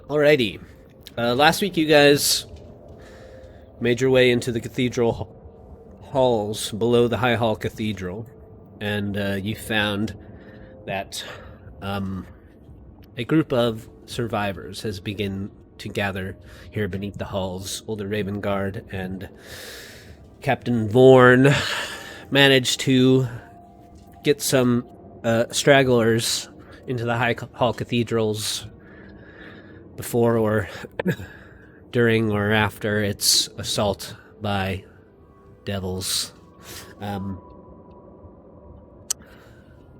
Alrighty. Last week you guys made your way into the cathedral halls below the High Hall Cathedral, and you found that a group of survivors has begun to gather here beneath the halls. Ulder Ravenguard and Captain Vorn managed to get some stragglers into the High Hall Cathedral's before or during or after its assault by devils.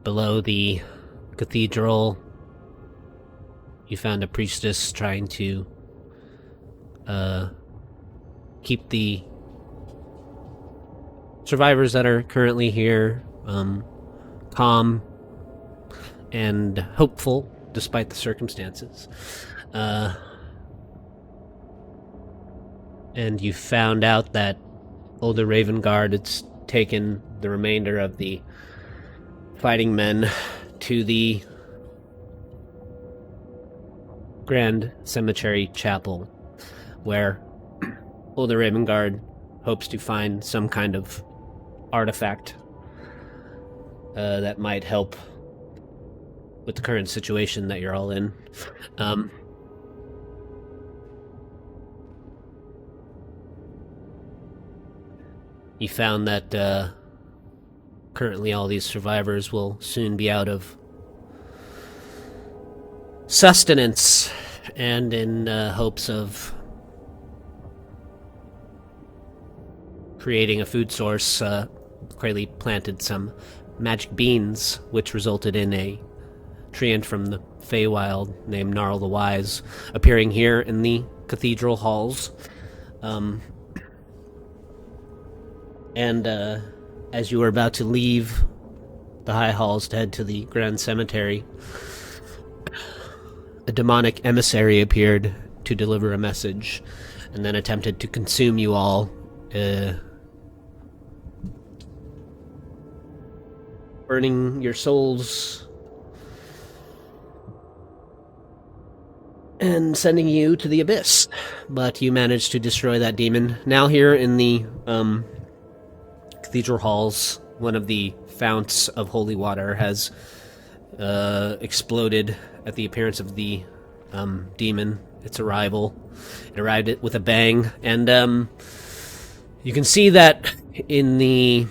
Below the cathedral, you found a priestess trying to keep the survivors that are currently here calm and hopeful despite the circumstances. And you found out that Ulder Ravenguard had taken the remainder of the fighting men to the Grand Cemetery Chapel, where Ulder Ravenguard hopes to find some kind of artifact that might help with the current situation that you're all in. You found that currently all these survivors will soon be out of sustenance, and in hopes of creating a food source, Crayley planted some magic beans, which resulted in a treant from the Feywild named Gnarl the Wise appearing here in the cathedral halls. And as you were about to leave the High Halls to head to the Grand Cemetery, a demonic emissary appeared to deliver a message, and then attempted to consume you all, burning your souls and sending you to the abyss. But you managed to destroy that demon. Now here in the cathedral halls, one of the founts of holy water has exploded at the appearance of the demon, its arrival. It arrived with a bang, and you can see that in the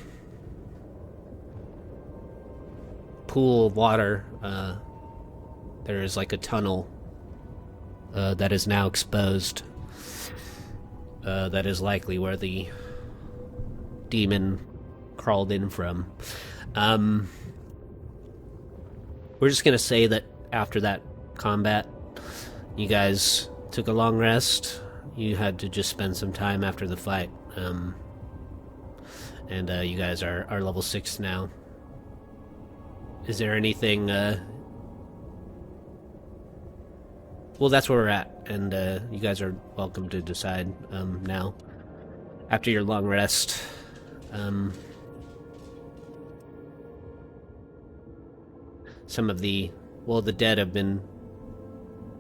pool of water there is like a tunnel that is now exposed. That is likely where the demon crawled in from. We're just gonna say that after that combat, you guys took a long rest. You had to just spend some time after the fight, and you guys are level 6 now. Is there anything? Well, that's where we're at, and you guys are welcome to decide now. After your long rest, some of the dead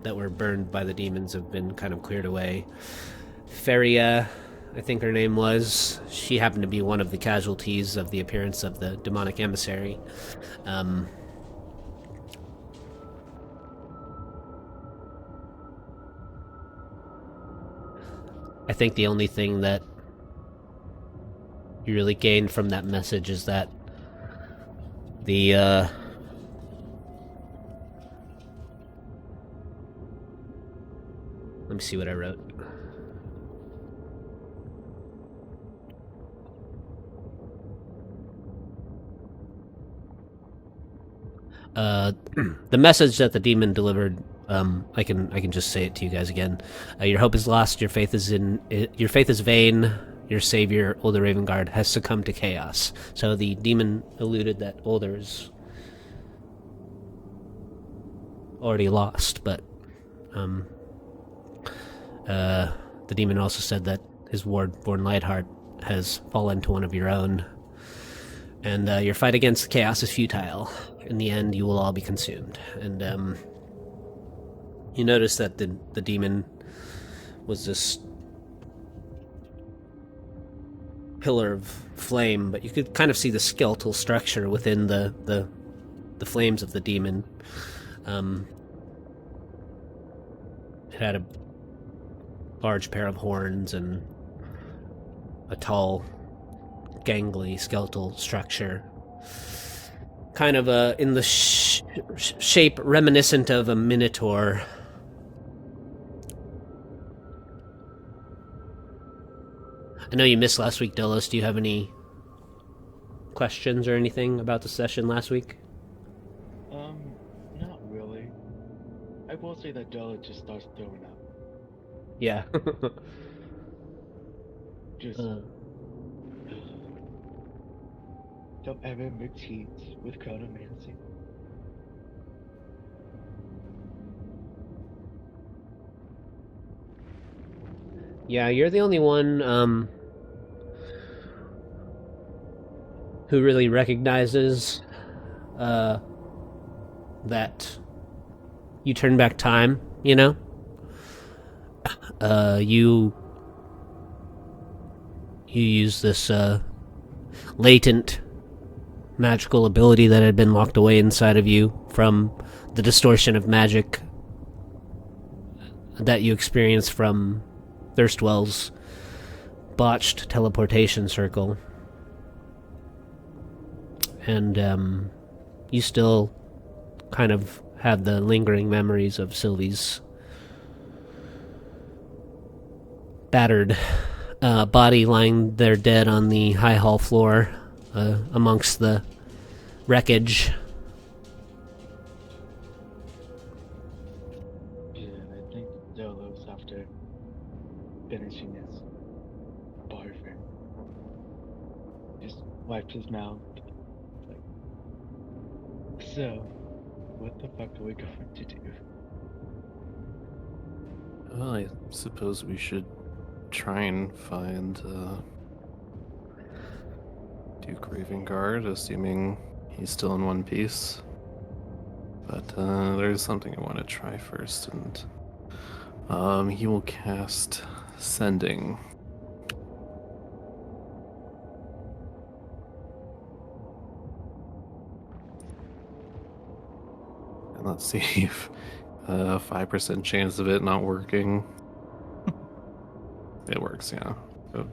that were burned by the demons have been kind of cleared away. Feria, I think her name was, she happened to be one of the casualties of the appearance of the demonic emissary. I think the only thing that you really gained from that message is that the let me see what I wrote. The message that the demon delivered, I can just say it to you guys again. Your hope is lost. Your faith is vain. Your savior, Ulder Ravenguard, has succumbed to chaos. So the demon alluded that Ulder's already lost, but the demon also said that his ward, Born Lightheart, has fallen to one of your own, and your fight against chaos is futile. In the end, you will all be consumed. And You notice that the demon was this pillar of flame, but you could kind of see the skeletal structure within the flames of the demon. It had a large pair of horns and a tall, gangly skeletal structure. Kind of in the shape reminiscent of a minotaur. I know you missed last week, Delos. Do you have any questions or anything about the session last week? Not really. I will say that Della just starts throwing up. Yeah. Just don't ever mix heats with chronomancy. Yeah, you're the only one who really recognizes that you turn back time, you know? You use this latent magical ability that had been locked away inside of you from the distortion of magic that you experienced from Thirstwell's botched teleportation circle. And you still kind of have the lingering memories of Sylvie's battered body lying there dead on the high hall floor amongst the wreckage. Yeah, I think Delos, after finishing his barfing, just wiped his mouth. Like, so, what the fuck are we going to do? Well, I suppose we should try and find Duke Ravenguard, assuming he's still in one piece. But there's something I want to try first, and he will cast Sending. And let's see if 5% chance of it not working. It works, yeah. Good.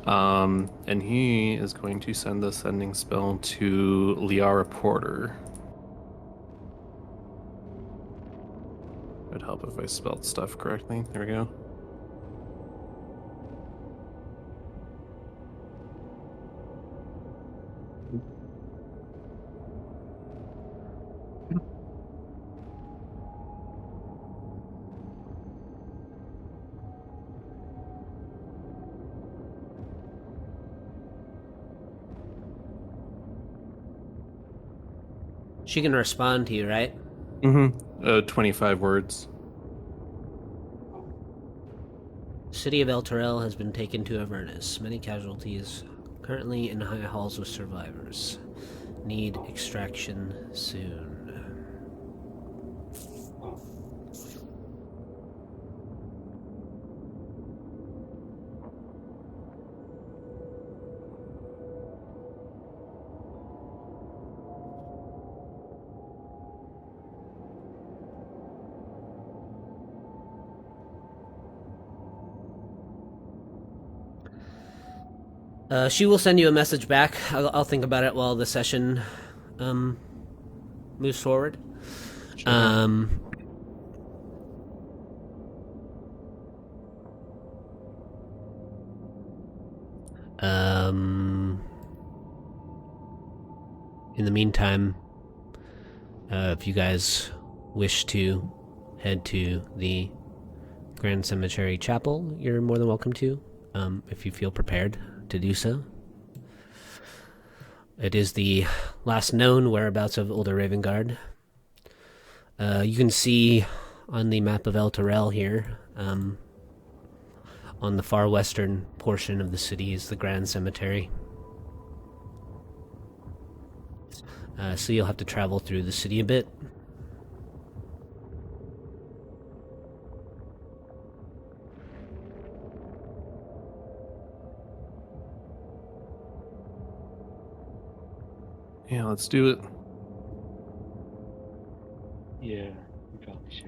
And he is going to send the sending spell to Liara Porter. It'd help if I spelled stuff correctly. There we go. She can respond to you, right? 25 words. City of El Terrell has been taken to Avernus. Many casualties. Currently in high halls with survivors. Need extraction soon. She will send you a message back. I'll think about it while the session moves forward. Sure. In the meantime, if you guys wish to head to the Grand Cemetery Chapel, you're more than welcome to, if you feel prepared to do so. It is the last known whereabouts of Ulder Ravenguard. You can see on the map of El Terrell here, on the far western portion of the city is the Grand Cemetery. So you'll have to travel through the city a bit. Yeah, let's do it. Yeah, we probably should.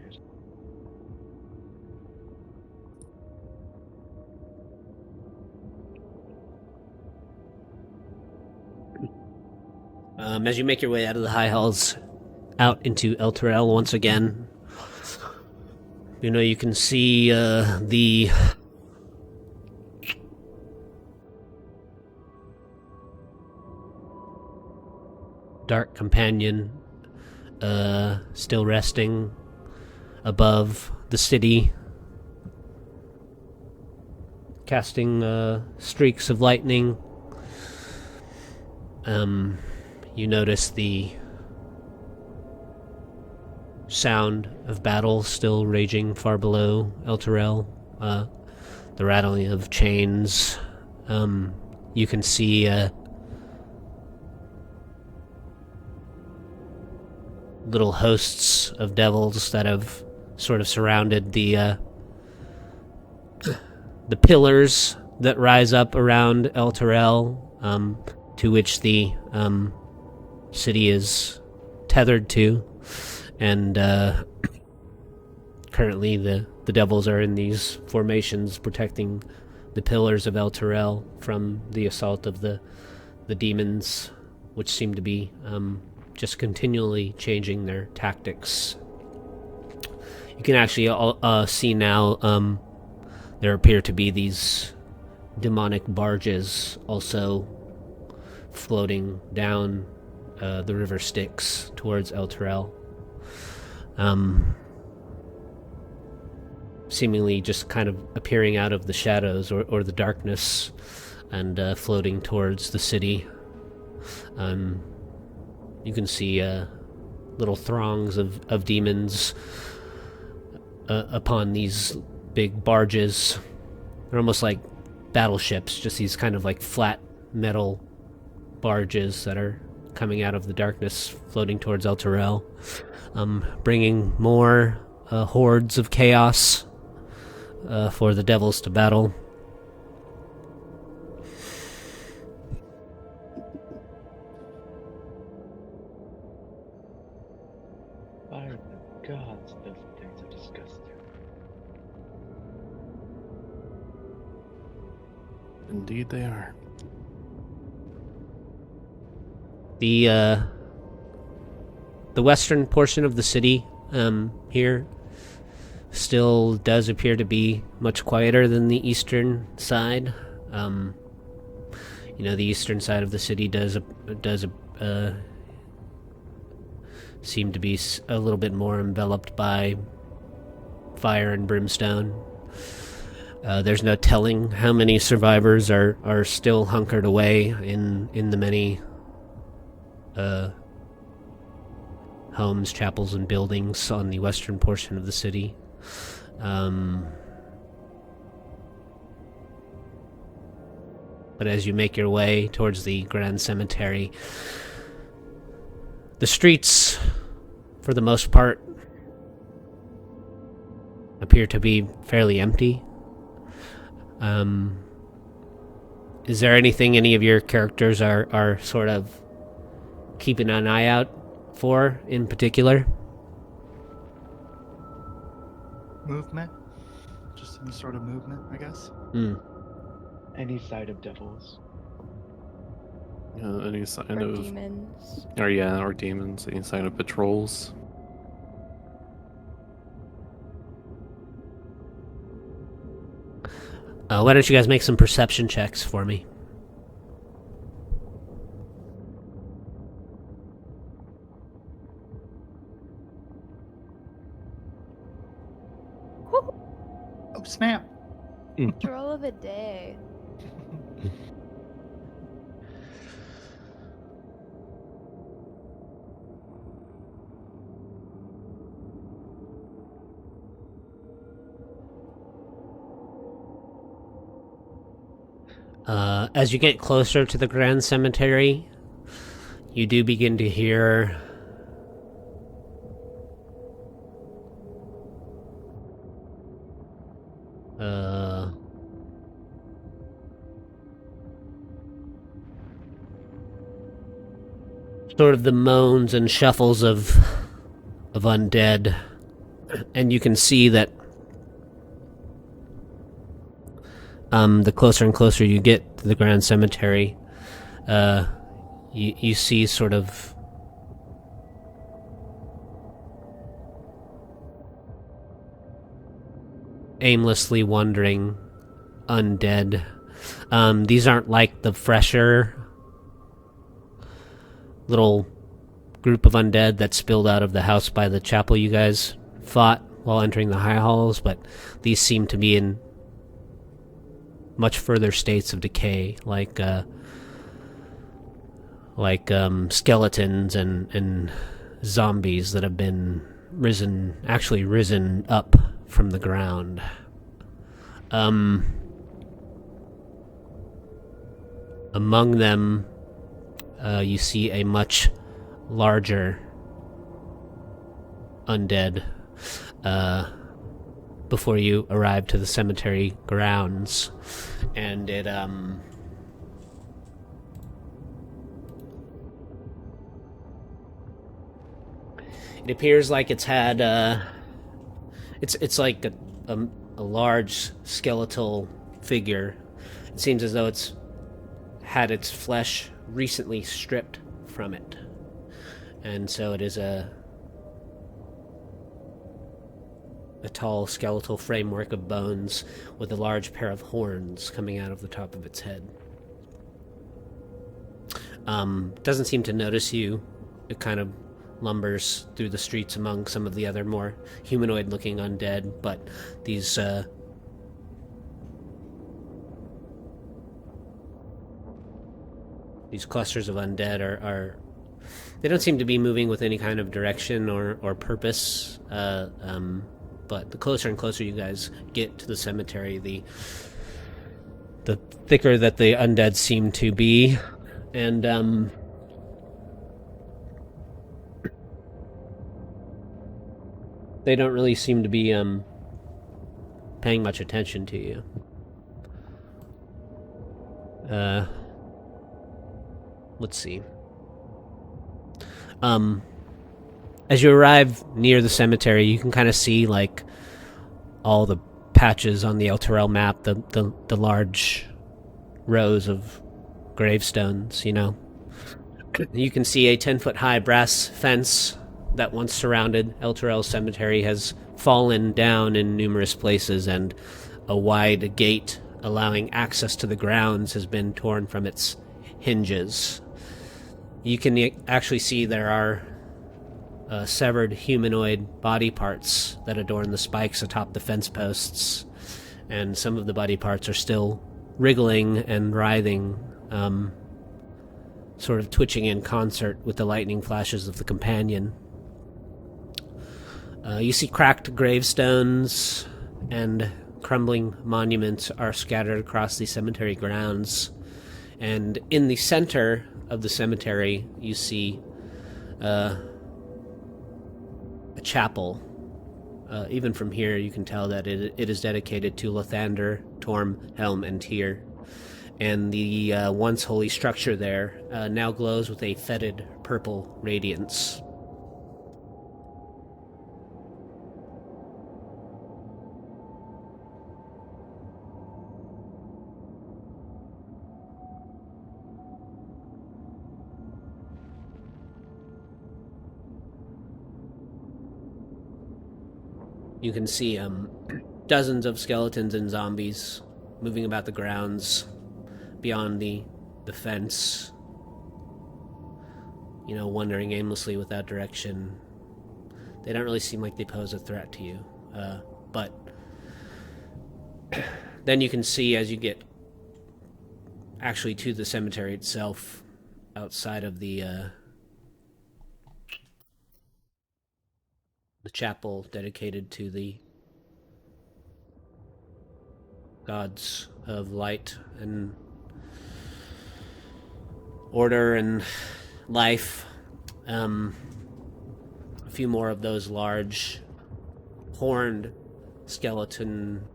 As you make your way out of the high halls, out into El Terrell once again, you can see the Dark Companion still resting above the city, casting streaks of lightning. You notice the sound of battle still raging far below El Terrell, the rattling of chains. You can see little hosts of devils that have sort of surrounded the pillars that rise up around El Terrell, to which the city is tethered to, and currently the devils are in these formations protecting the pillars of El Terrell from the assault of the demons, which seem to be just continually changing their tactics. You can actually see now there appear to be these demonic barges also floating down the river Styx towards El Terrell. Seemingly just kind of appearing out of the shadows or the darkness and floating towards the city. You can see little throngs of demons upon these big barges. They're almost like battleships, just these kind of like flat metal barges that are coming out of the darkness, floating towards El Terrell, bringing more hordes of chaos for the devils to battle. By the gods, those things are disgusting. Indeed they are. The western portion of the city here still does appear to be much quieter than the eastern side. The eastern side of the city does seem to be a little bit more enveloped by fire and brimstone. There's no telling how many survivors are still hunkered away in the many homes, chapels, and buildings on the western portion of the city. But as you make your way towards the Grand Cemetery, the streets, for the most part, appear to be fairly empty. Is there anything any of your characters are sort of keeping an eye out for in particular? Movement? Just some sort of movement, I guess. Any side of devils? Any sign Or of demons. or demons? Any sign of patrols? Why don't you guys make some perception checks for me? Oh, snap! Roll of a day. As you get closer to the Grand Cemetery, you do begin to hear sort of the moans and shuffles of undead, and you can see that the closer and closer you get to the Grand Cemetery, you see sort of aimlessly wandering undead. These aren't like the fresher little group of undead that spilled out of the house by the chapel you guys fought while entering the high halls, but these seem to be in much further states of decay, like skeletons and zombies that have been risen up from the ground. Among them, you see a much larger undead before you arrive to the cemetery grounds, and it appears like it's had it's like a large skeletal figure. It seems as though it's had its flesh recently stripped from it, and so it is a tall skeletal framework of bones with a large pair of horns coming out of the top of its head. Doesn't seem to notice you. It kind of lumbers through the streets among some of the other more humanoid-looking undead, but these clusters of undead are they don't seem to be moving with any kind of direction or purpose, but the closer and closer you guys get to the cemetery, the thicker that the undead seem to be, and they don't really seem to be paying much attention to you. Let's see. As you arrive near the cemetery, you can kind of see like all the patches on the Elturel map, the large rows of gravestones, you know. You can see a 10-foot high brass fence that once surrounded Elturel Cemetery has fallen down in numerous places, and a wide gate allowing access to the grounds has been torn from its hinges. You can actually see there are severed humanoid body parts that adorn the spikes atop the fence posts, and some of the body parts are still wriggling and writhing, sort of twitching in concert with the lightning flashes of the companion. You see cracked gravestones and crumbling monuments are scattered across the cemetery grounds, and in the center of the cemetery you see a chapel. Even from here you can tell that it is dedicated to Lathander, Torm, Helm, and Tyr, and the once holy structure there now glows with a fetid purple radiance. You can see dozens of skeletons and zombies moving about the grounds beyond the fence, you know, wandering aimlessly without direction. They don't really seem like they pose a threat to you, but then you can see as you get actually to the cemetery itself, outside of the chapel dedicated to the gods of light and order and life. A few more of those large horned skeleton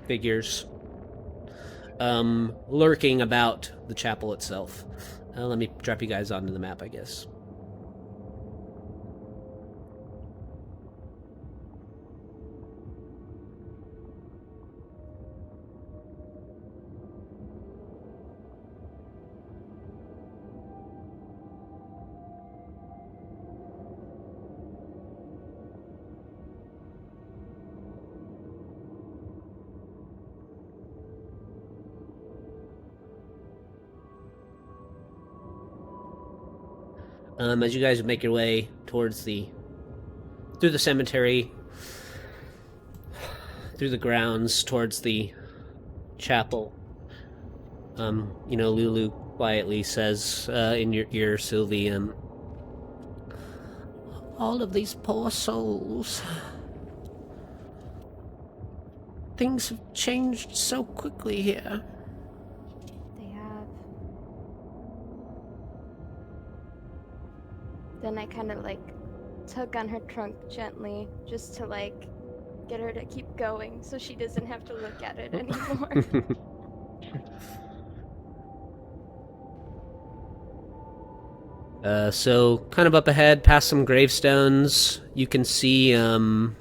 figures lurking about the chapel itself. Let me drop you guys onto the map, I guess. As you guys make your way through the cemetery, through the grounds, towards the chapel, Lulu quietly says in your ear, Sylvie, all of these poor souls. Things have changed so quickly here. They have. Then I kind of tug on her trunk gently just to get her to keep going so she doesn't have to look at it anymore. So kind of up ahead, past some gravestones, you can see on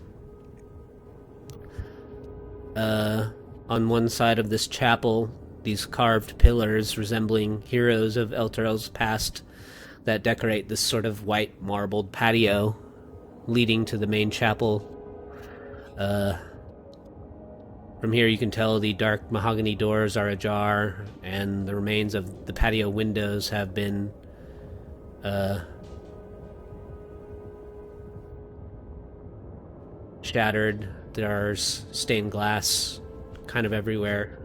one side of this chapel these carved pillars resembling heroes of Elturel's past that decorate this sort of white marbled patio leading to the main chapel. From here you can tell the dark mahogany doors are ajar, and the remains of the patio windows have been shattered. There's stained glass kind of everywhere.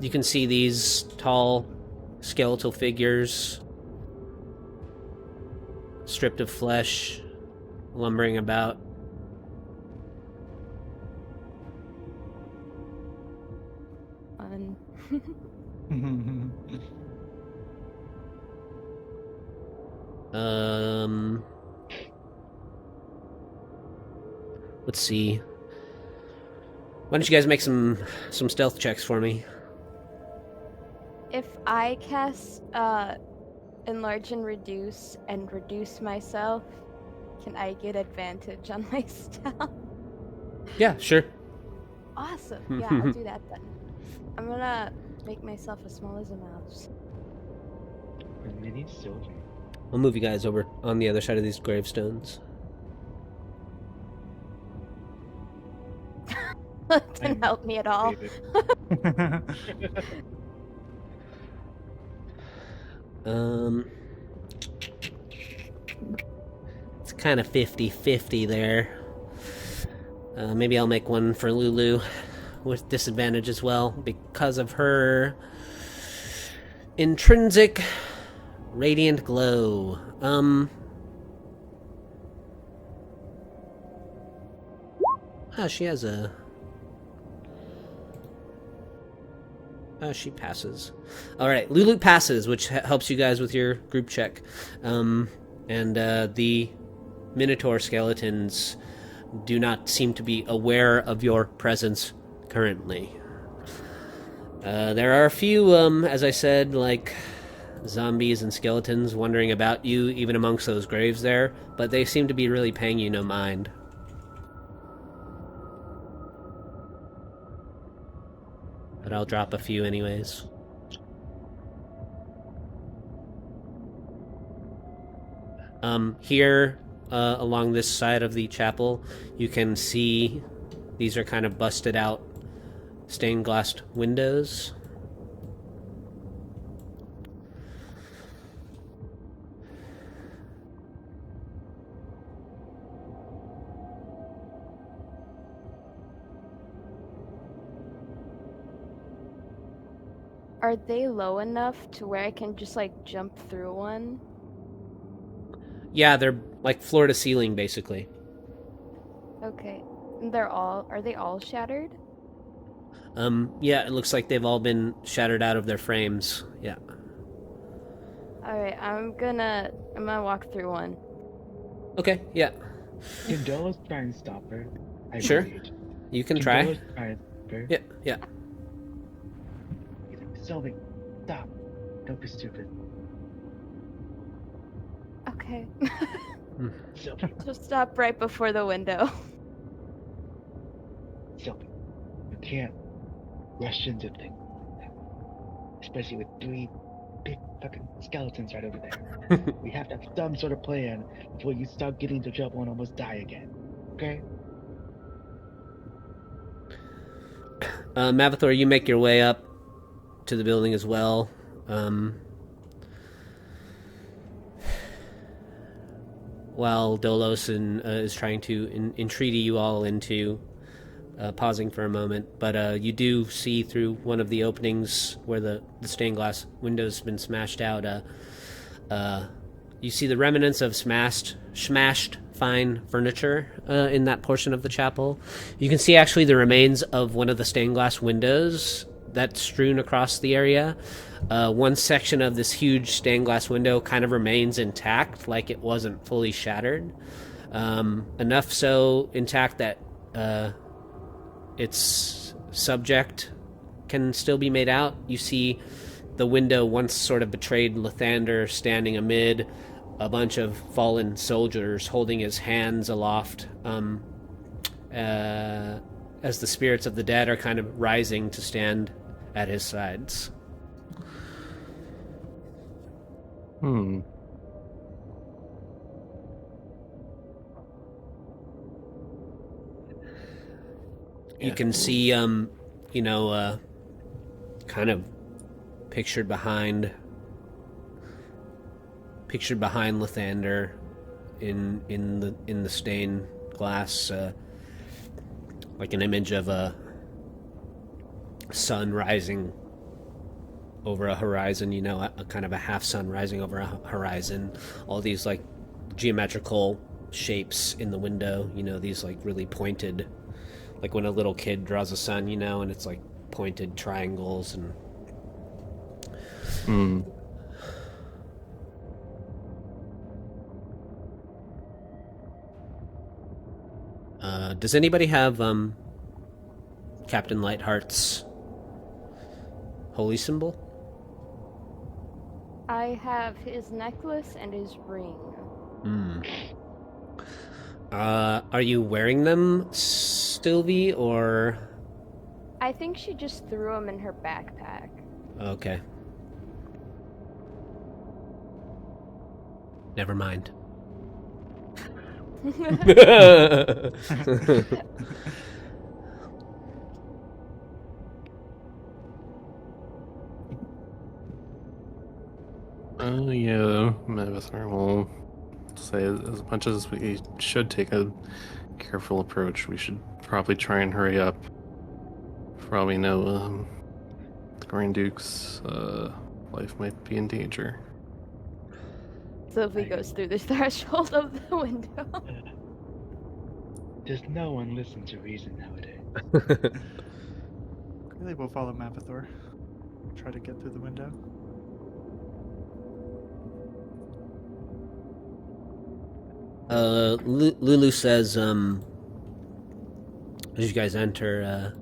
You can see these tall skeletal figures, stripped of flesh, lumbering about. Fun. Let's see. Why don't you guys make some stealth checks for me? If I cast enlarge and reduce myself, can I get advantage on my stealth? Yeah, sure. Awesome. Yeah, I'll do that then. I'm gonna make myself as small as a mouse. A mini Sylvie. I'll move you guys over on the other side of these gravestones. Didn't help me at all. It's kind of 50-50 there. Maybe I'll make one for Lulu with disadvantage as well because of her intrinsic radiant glow. She has a... she passes. Alright, Lulu passes, which helps you guys with your group check. And the Minotaur skeletons do not seem to be aware of your presence currently. There are a few, as I said, zombies and skeletons wandering about you, even amongst those graves there, but they seem to be really paying you no mind. But I'll drop a few anyways. Here, along this side of the chapel, you can see these are kind of busted out stained glass windows. Are they low enough to where I can just jump through one? Yeah, they're floor to ceiling basically. Okay. And are they all shattered? Yeah, it looks like they've all been shattered out of their frames. Yeah. Alright, I'm gonna walk through one. Okay, yeah. Can Dolos try and stop her? Sure. You can try. Dolos try and stop her? Yeah, yeah. Sylvie, stop. Don't be stupid. Okay. Sylvie, Just stop right before the window. Sylvie, you can't rush into things like that. Especially with 3 big fucking skeletons right over there. We have to have some sort of plan before you start getting into trouble and almost die again. Okay? Mavathor, you make your way up to the building as well. While Dolos is trying to entreaty you all into pausing for a moment, but you do see through one of the openings where the stained glass window's been smashed out. You see the remnants of smashed fine furniture in that portion of the chapel. You can see actually the remains of one of the stained glass windows that's strewn across the area. One section of this huge stained glass window kind of remains intact, like it wasn't fully shattered. Enough so intact that its subject can still be made out. You see the window once sort of betrayed Lathander standing amid a bunch of fallen soldiers holding his hands aloft as the spirits of the dead are kind of rising to stand at his sides. You can see, kind of pictured behind Lathander in the stained glass, like an image of a sun rising over a horizon, a kind of a half sun rising over a horizon. All these like geometrical shapes in the window, these like really pointed, like when a little kid draws a sun, and it's like pointed triangles and does anybody have Captain Lightheart's holy symbol? I have his necklace and his ring. Are you wearing them, Sylvie, or? I think she just threw him in her backpack. Okay. Never mind. Yeah, Mavathor will say as much as we should take a careful approach, we should probably try and hurry up. For all we know, the Grand Duke's life might be in danger. Sophie goes through the threshold of the window. Does no one listen to reason nowadays? Clearly, we'll follow Mavathor. Try to get through the window. Lulu says, as you guys enter,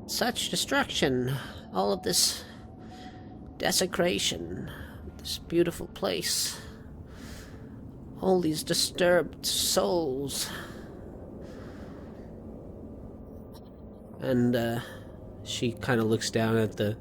such destruction, all of this desecration, this beautiful place, all these disturbed souls. And she kind of looks down at the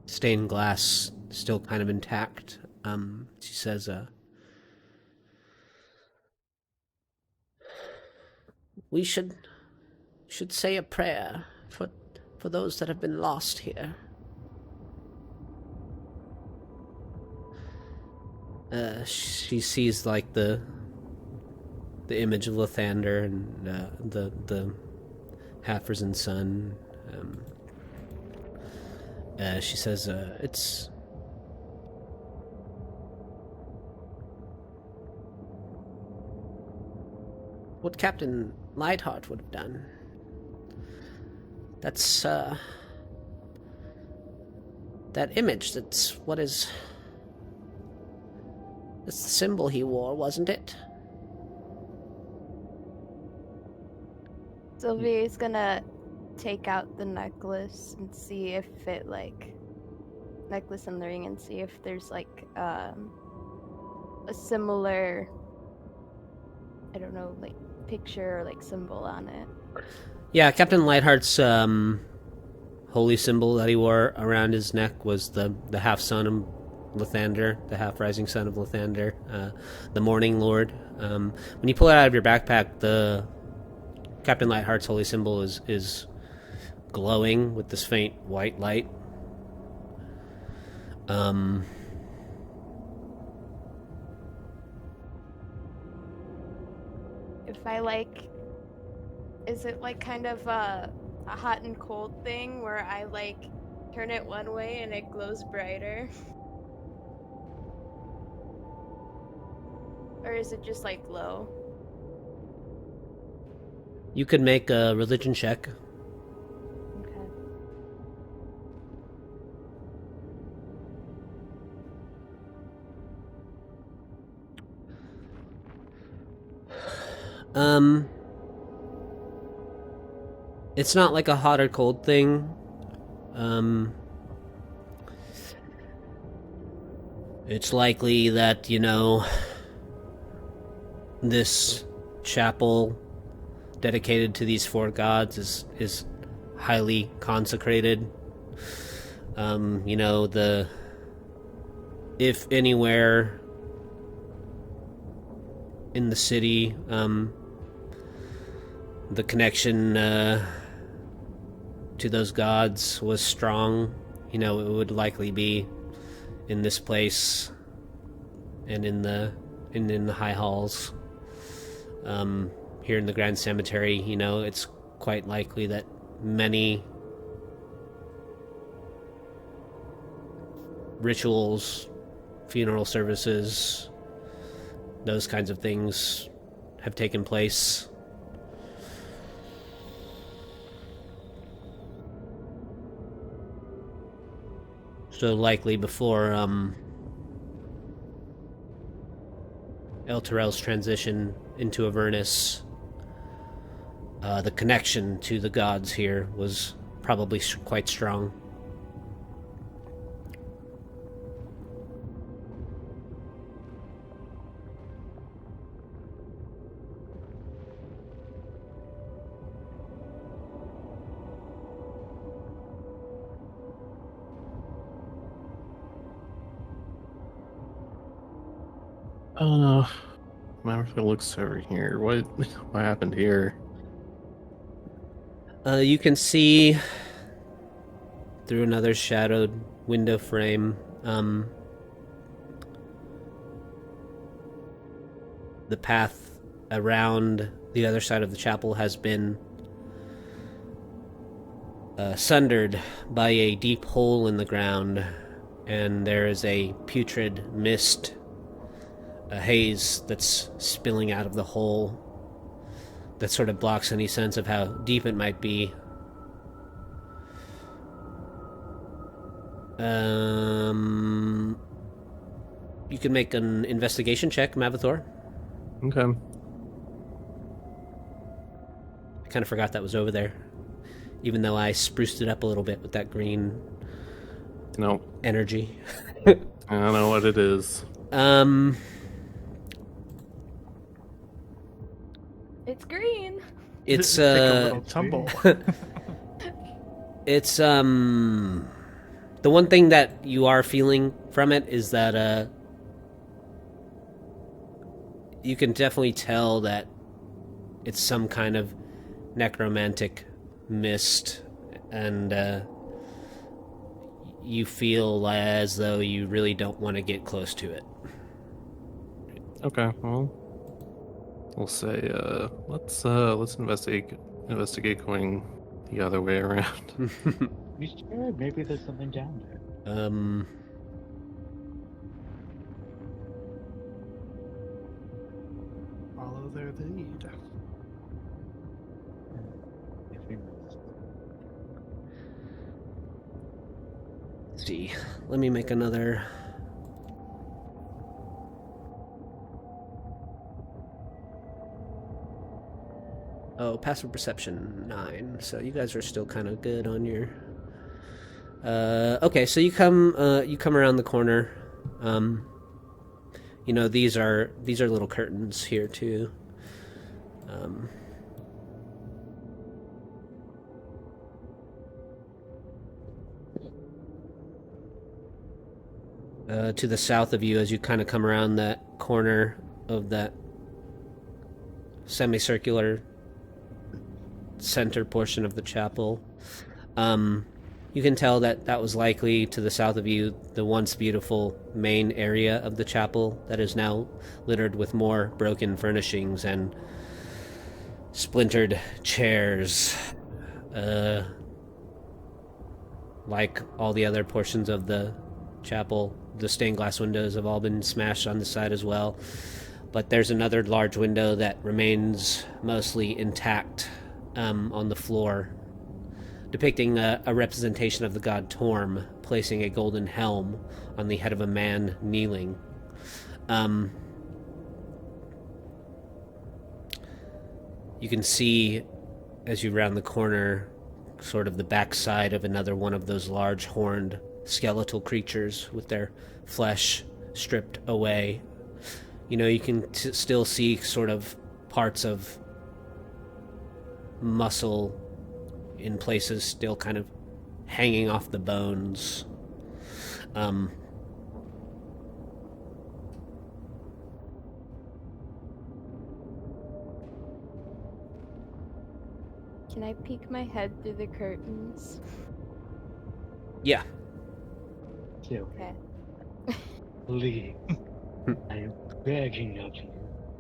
stained glass still kind of intact. She says, we should say a prayer for those that have been lost here. She sees like the image of Lathander and the half-risen sun. She says, what Captain Lightheart would have done. That's, that image, that's the symbol he wore, wasn't it? Sylvie is gonna take out the necklace and see if it, necklace and the ring, and see if there's, a similar, I don't know, picture or, symbol on it. Yeah, Captain Lightheart's, holy symbol that he wore around his neck was the half-son of Lathander, the half-rising son of Lathander, the Morning Lord. When you pull it out of your backpack, the Captain Lightheart's holy symbol is glowing with this faint white light. If I is it kind of a hot and cold thing where I turn it one way and it glows brighter? Or is it just glow? You could make a religion check. Okay. It's not like a hot or cold thing. It's likely that, this chapel dedicated to these four gods is highly consecrated. If anywhere in the city, the connection to those gods was strong, it would likely be in this place and in the high halls. Here in the Grand Cemetery, it's quite likely that many rituals, funeral services, those kinds of things have taken place. So likely before Elturel's transition into Avernus, the connection to the gods here was probably quite strong. Maverick looks over here. What happened here? You can see through another shadowed window frame, the path around the other side of the chapel has been sundered by a deep hole in the ground, and there is a putrid mist, a haze that's spilling out of the hole that sort of blocks any sense of how deep it might be. You can make an investigation check, Mavathor. Okay. I kind of forgot that was over there, even though I spruced it up a little bit with that green energy. I don't know what it is. It's green. It's Take a little tumble. It's the one thing that you are feeling from it is that you can definitely tell that it's some kind of necromantic mist, and you feel as though you really don't want to get close to it. Okay, well, we'll say let's investigate going the other way around. You sure? Maybe there's something down there. Follow their lead. see. Let me make another. Oh, passive perception 9. So you guys are still kind of good on your. Okay, so you come around the corner. These are little curtains here too. To the south of you, as you kind of come around that corner of that semicircular center portion of the chapel, you can tell that was likely, to the south of you, the once beautiful main area of the chapel that is now littered with more broken furnishings and splintered chairs. Like all the other portions of the chapel, the stained glass windows have all been smashed on the side as well. But there's another large window that remains mostly intact on the floor, depicting a representation of the god Torm placing a golden helm on the head of a man kneeling. You can see, as you round the corner, sort of the backside of another one of those large horned skeletal creatures with their flesh stripped away. You can still see sort of parts of muscle in places still kind of hanging off the bones. Can I peek my head through the curtains? Yeah. Okay. Please. I am begging of you.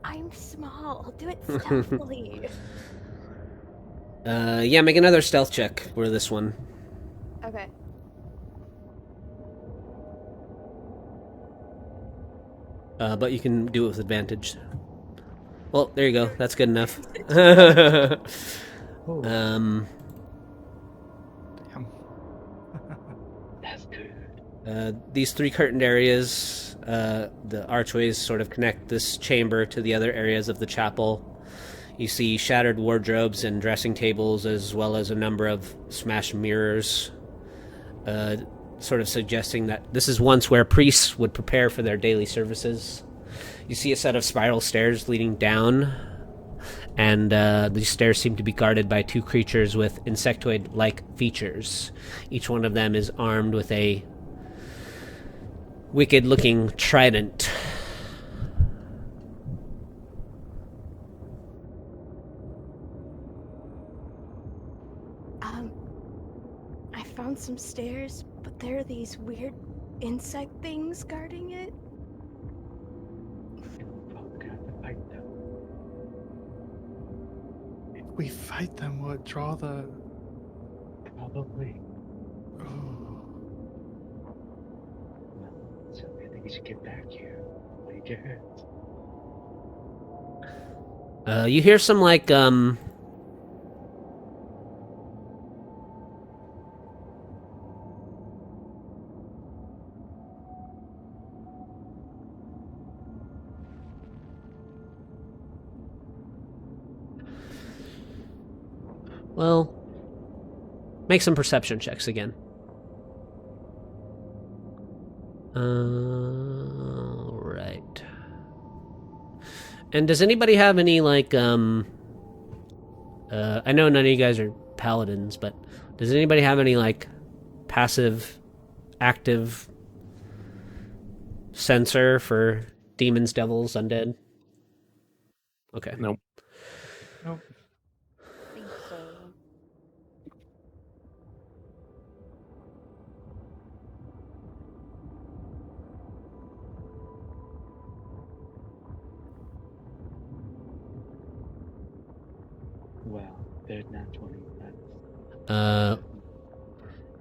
I'm small. I'll do it stealthily. Yeah, make another stealth check for this one. Okay. But you can do it with advantage. Well, there you go. That's good enough. Oh, Damn. that's good. These three curtained areas, the archways sort of connect this chamber to the other areas of the chapel. You see shattered wardrobes and dressing tables, as well as a number of smashed mirrors, sort of suggesting that this is once where priests would prepare for their daily services. You see a set of spiral stairs leading down, and these stairs seem to be guarded by two creatures with insectoid-like features. Each one of them is armed with a wicked-looking trident. I found some stairs, but there are these weird insect things guarding it. We're probably gonna have to fight them. If we fight them, what draw the. Probably. Oh. Well, so I think we should get back here. What do you get hurt? You hear some, well, make some perception checks again. Right. And does anybody have any, I know none of you guys are paladins, but does anybody have any, passive, active sensor for demons, devils, undead? Okay. Nope. Nope. I think so. Well, they're not 20. That's...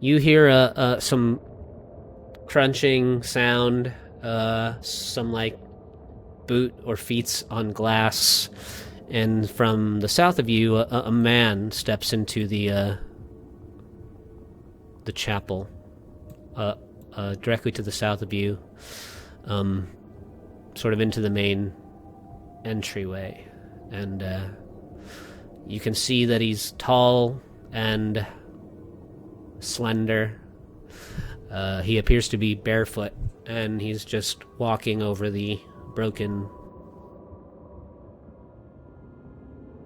You hear some crunching sound, some boot or feet on glass, and from the south of you, a man steps into the chapel. directly to the south of you, sort of into the main entryway. And you can see that he's tall and slender. He appears to be barefoot, and he's just walking over the broken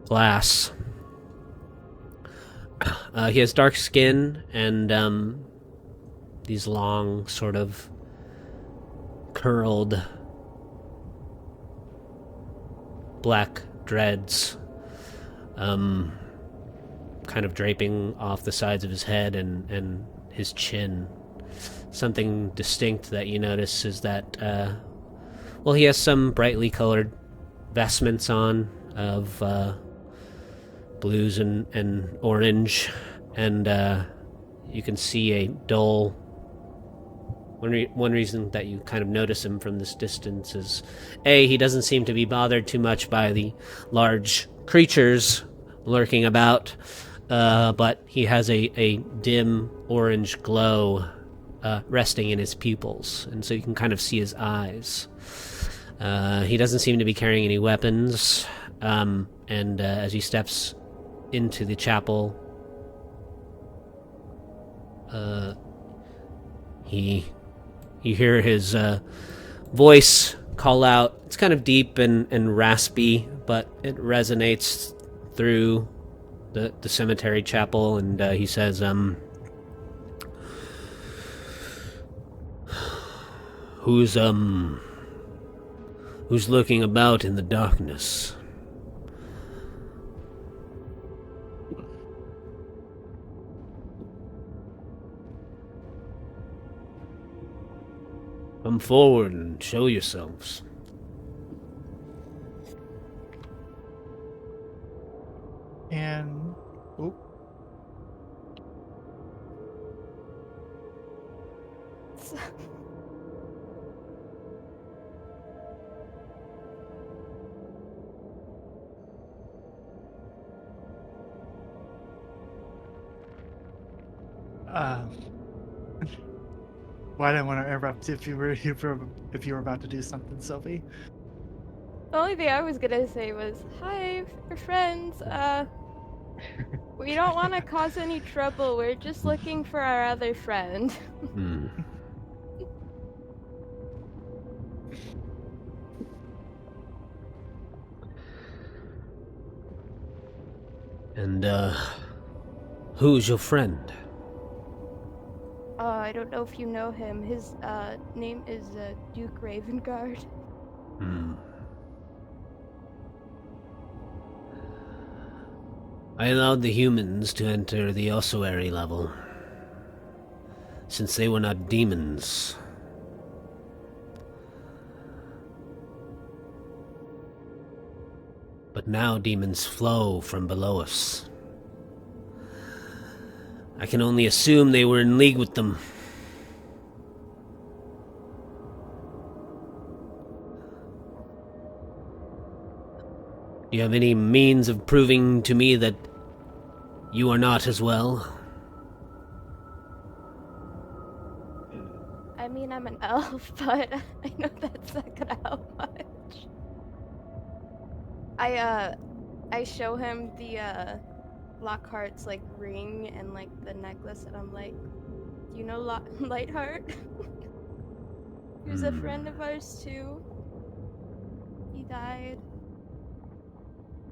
glass. He has dark skin and these long, sort of curled black dreads, kind of draping off the sides of his head and his chin. Something distinct that you notice is that, he has some brightly colored vestments on of blues and orange, and you can see a dull... One reason that you kind of notice him from this distance is, A, he doesn't seem to be bothered too much by the large creatures lurking about, but he has a dim orange glow resting in his pupils, and so you can kind of see his eyes. He doesn't seem to be carrying any weapons, and as he steps into the chapel, you hear his voice call out. It's kind of deep and raspy, but it resonates through the cemetery chapel, and he says, Who's lurking about in the darkness? Come forward and show yourselves. And oh, well, I didn't want to interrupt if you were about to do something, Sylvie. The only thing I was gonna say was, hi, we're friends. We don't want to cause any trouble. We're just looking for our other friend. Hmm. And, who's your friend? I don't know if you know him. His name is Duke Ravenguard. Hmm. I allowed the humans to enter the ossuary level, since they were not demons. But now demons flow from below us. I can only assume they were in league with them. Do you have any means of proving to me that you are not as well? I mean, I'm an elf, but I know that's not gonna help much. I show him the Lockhart's like ring and like the necklace, and I'm like, you know Lightheart? He was a friend of ours too. He died.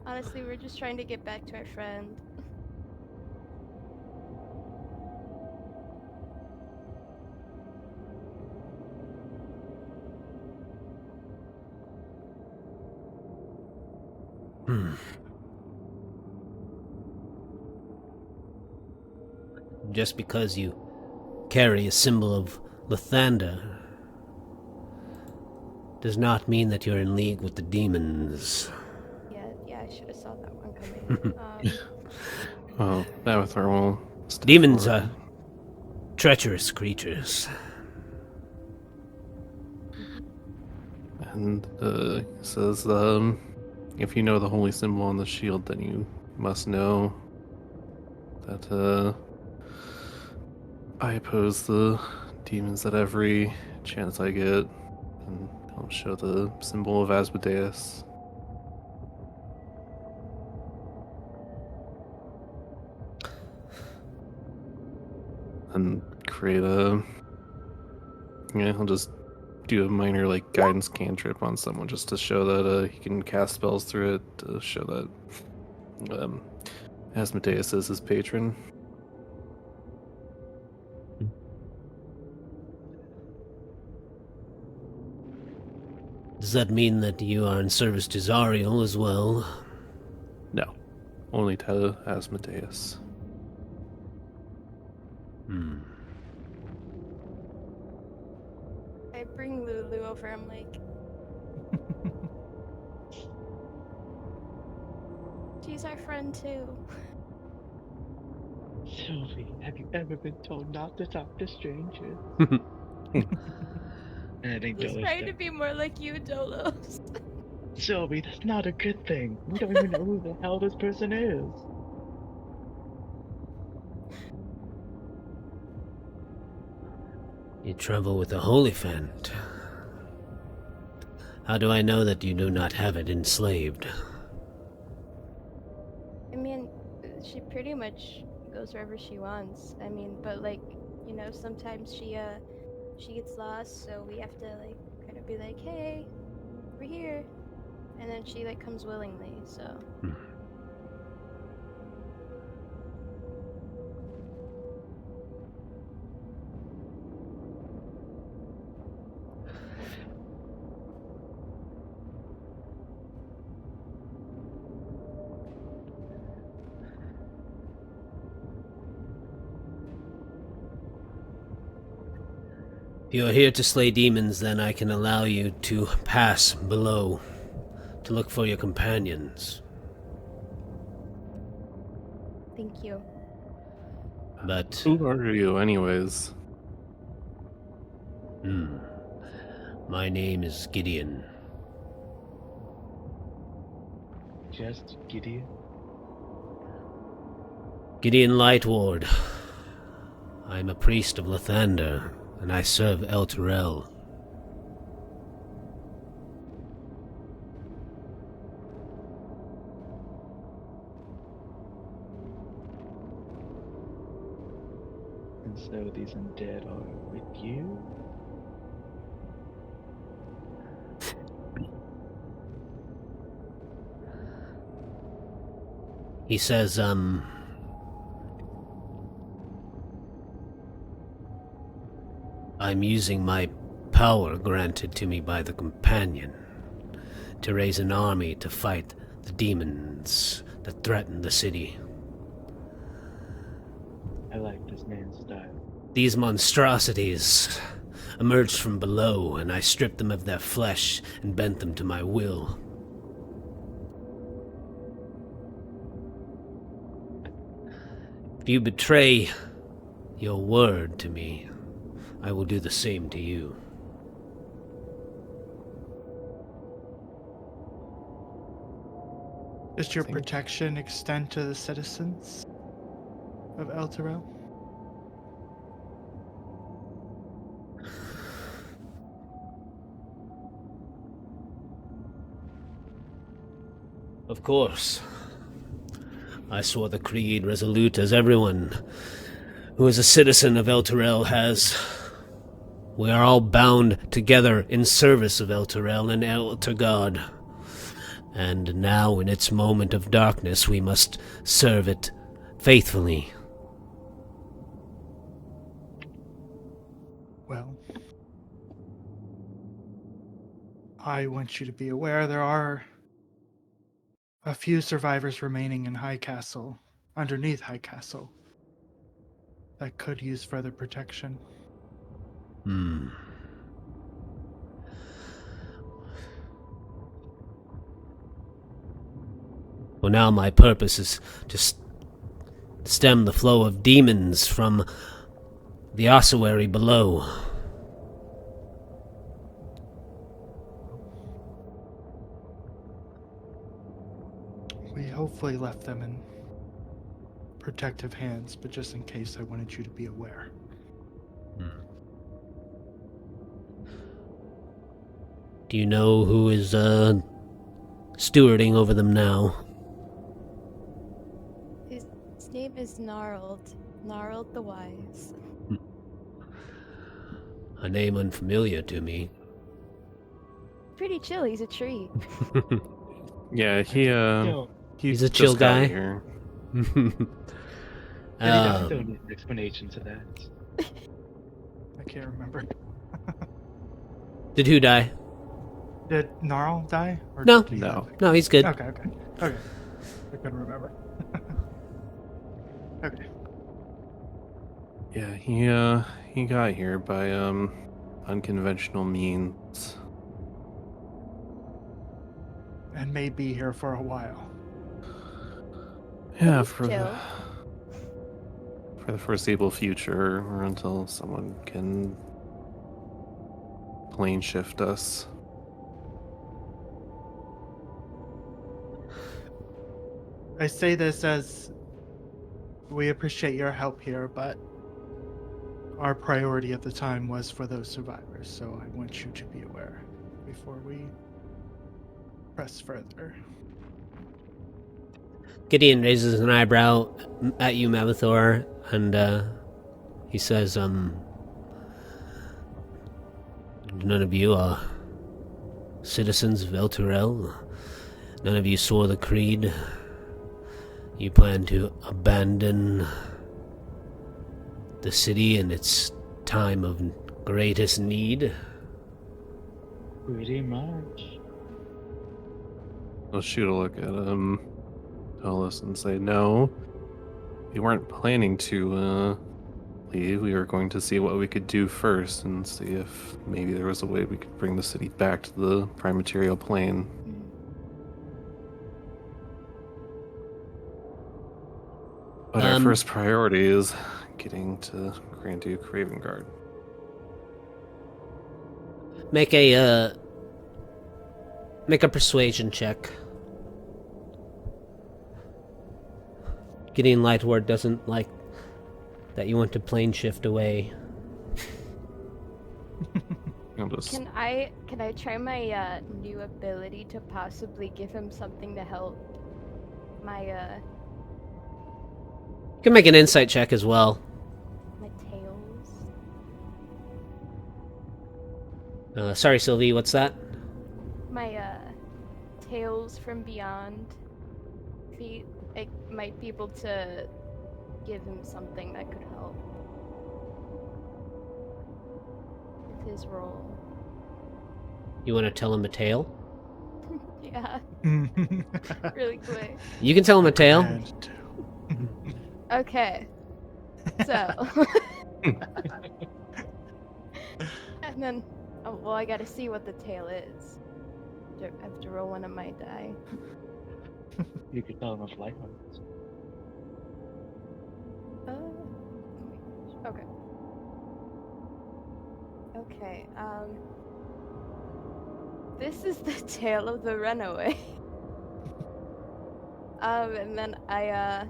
Honestly, we're just trying to get back to our friend. Just because you carry a symbol of Lathander does not mean that you're in league with the demons. Yeah, I should have saw that one coming. Well, Avatar will step Demons forward. are treacherous creatures. And he says, if you know the holy symbol on the shield, then you must know that I oppose the demons at every chance I get, and I'll show the symbol of Asmodeus. And create a... Yeah, I'll just do a minor, like, guidance cantrip on someone just to show that he can cast spells through it, to show that Asmodeus is his patron. Does that mean that you are in service to Zariel as well? No, only to Asmodeus. I bring Lulu over. I'm like, she's our friend too. Sylvie, have you ever been told not to talk to strangers? And I think He's Dolo's trying to like, be more like you, Dolos. Sylvie, that's not a good thing. We don't even know who the hell this person is. You travel with a Holyphant. How do I know that you do not have it enslaved? I mean, she pretty much goes wherever she wants. I mean, but like, you know, sometimes she gets lost, so we have to like kind of be like, hey, we're here, and then she like comes willingly. So. If you are here to slay demons, then I can allow you to pass below to look for your companions. Thank you. But Who are you, anyways? my name is Gideon. Just Gideon? Gideon Lightward. I am a priest of Lathander, and I serve Elturel. And so these undead are with you? He says, I'm using my power granted to me by the Companion to raise an army to fight the demons that threaten the city. I like this man's style. These monstrosities emerged from below, and I stripped them of their flesh and bent them to my will. If you betray your word to me, I will do the same to you. Does your protection extend to the citizens of Elturel? Of course. I swore the creed resolute as everyone who is a citizen of Elturel has. We are all bound together in service of Elturel and Elturgard. And now, in its moment of darkness, we must serve it faithfully. Well, I want you to be aware there are a few survivors remaining in High Castle, underneath High Castle, that could use further protection. Well, now my purpose is to stem the flow of demons from the ossuary below. We hopefully left them in protective hands, but just in case, I wanted you to be aware. Do you know who is stewarding over them now? His name is Gnarled. Gnarled the Wise. A name unfamiliar to me. Pretty chill, he's a tree. Yeah, He's a chill just got guy. here. I don't need an explanation to that. I can't remember. Did who die? Did Gnarl die? Or No. do you No. have- No, he's good. Okay. I couldn't remember. Okay. Yeah, he got here by unconventional means. And may be here for a while. Yeah, He's for chill. the foreseeable future, or until someone can plane shift us. I say this as we appreciate your help here, but our priority at the time was for those survivors, so I want you to be aware before we press further. Gideon raises an eyebrow at you, Mavathor, and he says, none of you are citizens of El Turel. None of you swore the creed. You plan to abandon the city in its time of greatest need. Pretty much. I'll shoot a look at Tolis and say, no, we weren't planning to leave. We were going to see what we could do first and see if maybe there was a way we could bring the city back to the prime material plane. But our first priority is getting to Grand Duke Ravenguard. Make a persuasion check. Gideon Lightward doesn't like that you want to plane shift away. I'll just... Can I try my new ability to possibly give him something to help my You can make an insight check as well. my tails? Sorry, Sylvie, what's that? My Tales from Beyond feat. I might be able to give him something that could help with his role. You want to tell him a tale? Yeah, really quick. You can tell him a tale. And Okay. So. And then, oh, well, I gotta see what the tale is. I have to roll one of my die. You could tell him of Lighthearts. Okay. Okay, this is the tale of the runaway. And then I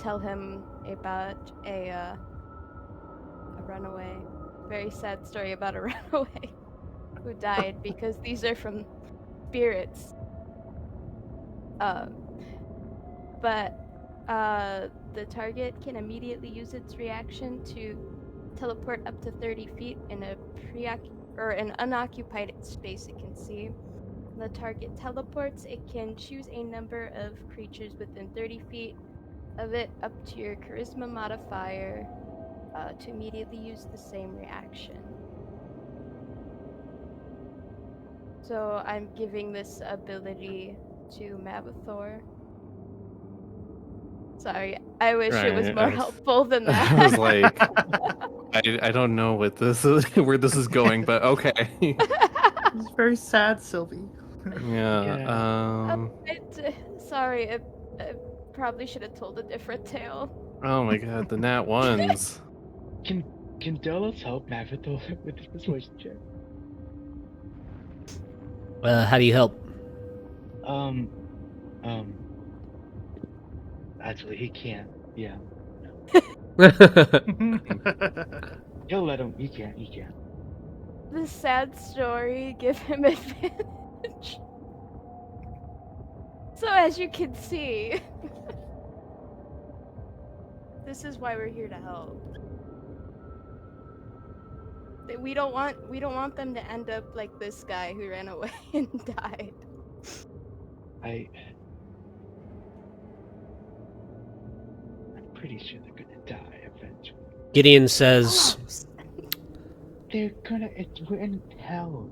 tell him about a runaway. Very sad story about a runaway who died because these are from spirits. But the target can immediately use its reaction to teleport up to 30 feet in an unoccupied space it can see. When the target teleports, it can choose a number of creatures within 30 feet of it up to your charisma modifier to immediately use the same reaction. So I'm giving this ability to Mavathor. Sorry, I wish it was Right, more I was- helpful than that. I was like, I don't know what this is, where this is going, but okay. it's very sad, Sylvie. Yeah. Sorry, I probably should have told a different tale. Oh my god, the nat ones. Can Delos help Mavathor with this persuasion check? How do you help? Actually, he can't. Yeah. That's He'll let him. He can't. the sad story give him advantage. So as you can see, this is why we're here to help. We don't want them to end up like this guy who ran away and died. I'm pretty sure they're gonna die eventually. Gideon says, They're gonna. We're in hell.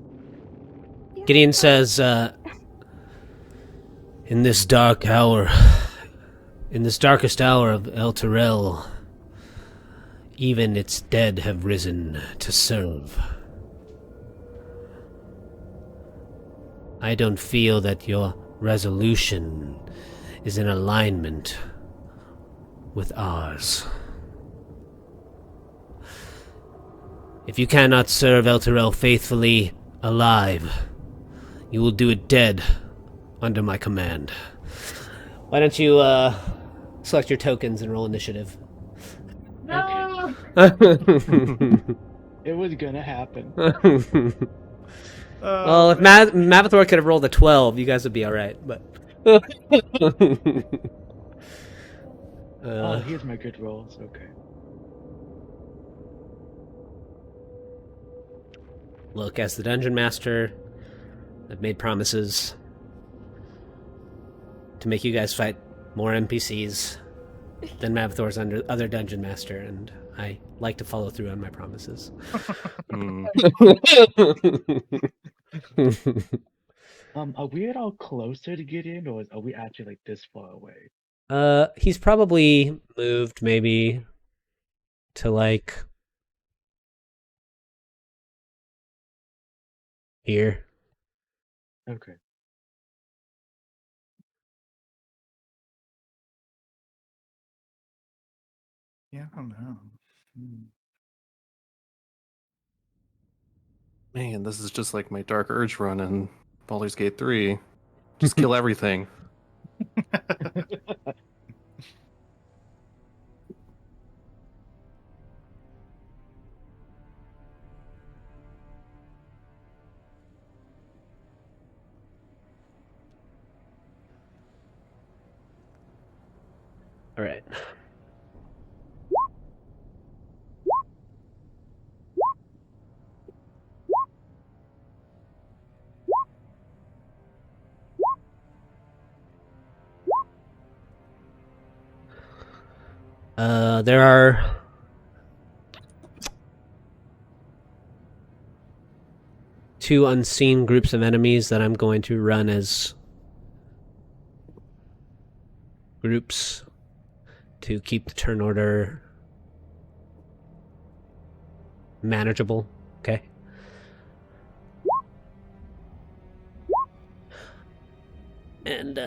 Gideon says, in this dark hour, in this darkest hour of El Terrell, even its dead have risen to serve. I don't feel that your resolution is in alignment with ours. If you cannot serve El Terrell faithfully alive, you will do it dead under my command. Why don't you select your tokens and roll initiative? No. It was gonna happen. Well, if Mavathor could have rolled a 12, you guys would be alright, but... Oh, here's my good rolls. Okay. Look, as the Dungeon Master, I've made promises to make you guys fight more NPCs than Mavathor's other Dungeon Master, and I like to follow through on my promises. Are we at all closer to get in, or are we actually like this far away? He's probably moved maybe to like here. Okay. Yeah, I don't know. Man, this is just like my Dark Urge run in Baldur's Gate 3. Just kill everything. All right. There are two unseen groups of enemies that I'm going to run as groups to keep the turn order manageable, okay? And,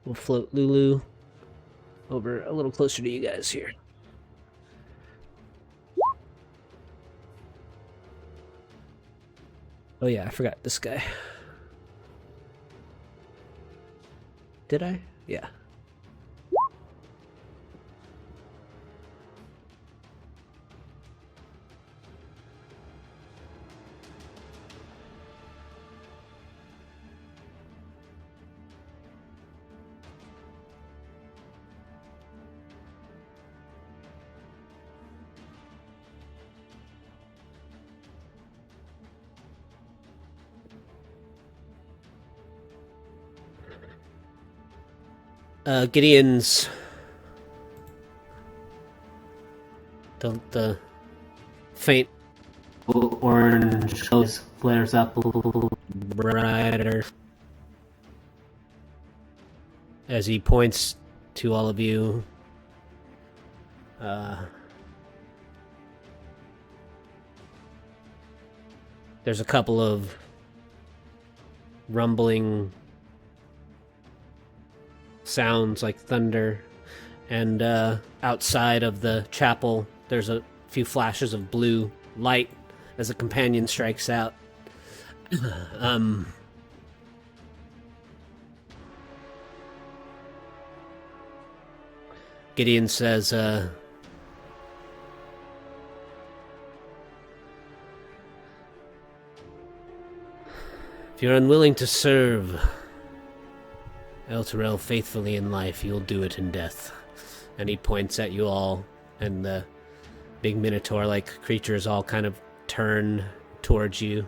we'll float Lulu over a little closer to you guys here. Oh yeah, I forgot this guy. Did I? Yeah. Gideon's the faint orange always flares up a little brighter as he points to all of you. There's a couple of rumbling sounds like thunder, and outside of the chapel there's a few flashes of blue light as a companion strikes out. Gideon says, if you're unwilling to serve El Terrell faithfully in life, you'll do it in death. And he points at you all, and the big minotaur-like creatures all kind of turn towards you.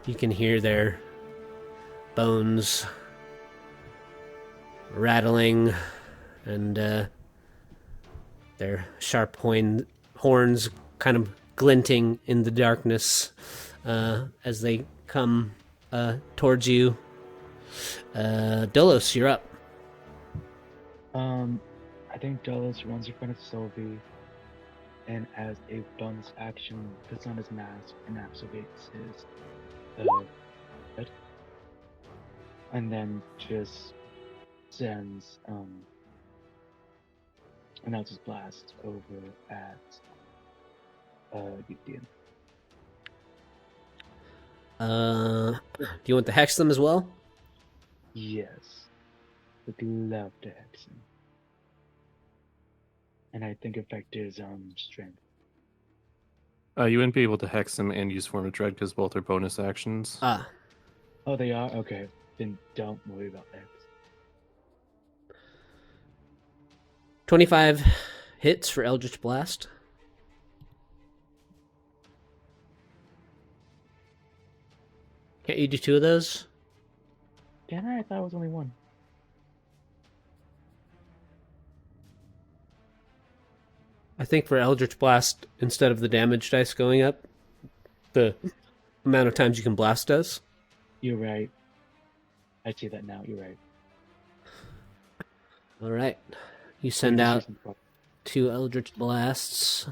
You can hear their bones rattling, and their sharp horns kind of glinting in the darkness as they come towards you. Dolos, you're up. I think Dolos runs in front of Sylvie, and as a bonus action, puts on his mask and activates his head, and then just sends announces blast over at Gideon. Do you want to hex them as well? Yes, would love to hex him, and I think affect his strength. You wouldn't be able to hex him and use Form of Dread because both are bonus actions. Ah. Oh, they are? Okay, then don't worry about hex. 25 hits for Eldritch Blast. Can't you do 2 of those? Can I? I thought it was only 1. I think for Eldritch Blast, instead of the damage dice going up, the amount of times you can blast does. You're right. I see that now. You're right. All right. You send out 2 Eldritch Blasts.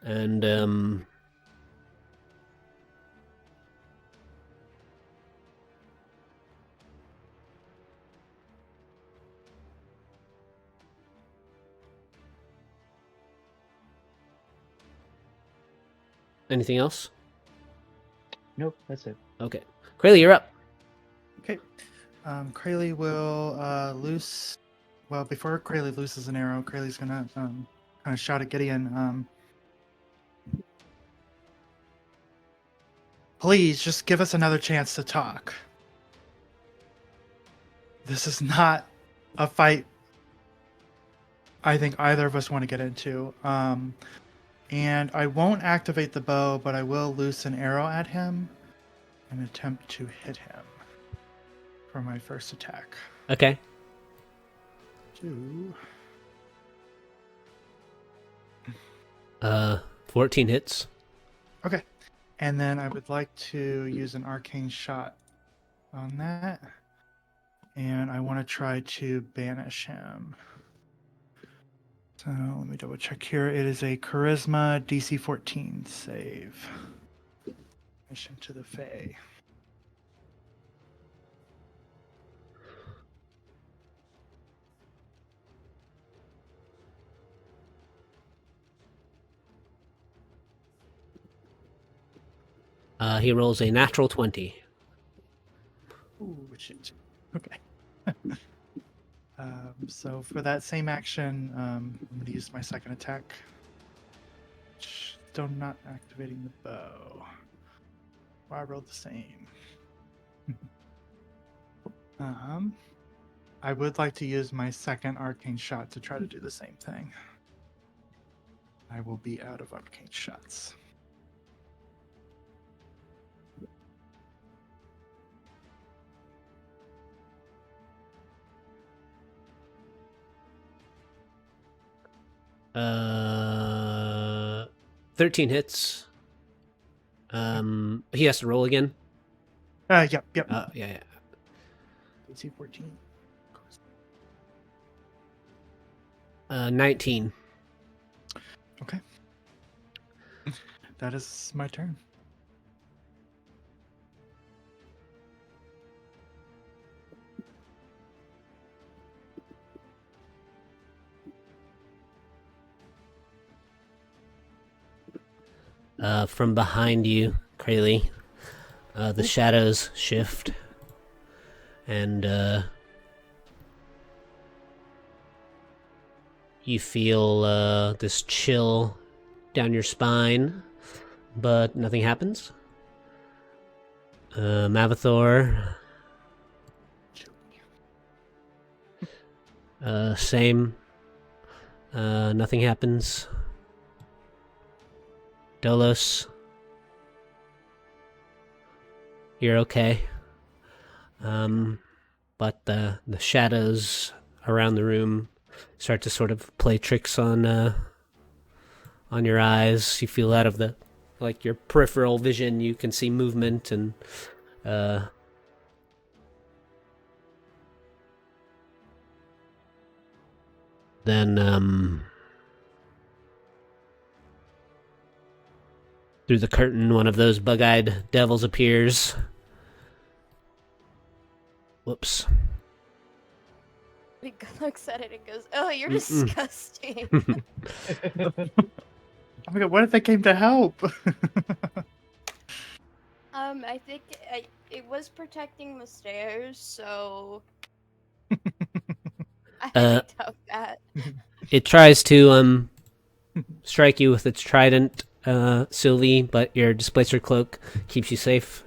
And, anything else? Nope, that's it. Okay. Krayley, you're up. Okay. Krayley will loose. Well, before Krayley looses an arrow, Krayley's gonna kind of shout at Gideon. Please, just give us another chance to talk. This is not a fight I think either of us want to get into. And I won't activate the bow, but I will loose an arrow at him and attempt to hit him for my first attack. Okay. 2. 14 hits. Okay. And then I would like to use an arcane shot on that. And I want to try to banish him. So let me double check here. It is a Charisma DC 14 save. Mission to the Fae. He rolls a natural 20. Ooh, shit. Okay. So for that same action, I'm going to use my second attack. Still not activating the bow. Well, I rolled the same. I would like to use my second arcane shot to try to do the same thing. I will be out of arcane shots. Uh, 13 hits. He has to roll again. Yep. Yeah. DC 14. 19. Okay. That is my turn. From behind you, Krayley, the shadows shift, and you feel this chill down your spine, but nothing happens. Mavathor, same. Nothing happens. Dolos, you're okay. But the shadows around the room start to sort of play tricks on your eyes. You feel out of the, like, your peripheral vision. You can see movement and then through the curtain, one of those bug-eyed devils appears. Whoops. He looks at it and goes, "Oh, you're disgusting." Oh my god, what if they came to help? I think it was protecting the stairs, so I doubt that. It tries to strike you with its trident, Sylvie, but your displacer cloak keeps you safe.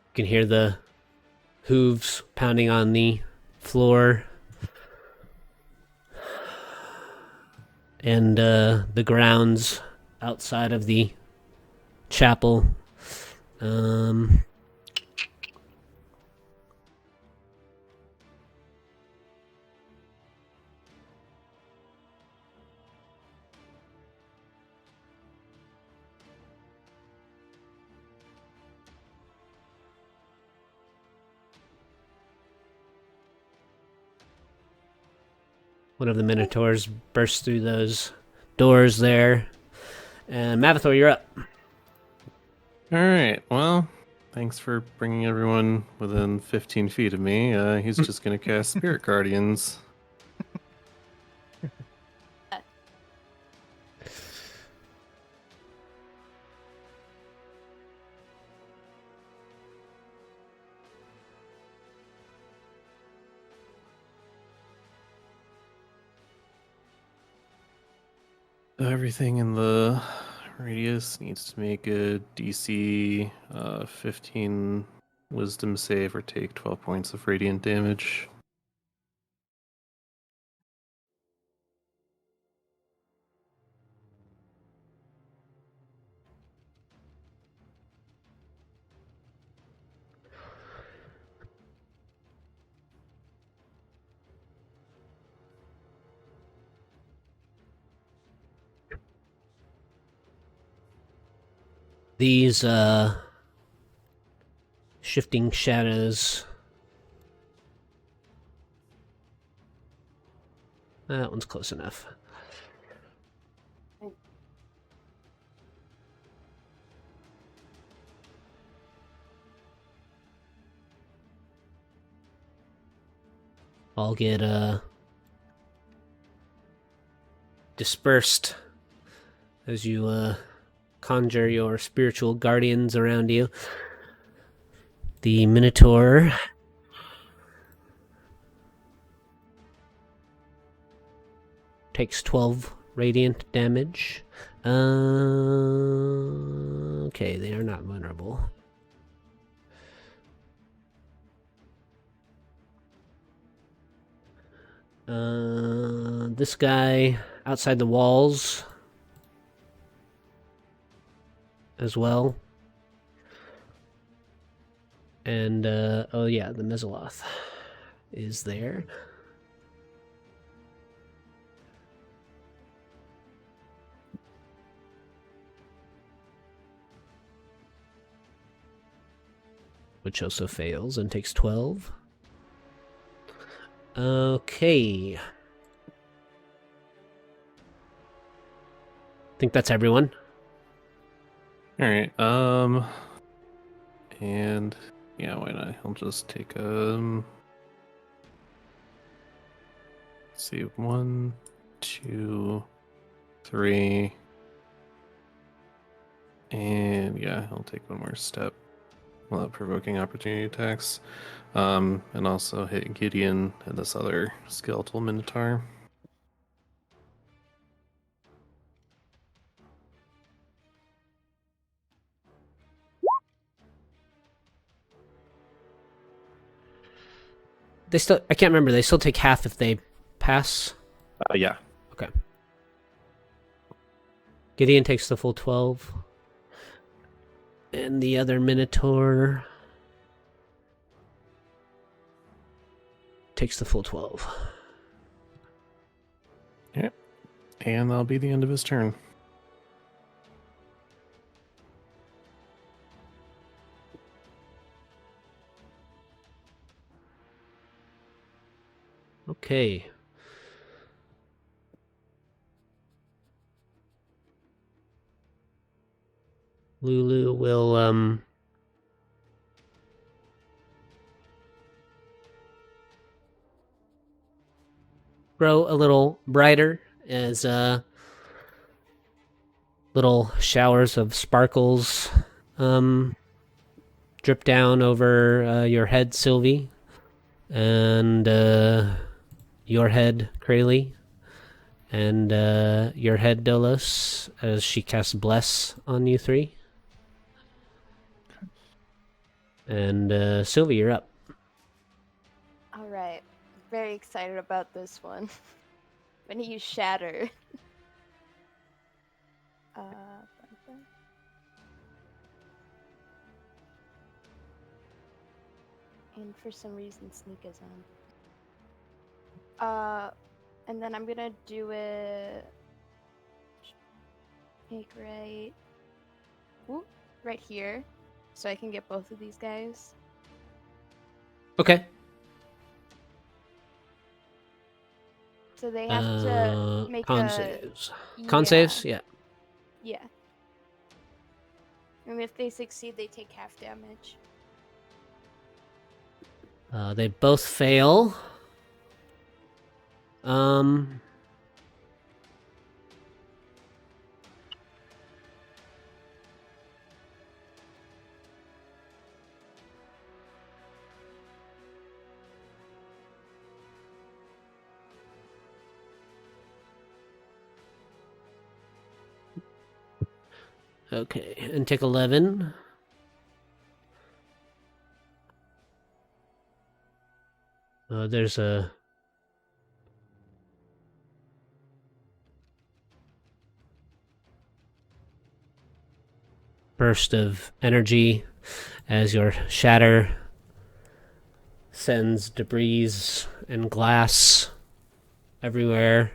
You can hear the hooves pounding on the floor, and the grounds outside of the chapel. One of the Minotaurs bursts through those doors there. And Mavathor, you're up. Alright, well, thanks for bringing everyone within 15 feet of me. He's just going to cast Spirit Guardians. Everything in the radius needs to make a DC 15 Wisdom save or take 12 points of radiant damage. These shifting shadows. That one's close enough. All get dispersed as you conjure your spiritual guardians around you. The Minotaur takes 12 radiant damage. Okay, they are not vulnerable. This guy outside the walls as well. And, oh yeah, the Mezoloth is there. which also fails and takes 12. Okay. I think that's everyone. All right. And yeah, why not? He'll just take let's see, 1, 2, 3, and yeah, he'll take one more step without provoking opportunity attacks. And also hit Gideon and this other skeletal minotaur. They still, I can't remember, they still take half if they pass. Yeah. Okay. Gideon takes the full 12. And the other Minotaur takes the full 12. Yep. And that'll be the end of his turn. Okay. Lulu will grow a little brighter as little showers of sparkles drip down over your head, Sylvie, and your head, Krayley, and your head, Dolos, as she casts Bless on you three. And Sylvie, you're up. All right. Very excited about this one. I'm gonna use Shatter. And for some reason, Sneak is on. And then I'm gonna do it. Make right here, so I can get both of these guys. Okay. So they have to make con a saves. Yeah. Con saves, yeah. Yeah. And if they succeed, they take half damage. They both fail. Okay, and take 11. There's a burst of energy as your shatter sends debris and glass everywhere.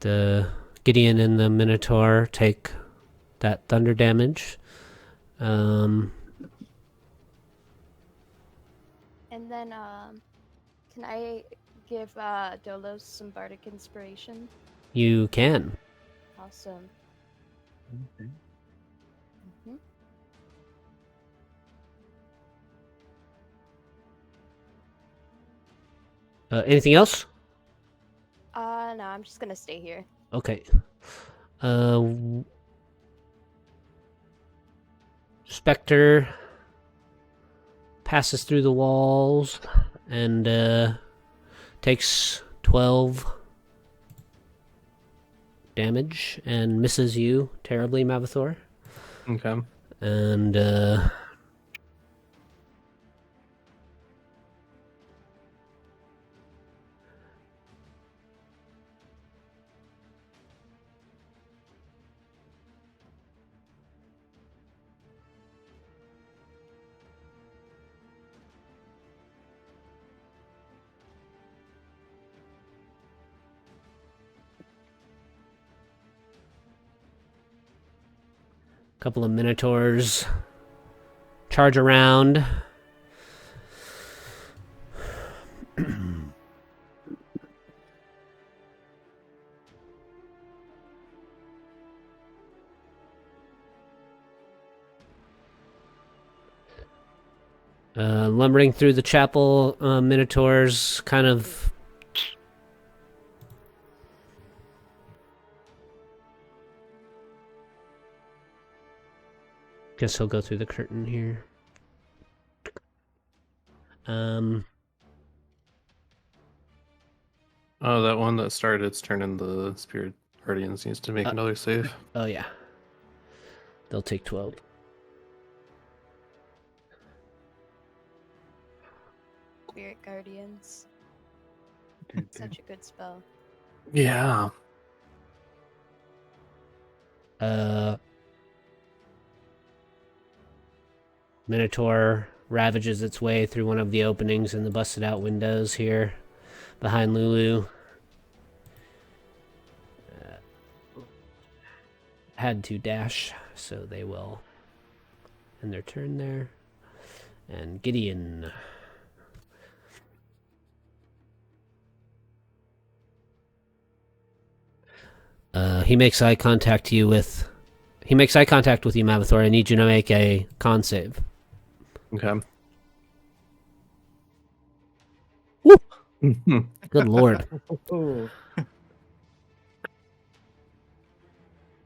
The Gideon and the Minotaur take that thunder damage. And then, can I give Dolos some bardic inspiration? You can. Awesome. Okay. Mhm. Anything else? No, I'm just gonna stay here. Okay. Spectre passes through the walls and takes 12 damage and misses you terribly, Mavathor. Okay. And couple of Minotaurs charge around. Lumbering through the chapel, Minotaurs kind of guess he'll go through the curtain here. Oh, that one that started its turn in the Spirit Guardians needs to make another save. Oh yeah. They'll take 12. Spirit Guardians. Such a good spell. Yeah. Minotaur ravages its way through one of the openings in the busted out windows here behind Lulu. Had to dash, so they will end their turn there. And Gideon. He makes eye contact with you, Mavathor. I need you to make a con save. Okay. Woo! Good lord.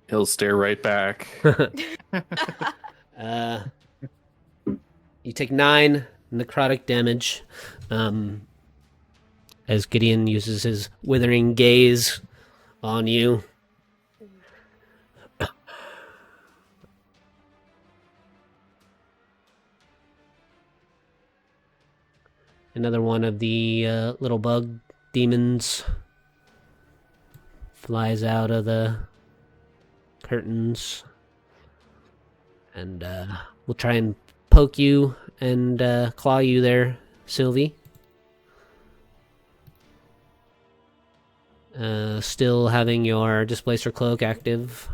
He'll stare right back. You take 9 necrotic damage as Gideon uses his withering gaze on you. Another one of the little bug demons flies out of the curtains and we'll try and poke you and claw you there, Sylvie. Still having your Displacer Cloak active.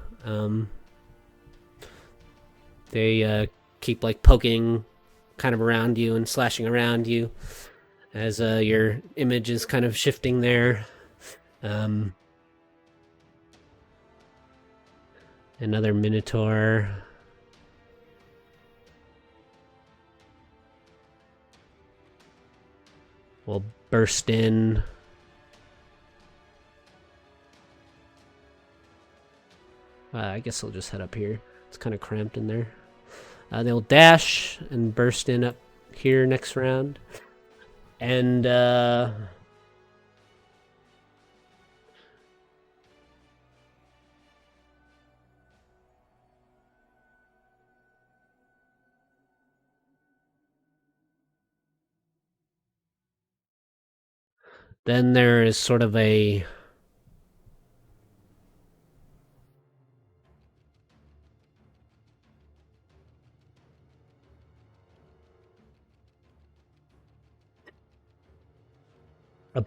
They keep like poking kind of around you and slashing around you as your image is kind of shifting there. Another Minotaur. Will burst in. I guess I'll just head up here. It's kind of cramped in there. They'll dash and burst in up here next round. And then there is sort of a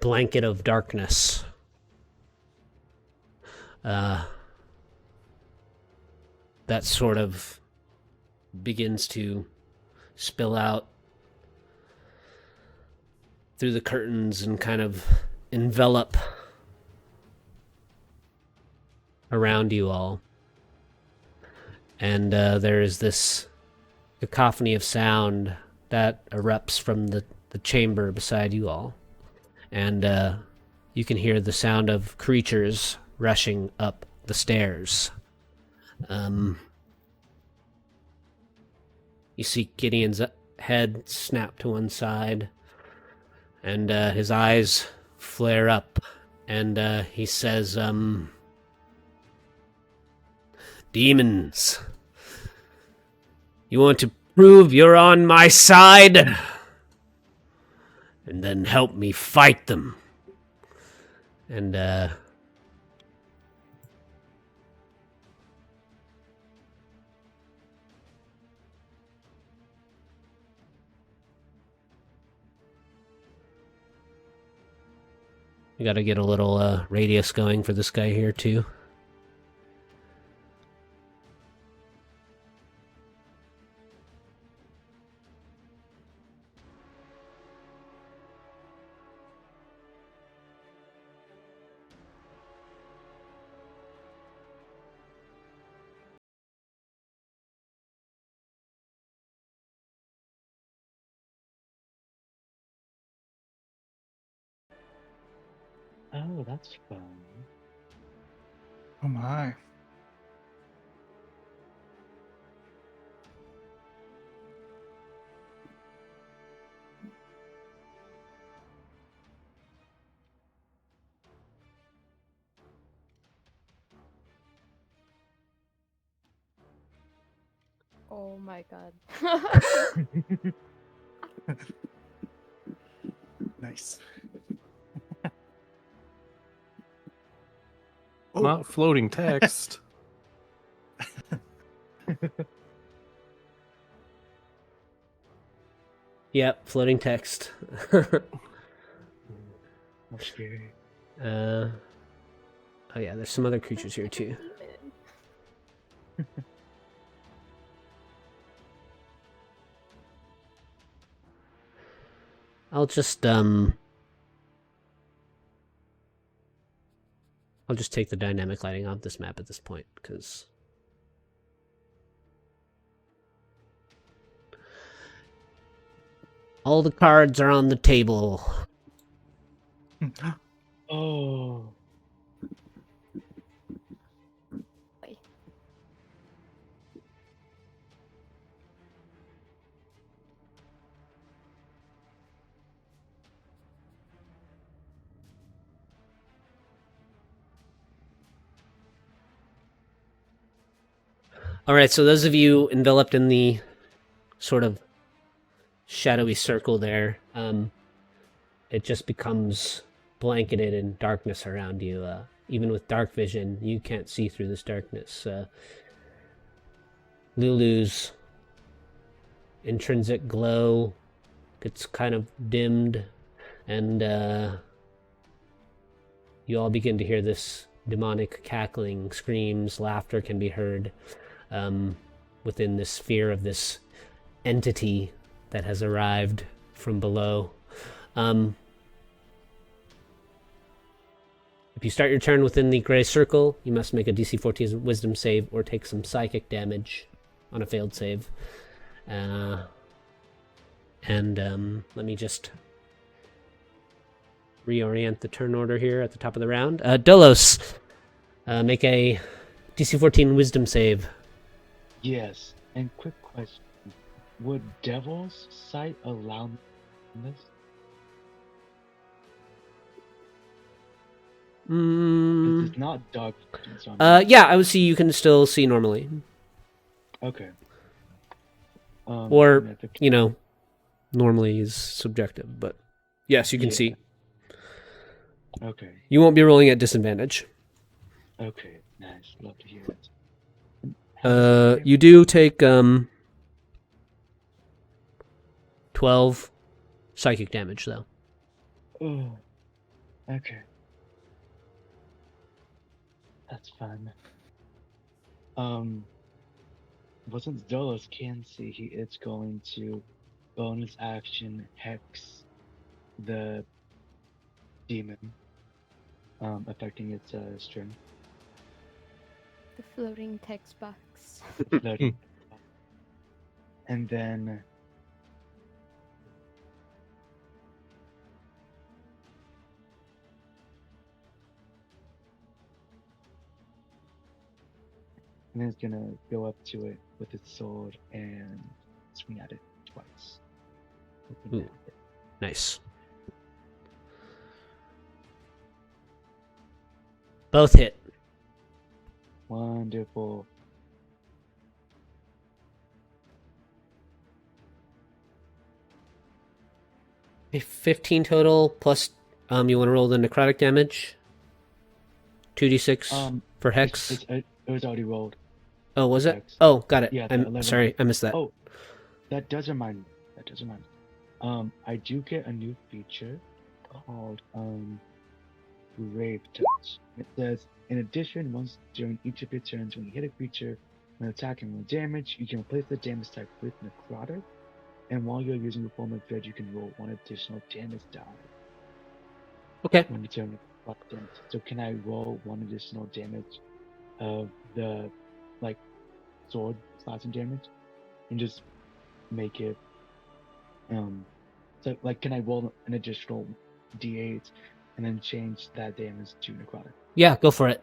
blanket of darkness. That sort of begins to spill out through the curtains and kind of envelop around you all. And there is this cacophony of sound that erupts from the chamber beside you all. And you can hear the sound of creatures rushing up the stairs. You see Gideon's head snap to one side, and his eyes flare up, and he says, "Demons, you want to prove you're on my side? And then help me fight them." And we gotta get a little radius going for this guy here too. Oh, that's fun. Oh my. Oh my god. Nice. Not floating text. Yep, floating text. That's scary. Oh yeah, there's some other creatures here too. I'll just take the dynamic lighting off this map at this point, because all the cards are on the table. Oh. All right, so those of you enveloped in the sort of shadowy circle there, it just becomes blanketed in darkness around you. Even with dark vision, you can't see through this darkness. Lulu's intrinsic glow gets kind of dimmed, and you all begin to hear this demonic cackling, screams, laughter can be heard within this sphere of this entity that has arrived from below. If you start your turn within the gray circle, you must make a DC 14 wisdom save or take some psychic damage on a failed save. Let me just reorient the turn order here at the top of the round. Dolos, make a DC 14 wisdom save. Yes. And quick question. Would Devil's Sight allow me this? This is not dog vision, so Yeah, I would see you can still see normally. Okay. Or, you know, normally is subjective, but yes, you can see. Okay. You won't be rolling at disadvantage. Okay. Nice. Love to hear it. You do take 12 psychic damage, though. Oh. Okay. That's fun. But since Dolos can see, he is going to bonus action hex the demon, affecting its strength. The floating text box. Floating. And then it's gonna go up to it with its sword and swing at it twice. Hoping Ooh. to hit. Nice. Both hit. Wonderful. Okay, 15 total, plus you want to roll the necrotic damage? 2d6 for hex? It was already rolled. Oh, was it? Hex. Oh, got it. Yeah, the I'm 11. sorry, I missed that. Oh, that does remind me. I do get a new feature called Grave Touch. It says, in addition, once during each of your turns, when you hit a creature when attacking with damage, you can replace the damage type with necrotic. And while you're using the form of dread, you can roll one additional damage die. Okay. When you turn necrotic damage. So can I roll one additional damage of the sword slashing damage and just make it so can I roll an additional d8 and then change that damage to necrotic. Yeah, go for it.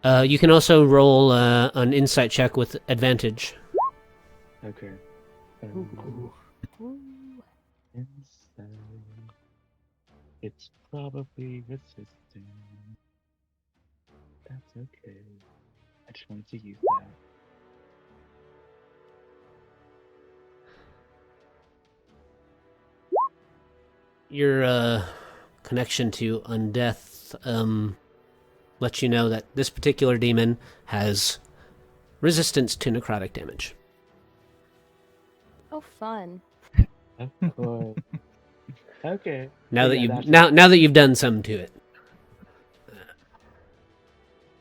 You can also roll an insight check with advantage. Okay. Ooh. Inside. It's probably resistant. That's okay. I just wanted to use that. Your connection to Undeath lets you know that this particular demon has resistance to necrotic damage. Oh, fun. Of course. Okay. Now So that yeah, you've that's- now that you've done some to it.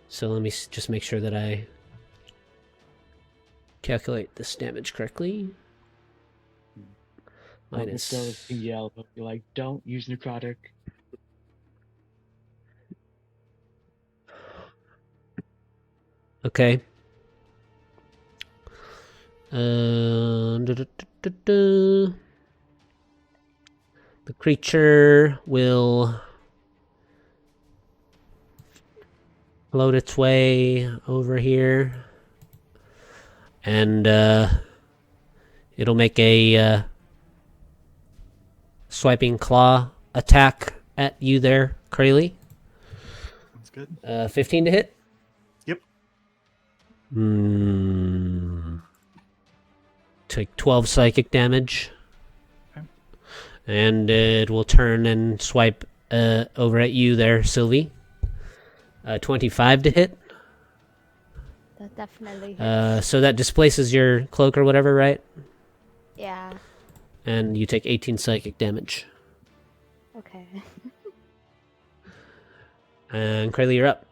So let me just make sure that I calculate this damage correctly. I'll just go Minus. and yell, but be like, don't use necrotic. Okay. The creature will float its way over here, and it'll make a swiping claw attack at you there, Krayley. That's good. 15 to hit? Yep. Take 12 psychic damage. Okay. And it will turn and swipe over at you there, Sylvie. 25 to hit. That definitely hits. So that displaces your cloak or whatever, right? Yeah. And you take 18 psychic damage. Okay. And Krayley, you're up.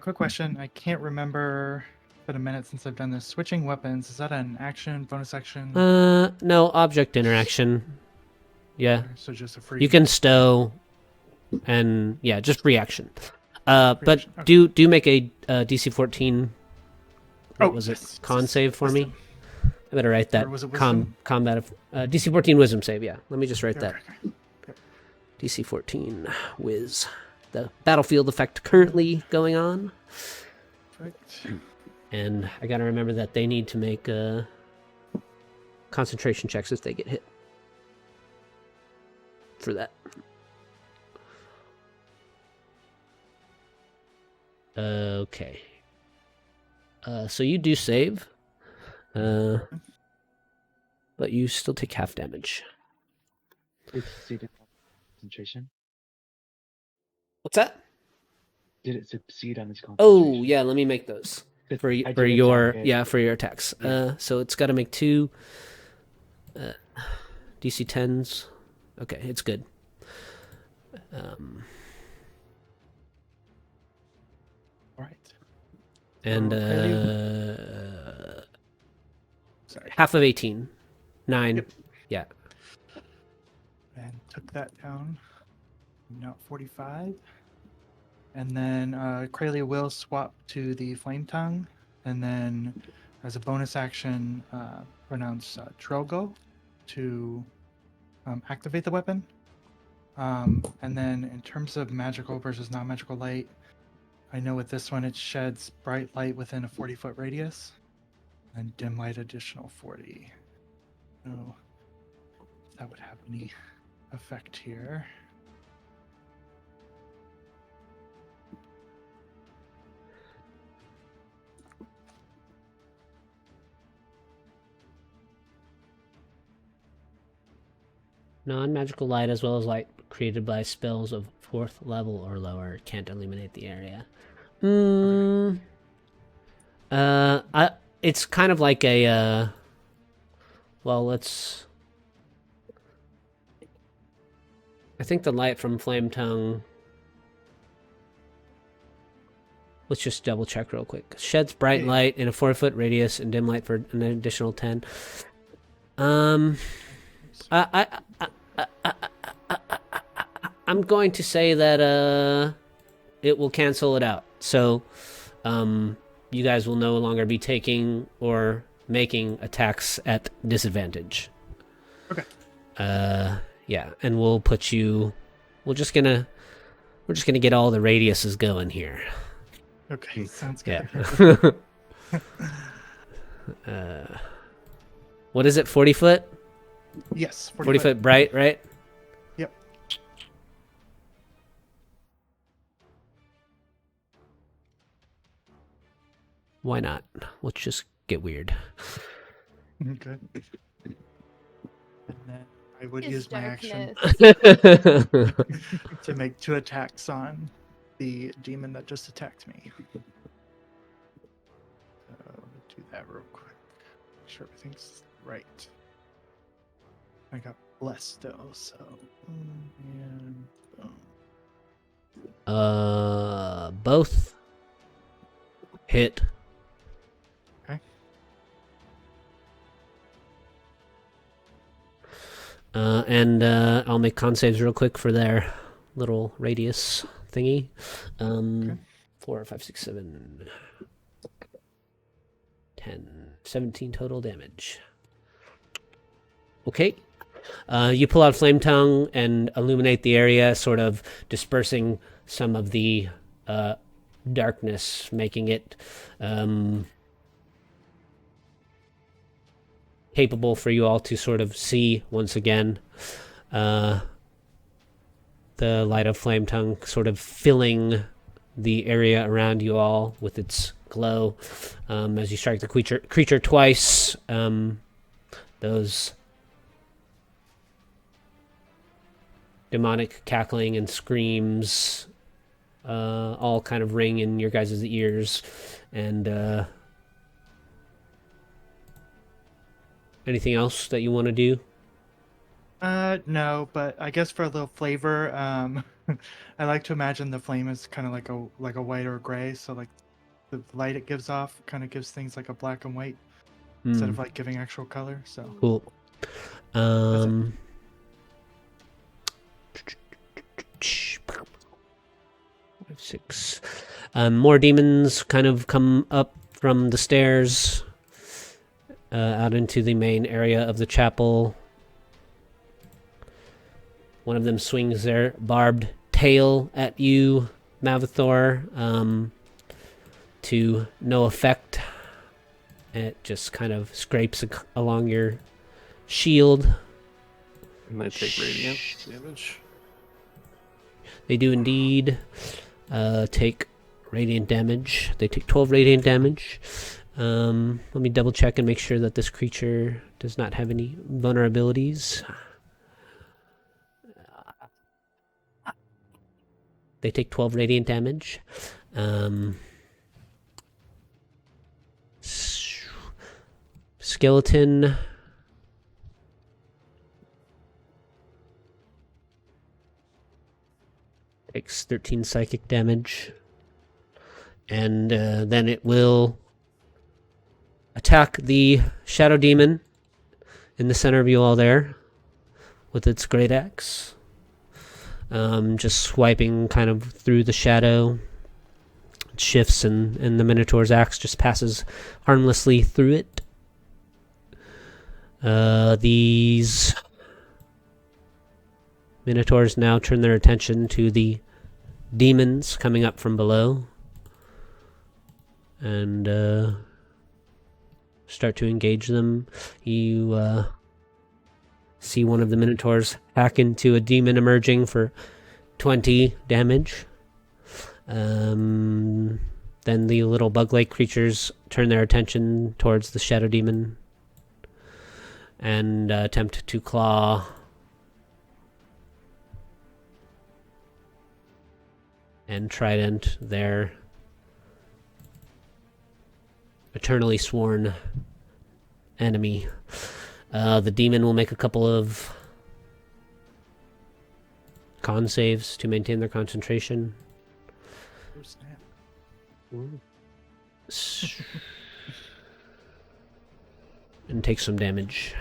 Quick question. I can't remember. It's been a minute since I've done this. Switching weapons, is that an action, bonus action? No, object interaction. Yeah. So just a free. You can stow and yeah, just reaction. But Reaction, okay. do make a DC 14. What was it? Yes. Con save for me. Wisdom. I better write that. Or was it wisdom? Combat of DC 14 wisdom save. Yeah, let me just write that. Okay. DC 14 whiz. The battlefield effect currently going on, Perfect. and I gotta remember that they need to make concentration checks if they get hit. For that. Okay. So you do save, but you still take half damage. Did it succeed in concentration? What's that? Did it succeed on its concentration? Oh yeah, let me make those But for I for did your attack it. for your attacks. Yeah. So it's got to make 2 DC 10s. Okay, it's good. All right. And Sorry. half of 18, 9. Yep. Yeah. And took that down. Now 45. And then Kralia will swap to the Flame Tongue. And then, as a bonus action, pronounce Trogo to activate the weapon. And then, in terms of magical versus non magical light, I know with this one it sheds bright light within a 40-foot radius and dim light additional 40. So, if that would have any effect here. Non-magical light as well as light created by spells of 4th level or lower can't illuminate the area. It's kind of like a I think the light from Flame Tongue. Let's just double check real quick. Sheds bright Yeah. light in a 4-foot radius and dim light for an additional 10. I'm going to say that it will cancel it out. So you guys will no longer be taking or making attacks at disadvantage. Okay. Yeah, and we'll we're just gonna get all the radiuses going here. Okay, sounds good. Yeah. What is it? 40 foot? Yes, 40 foot bright, right? Yep. Why not? Let's just get weird. Okay. And then I would His use my action darkness. to make 2 attacks on the demon that just attacked me. Let me do that real quick. Make sure everything's right. I got blessed though, so and boom. Both hit. Okay. And I'll make con saves real quick for their little radius thingy. Okay. 4, 5, 6, 7, 10, 17 total damage. Okay. You pull out Flame Tongue and illuminate the area, sort of dispersing some of the darkness, making it capable for you all to sort of see once again. The light of Flame Tongue sort of filling the area around you all with its glow. As you strike the creature twice, those demonic cackling and screams all kind of ring in your guys' ears. And anything else that you want to do? No, but I guess for a little flavor, I like to imagine the flame is kind of like a white or gray, so like the light it gives off kind of gives things like a black and white instead of like giving actual color. So Cool. 6. More demons kind of come up from the stairs out into the main area of the chapel. One of them swings their barbed tail at you, Mavathor, to no effect. It just kind of scrapes along your shield. And they take radiant damage. They do indeed take radiant damage. They take 12 radiant damage. Let me double check and make sure that this creature does not have any vulnerabilities. They take 12 radiant damage. Skeleton takes 13 psychic damage. And then it will attack the shadow demon in the center of you all there with its great axe. Just swiping kind of through the shadow. It shifts and the Minotaur's axe just passes harmlessly through it. These Minotaurs now turn their attention to the demons coming up from below and start to engage them. You see one of the Minotaurs hack into a demon emerging for 20 damage. Then the little bug-like creatures turn their attention towards the shadow demon and attempt to claw. And trident their eternally sworn enemy. The demon will make a couple of con saves to maintain their concentration. oh, snap. And take some damage.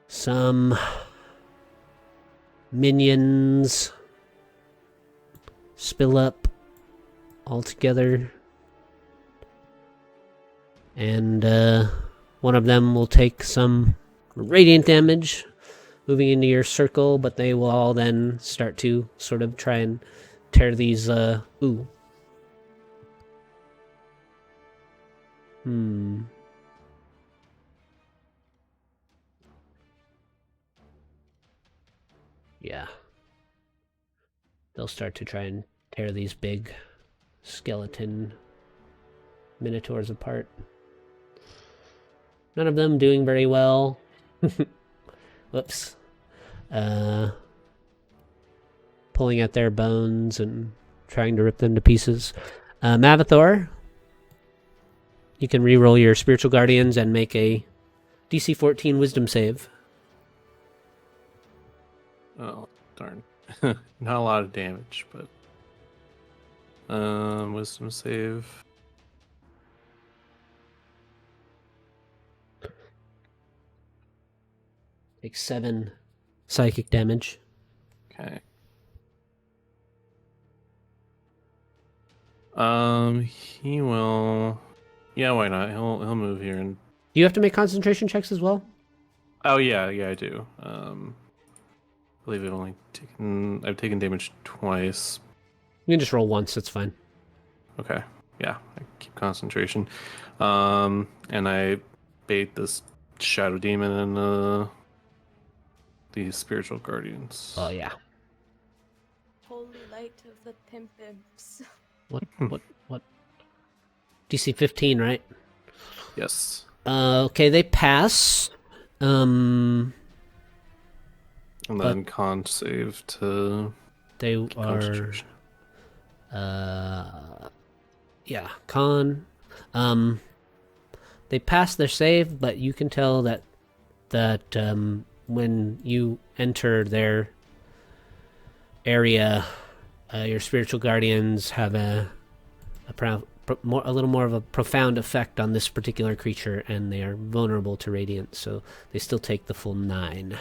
Some minions spill up all together. And one of them will take some radiant damage moving into your circle, but they will all then start to sort of try and tear these, ooh. Yeah. They'll start to try and tear these big skeleton minotaurs apart. None of them doing very well. Whoops. Pulling at their bones and trying to rip them to pieces. Mavathor, you can reroll your spiritual guardians and make a DC 14 wisdom save. Oh, darn. Not a lot of damage, but wisdom save. Take 7 psychic damage. Okay. He will. Yeah, why not? He'll move here and. Do you have to make concentration checks as well? Oh yeah, I do. I believe I've taken damage twice. You can just roll once. That's fine. Okay. Yeah, I keep concentration. And I bait this shadow demon and these spiritual guardians. Oh yeah. Holy light of the pimpimps. What? DC 15, right? Yes. Okay, they pass. And then con save to They are. concentration. Yeah, con. They pass their save, but you can tell that when you enter their area, your spiritual guardians have a little more of a profound effect on this particular creature, and they are vulnerable to radiance, so they still take the full 9.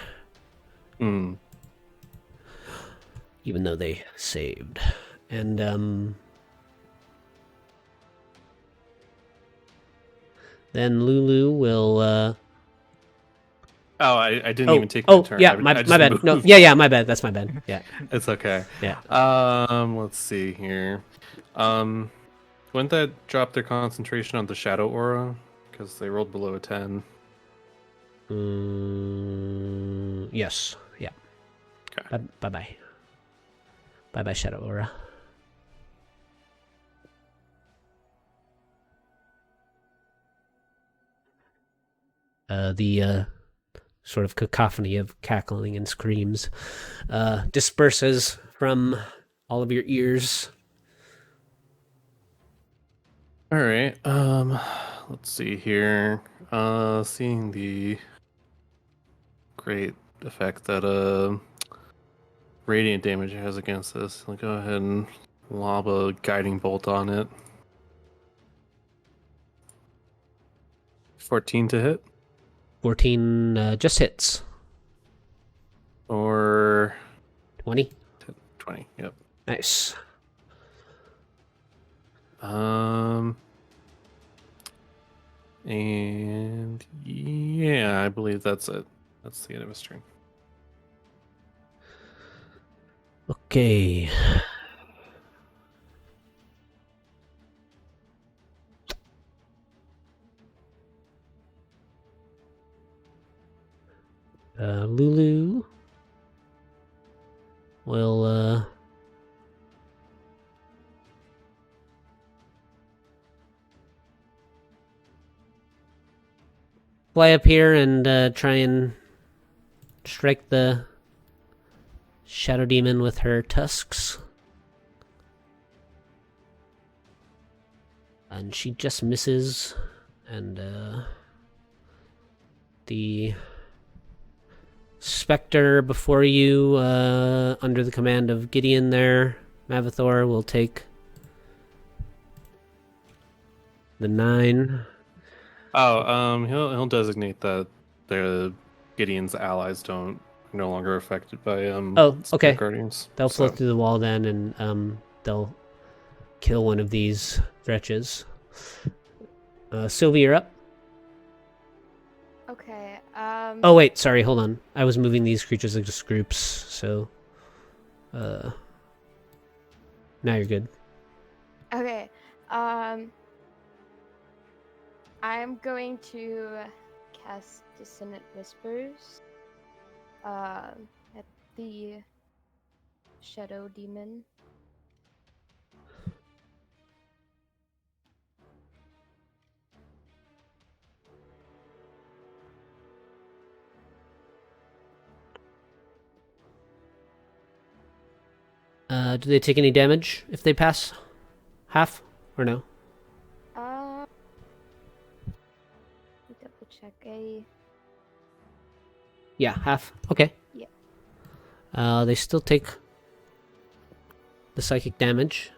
Even though they saved. And then Lulu will Oh, I didn't even take my turn. Yeah, I my just bad. moved. No, yeah, my bad. That's my bad. Yeah. It's okay. Yeah. Let's see here. Wouldn't that drop their concentration on the shadow aura? Because they rolled below a 10. Yes. Yeah. Okay. Bye-bye. Bye-bye, Shadow Aura. The sort of cacophony of cackling and screams disperses from all of your ears. All right. Let's see here. Seeing the great effect that radiant damage has against this, I'll go ahead and lob a guiding bolt on it. 14 to hit. 14 just hits. Or 20. 20. Yep. Nice. And yeah, I believe that's it. That's the end of his turn. Okay. Lulu will fly up here and try and strike the shadow demon with her tusks. And she just misses, and the specter before you, under the command of Gideon there, Mavathor, will take the 9. Oh, he'll designate that the Gideon's allies are no longer affected by Okay. Spirit Guardians. They'll float through the wall then, and they'll kill one of these wretches. Sylvie, you're up. Okay, Oh wait, sorry, hold on. I was moving these creatures into groups, so now you're good. Okay. I'm going to cast Dissonant Whispers at the Shadow Demon. Do they take any damage if they pass half or no? Let me double check. Yeah, half. Okay. Yeah. They still take the psychic damage.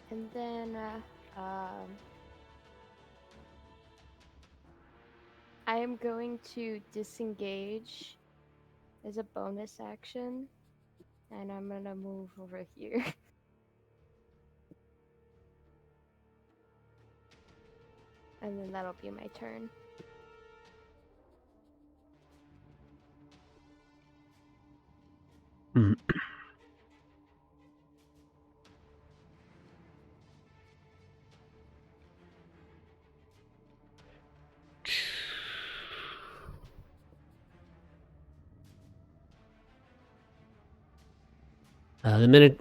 And then I am going to disengage as a bonus action, and I'm gonna move over here. And then that'll be my turn. Mhm.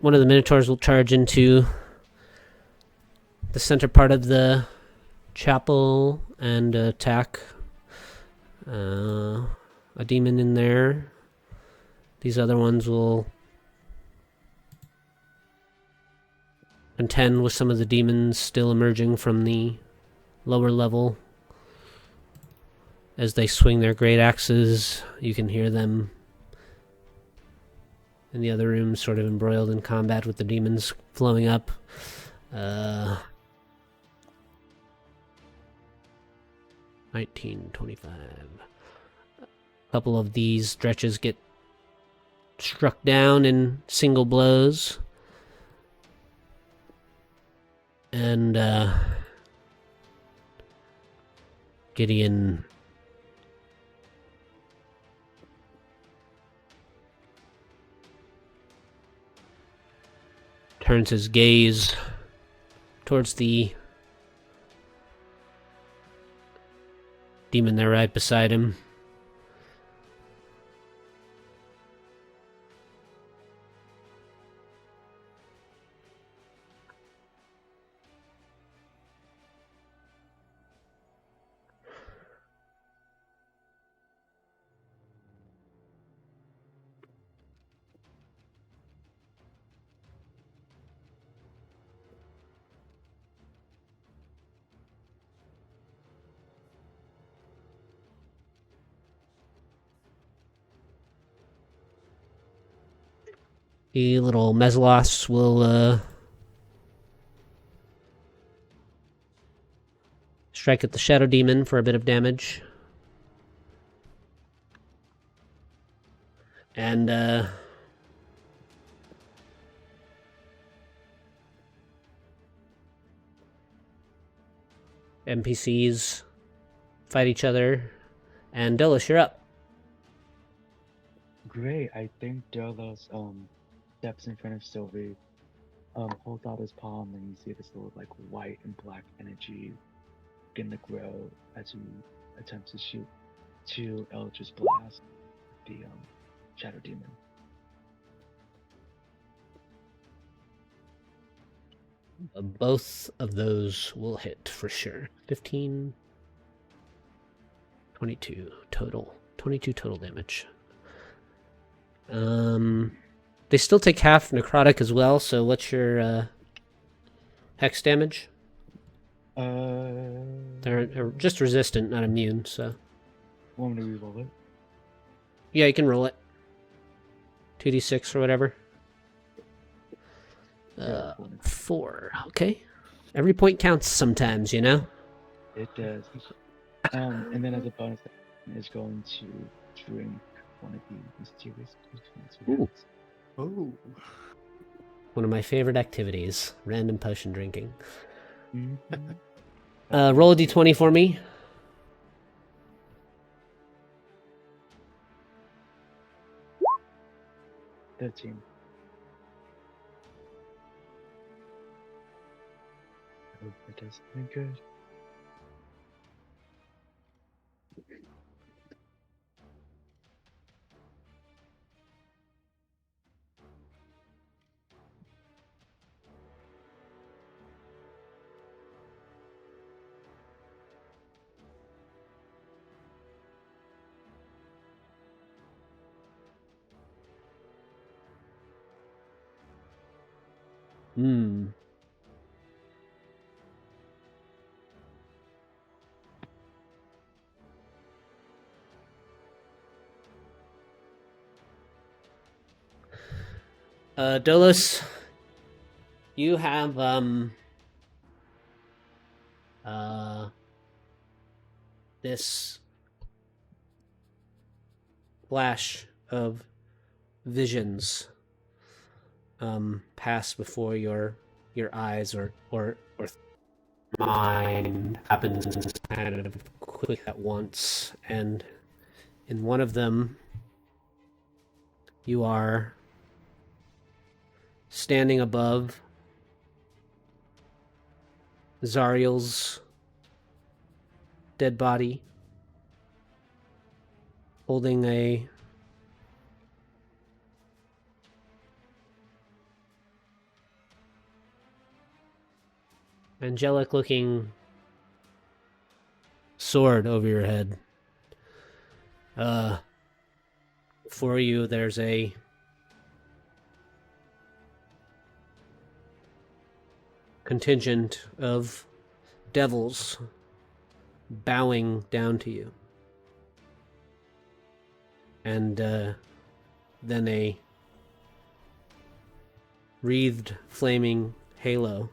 One of the minotaurs will charge into the center part of the chapel and attack a demon in there. These other ones will contend with some of the demons still emerging from the lower level. As they swing their great axes, you can hear them in the other room, sort of embroiled in combat with the demons flowing up. 19, 25. A couple of these stretches get struck down in single blows. And Gideon turns his gaze towards the demon there right beside him. The little Mezalos will strike at the Shadow Demon for a bit of damage. And NPCs fight each other. And Dulles, you're up. Great. I think Delos steps in front of Sylvie, holds out his palm, and you see this little like white and black energy begin to grow as he attempts to shoot two Eldritch Blast at the Shadow Demon. Both of those will hit for sure. 15, 22 total. 22 total damage. They still take half necrotic as well, so what's your hex damage? They're just resistant, not immune, so. Want me to reroll it? Yeah, you can roll it. 2d6 or whatever. 4, okay. Every point counts sometimes, you know? It does. And then as a bonus, is going to drink one of the mysterious potions. Oh. One of my favorite activities, random potion drinking. Mm-hmm. Roll a d20 for me. 13. I hope it does something good. Hmm. Dolus, you have this flash of visions pass before your eyes, or mind happens kind of quick at once, and in one of them you are standing above Zariel's dead body, holding a angelic looking sword over your head. For you there's a contingent of devils bowing down to you. And then a wreathed flaming halo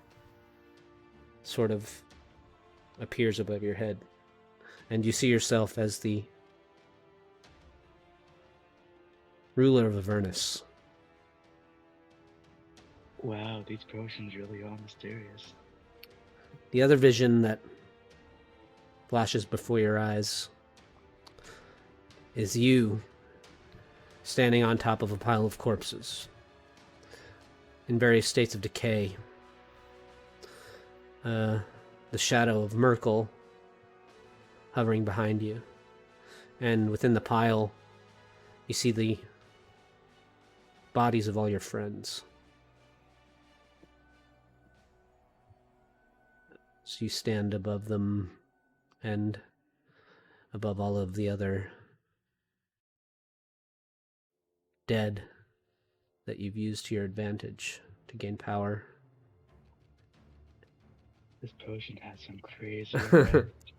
sort of appears above your head. And you see yourself as the ruler of Avernus. Wow, these potions really are mysterious. The other vision that flashes before your eyes is you standing on top of a pile of corpses in various states of decay. The shadow of Merkel hovering behind you. And within the pile, you see the bodies of all your friends. So you stand above them and above all of the other dead that you've used to your advantage to gain power. This potion has some crazy effect.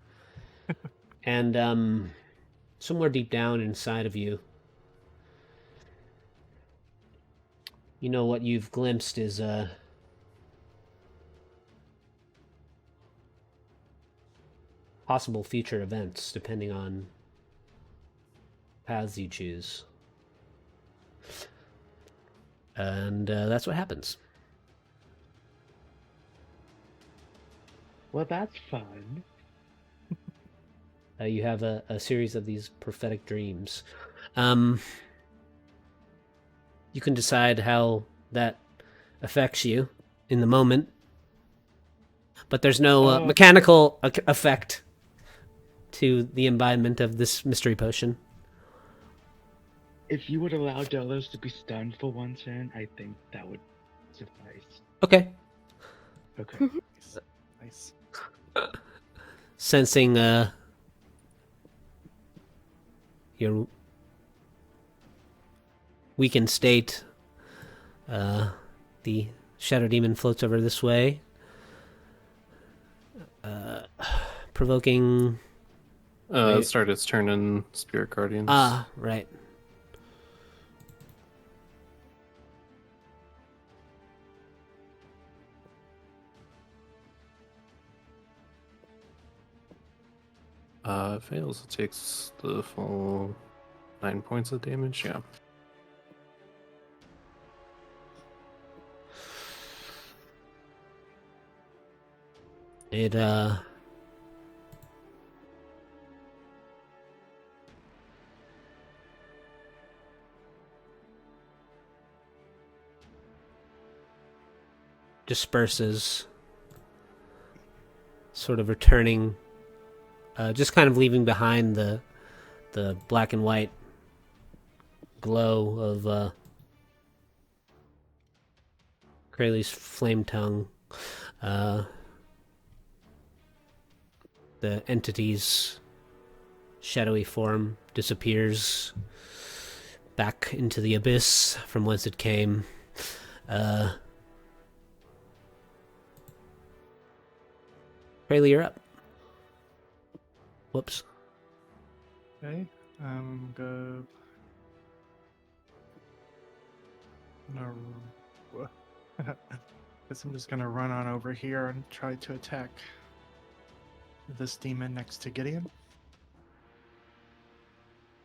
And somewhere deep down inside of you, you know what you've glimpsed is possible future events depending on paths you choose. And that's what happens. Well, that's fun. You have a series of these prophetic dreams. You can decide how that affects you in the moment, but there's no mechanical effect to the imbibement of this mystery potion. If you would allow Delos to be stunned for one turn, I think that would suffice. Okay. Okay. Nice. Sensing your weakened state, the Shadow Demon floats over this way, provoking... It started its turn in Spirit Guardians. Ah, right. It fails. It takes the full 9 points of damage. Yeah. It disperses, sort of returning, just kind of leaving behind the black and white glow of Krayley's flame tongue. The entity's shadowy form disappears back into the abyss from whence it came. Krayley, you're up. Whoops. Okay. Go. No. Guess I'm just gonna run on over here and try to attack this demon next to Gideon.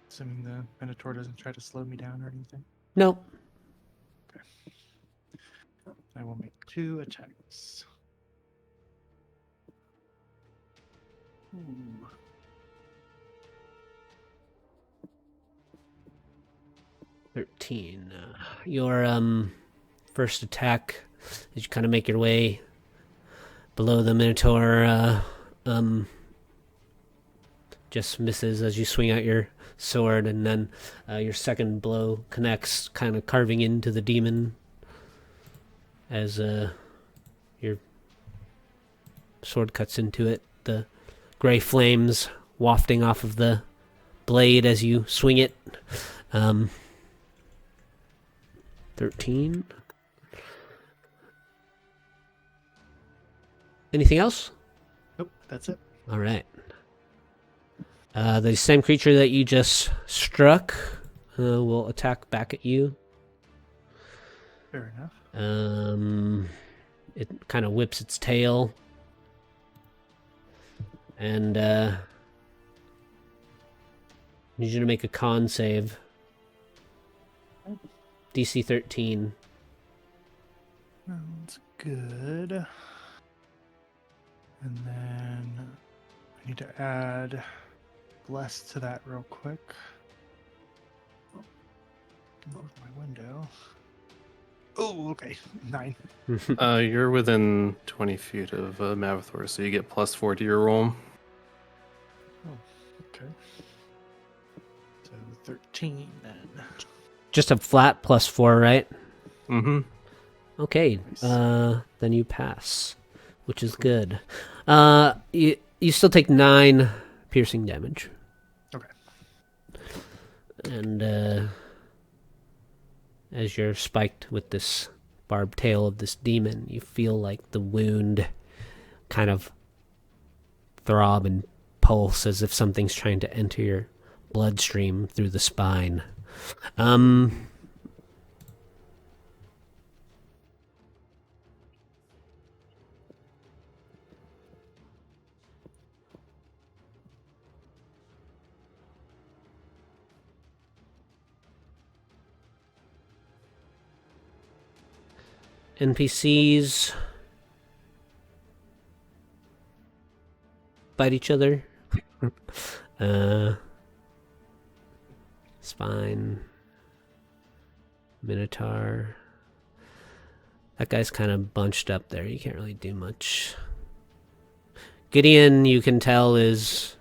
Assuming the Minotaur doesn't try to slow me down or anything. Nope. I will make 2 attacks. Ooh. Your first attack, as you kind of make your way below the Minotaur, just misses as you swing out your sword, and then your second blow connects, kind of carving into the demon as your sword cuts into it. The gray flames wafting off of the blade as you swing it. 13. Anything else? Nope, that's it. All right. The same creature that you just struck will attack back at you. Fair enough. It kind of whips its tail. And need you to make a con save. DC 13. Sounds good. And then I need to add Bless to that real quick. Move my window. Oh, okay. 9. You're within 20 feet of Mavathor, so you get +4 to your roll. Oh, okay. So 13 then. Just a flat +4, right? Mm-hmm. Okay. Nice. Then you pass, which is good. You still take 9 piercing damage. Okay. And as you're spiked with this barbed tail of this demon, you feel like the wound kind of throb and pulse as if something's trying to enter your bloodstream through the spine. NPCs bite each other. Spine. Minotaur. That guy's kind of bunched up there. You can't really do much. Gideon, you can tell, is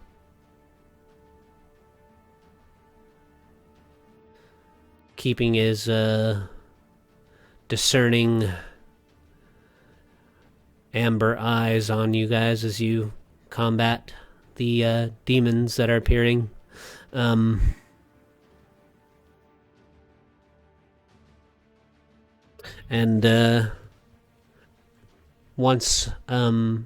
keeping his discerning amber eyes on you guys as you combat the demons that are appearing. And once a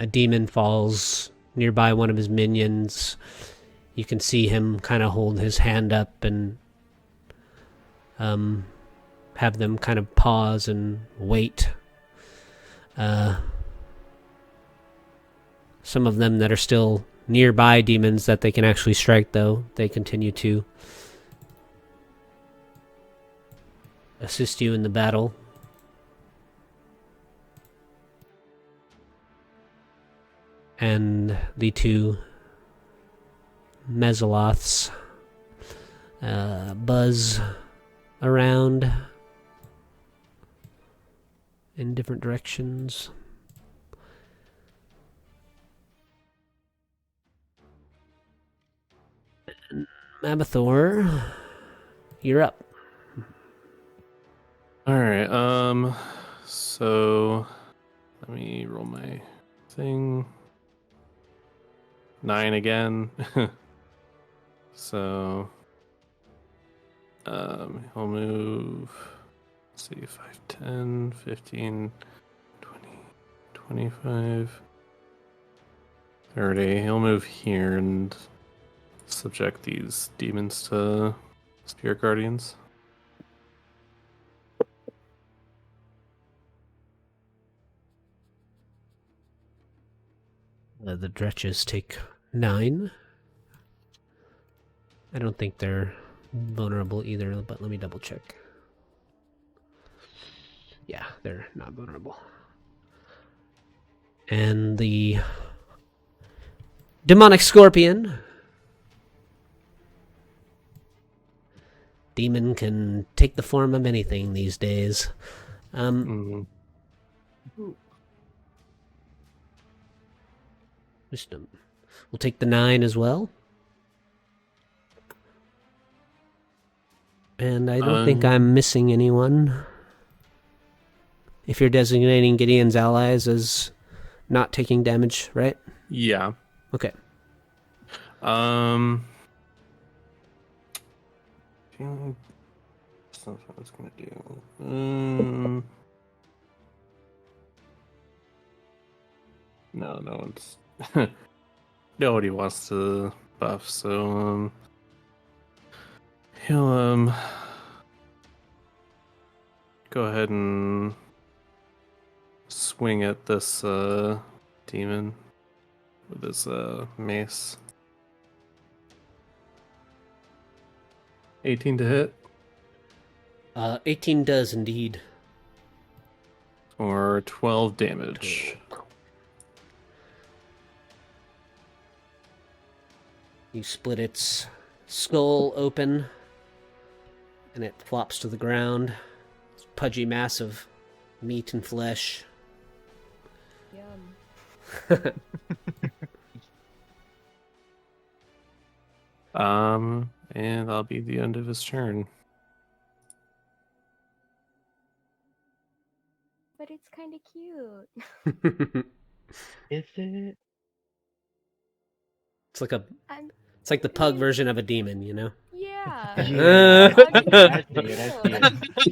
demon falls nearby one of his minions, you can see him kind of hold his hand up and have them kind of pause and wait. Some of them that are still nearby demons that they can actually strike, though, they continue to assist you in the battle. And the 2 Mesoloths buzz around in different directions. Mabathor, you're up. Alright, so let me roll my thing. 9 again. So he'll move, let's see, 5, 10, 15, 20, 25, 30. He'll move here and subject these demons to Spirit Guardians. The dretches take 9. I don't think they're vulnerable either, but let me double check. Yeah, they're not vulnerable. And the demonic scorpion. Demon can take the form of anything these days. Wisdom. We'll take the 9 as well. And I don't think I'm missing anyone. If you're designating Gideon's allies as not taking damage, right? Yeah. Okay. Feeling that's not what I was gonna do. No one's nobody wants to buff, so he'll go ahead and swing at this demon with his mace. 18 to hit. 18 does indeed. Or 12 damage. You split its skull open, and it flops to the ground. It's a pudgy mass of meat and flesh. Yum. And that'll be the end of his turn. But it's kind of cute. Is it? It's like I'm, it's like the pug version of a demon, you know? yeah. Yeah. I see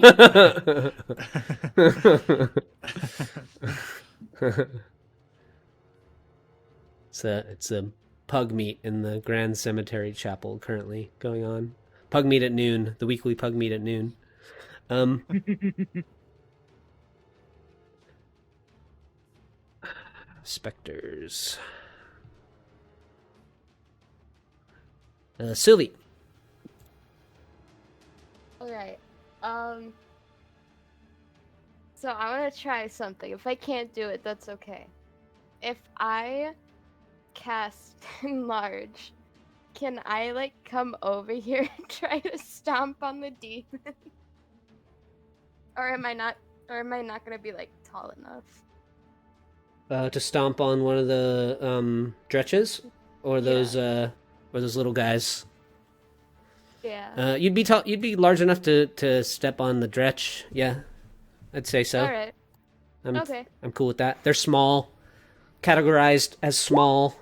it. It's a pug meet in the Grand Cemetery Chapel currently going on. Pug meet at noon, the weekly pug meet at noon. Specters. Sylvie. Alright. So I want to try something. If I can't do it, that's okay. If I cast enlarge, can I like come over here and try to stomp on the demon? Or am I not gonna be like tall enough? To stomp on one of the dretches, or those little guys. Yeah. You'd be large enough to step on the dretch. Yeah, I'd say so. All right. Okay. I'm cool with that. They're small, categorized as small.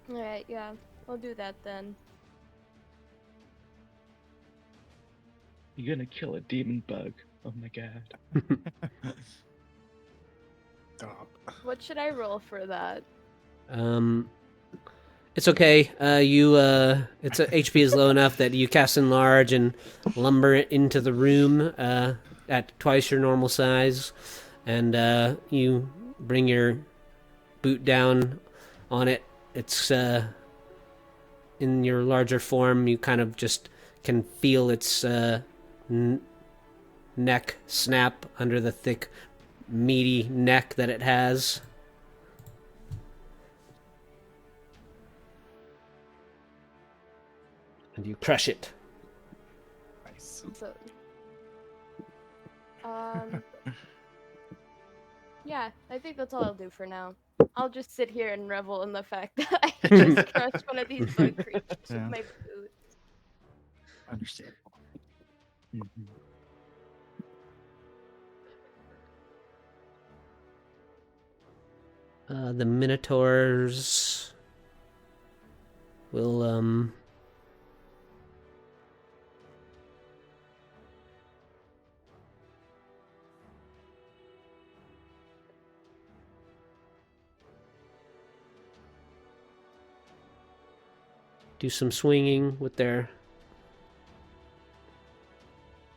All right. Yeah. We'll do that then. You're gonna kill a demon bug. Oh my god. Stop. What should I roll for that? It's okay. Its HP is low enough that you cast enlarge and lumber it into the room at twice your normal size, and you bring your boot down on it. It's in your larger form. You kind of just can feel its neck snap under the thick, meaty neck that it has. and you crush it. Nice. So, yeah, I think that's all I'll do for now. I'll just sit here and revel in the fact that I just crushed one of these bug creatures Yeah. with my boots. Understandable. Mhm. The Minotaurs will do some swinging with their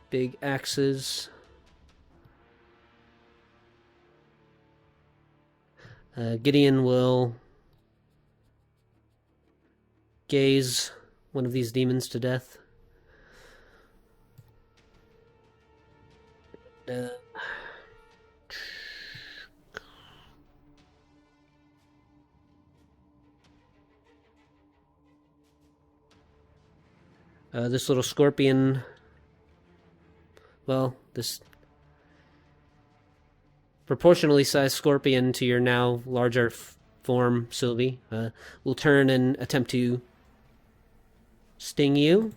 big axes. Gideon will gaze one of these demons to death. This little scorpion, well, this proportionally sized scorpion to your now larger form, Sylvie, will turn and attempt to sting you.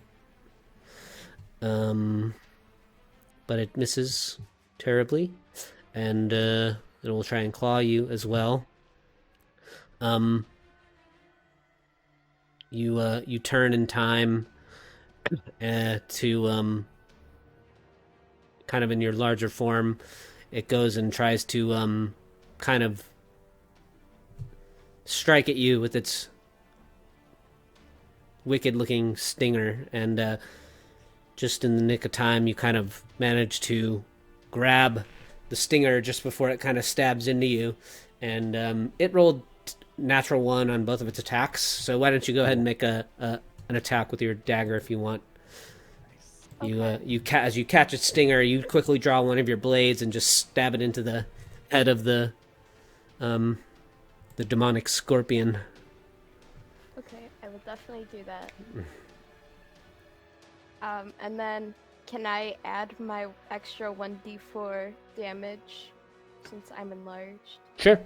But it misses terribly, and it will try and claw you as well. You turn in time to kind of in your larger form. It goes and tries to kind of strike at you with its wicked-looking stinger, and just in the nick of time, you kind of manage to grab the stinger just before it kind of stabs into you, and it rolled natural 1 on both of its attacks. So why don't you go ahead and make an attack with your dagger if you want. Okay. As you catch its stinger, you quickly draw one of your blades and just stab it into the head of the demonic scorpion. Okay, I will definitely do that. And then, can I add my extra 1d4 damage since I'm enlarged? Sure.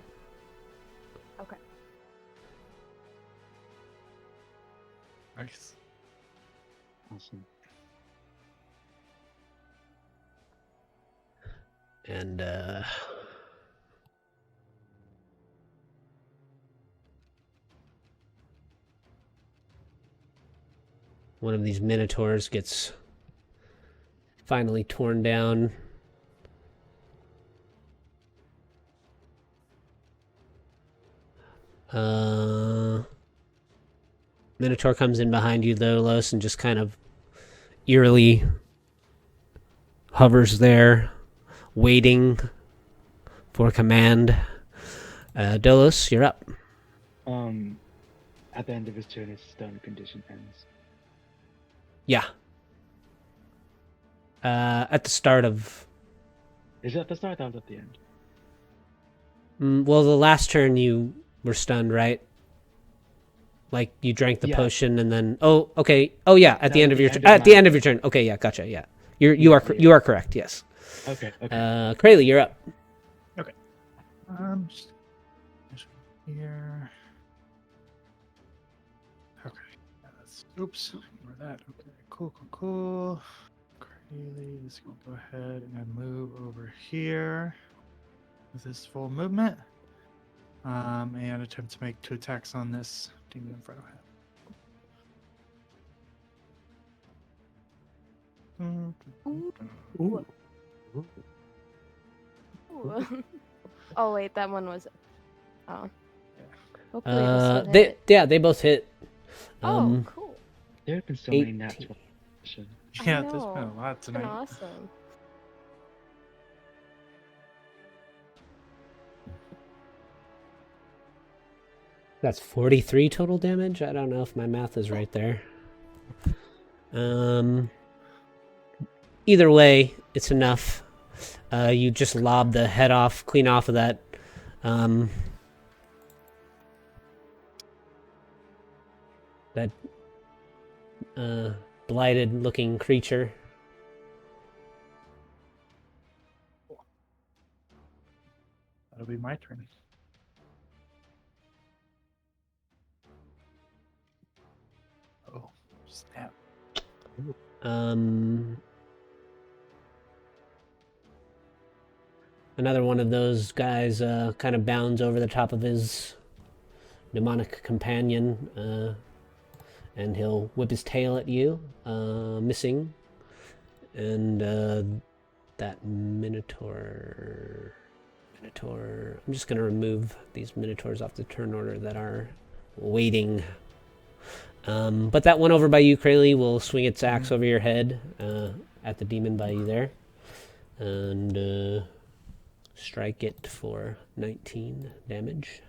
Okay. Nice. Awesome. And one of these minotaurs gets finally torn down. Minotaur comes in behind you, though, Los, and just kind of eerily hovers there, waiting for command. Dolos, you're up. At the end of his turn, his stun condition ends. Yeah. At the start of... Is it at the start? That was at the end. well, the last turn you were stunned, right? Like, you drank the Yeah. potion and then... Oh, okay. Oh, yeah, at the No, end of your end turn. of At the my end of your turn. turn. Okay, yeah, gotcha, yeah. You are correct, yes. Okay. Krayley, you're up. Just here. Okay. Oops. Ignore that. Okay. Cool. Crazy. Just gonna go ahead and move over here with this full movement. And attempt to make 2 attacks on this demon in front of him. Ooh. Oh wait, that one was. Oh. Hopefully it'll still hit. They both hit. Oh, cool. There have been so many 18. natural. Shit. Yeah, I there's been know. a lot It's been tonight. awesome. That's 43 total damage. I don't know if my math is right there. Either way, it's enough. You just lob the head off, clean off of that. That blighted-looking creature. That'll be my turn. Oh, snap. Another one of those guys kind of bounds over the top of his demonic companion, and he'll whip his tail at you, missing. And that Minotaur... I'm just going to remove these Minotaurs off the turn order that are waiting. But that one over by you, Krayley, will swing its axe over your head at the demon by you there. And strike it for 19 damage.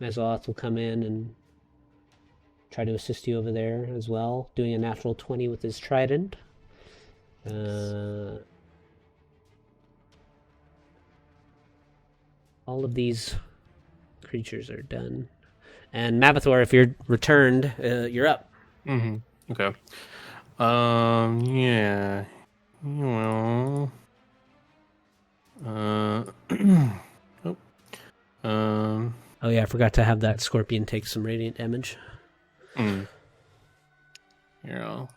Mesaloth will come in and try to assist you over there as well, doing a natural 20 with his trident. All of these creatures are done. And Mavathor, if you're returned, you're up. Mm-hmm. Okay. Yeah. Well. Oh yeah, I forgot to have that scorpion take some radiant damage. Here, I'll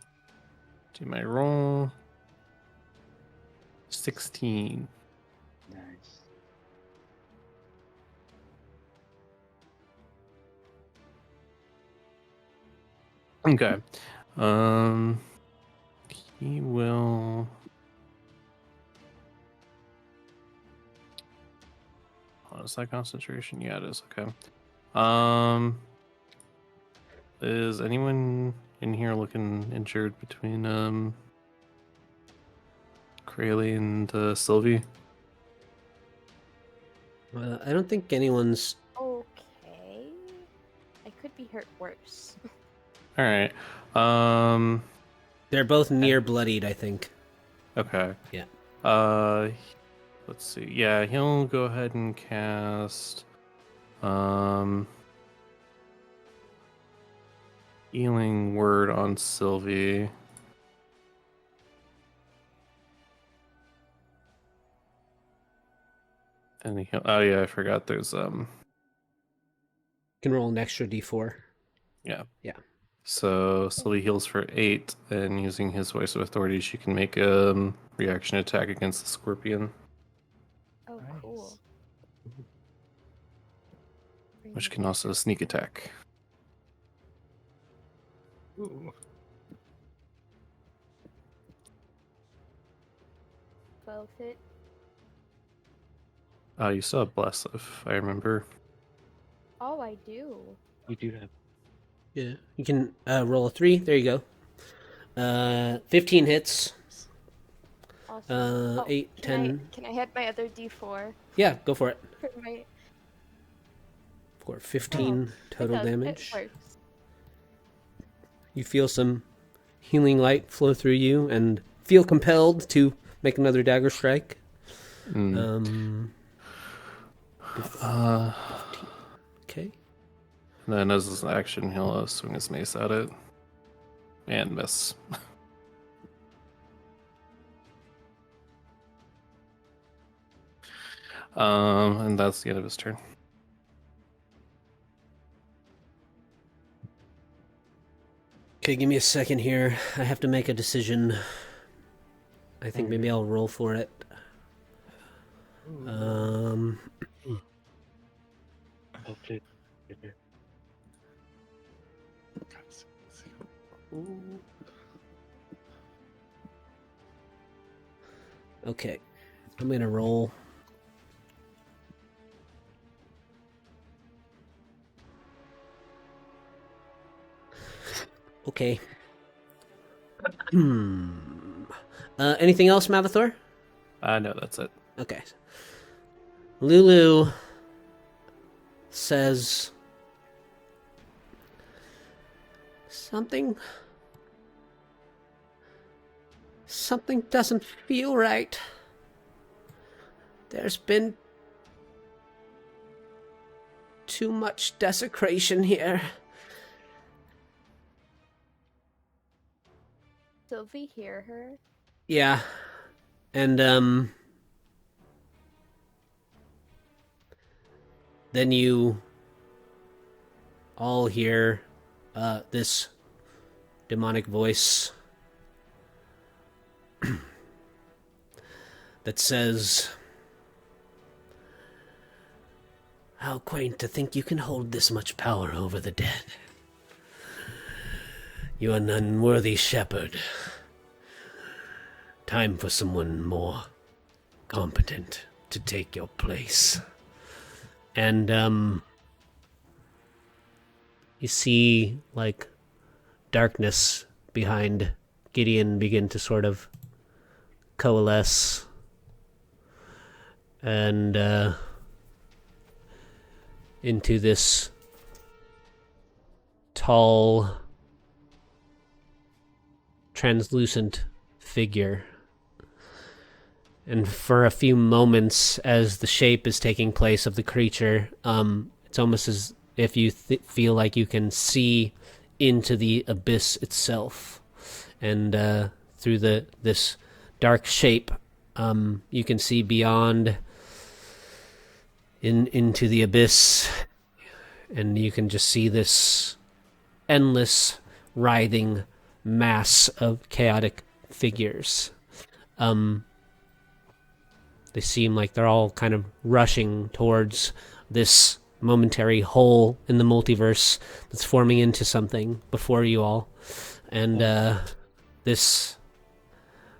do my roll. 16. Nice. Okay. He will. Oh, is that concentration? Yeah, it is. Okay. Is anyone in here looking injured between Krayley and Sylvie? I don't think anyone's... Okay. I could be hurt worse. All right. They're both near bloodied, I think. Okay. Yeah. Let's see. Yeah, he'll go ahead and cast Healing Word on Sylvie. And oh yeah, I forgot there's You can roll an extra d4. yeah. Yeah. So Sylvie heals for 8, and using his voice of authority, she can make a reaction attack against the scorpion, Oh, Nice. cool. which can also sneak attack. Ooh. 12 hit. You still have bless, if I remember. Oh, I do. You do have. Yeah. You can roll a 3. There you go. 15 hits. Awesome. 8, 10... Can I hit my other d4 Yeah, go for it. for my... For 15 total It does, damage. It works. You feel some healing light flow through you and feel compelled to make another dagger strike. Okay. And then as his action, he'll swing his mace at it. And miss. And that's the end of his turn. Okay, give me a second here. I have to make a decision. I think maybe I'll roll for it. Hopefully. Okay, I'm gonna roll. Okay. Anything else, Mavathor? No, that's it. Okay. Lulu says something doesn't feel right. There's been too much desecration here. Sylvie hear her? Yeah. And, then you all hear, this demonic voice that says, "How quaint to think you can hold this much power over the dead. You are an unworthy shepherd. Time for someone more competent to take your place." And, you see, like, darkness behind Gideon begin to sort of coalesce. And, into this tall, translucent figure. And for a few moments, as the shape is taking place of the creature, it's almost as if you feel like you can see into the abyss itself. And through this dark shape, you can see beyond into the abyss, and you can just see this endless, writhing mass of chaotic figures. They seem like they're all kind of rushing towards this momentary hole in the multiverse that's forming into something before you all. And this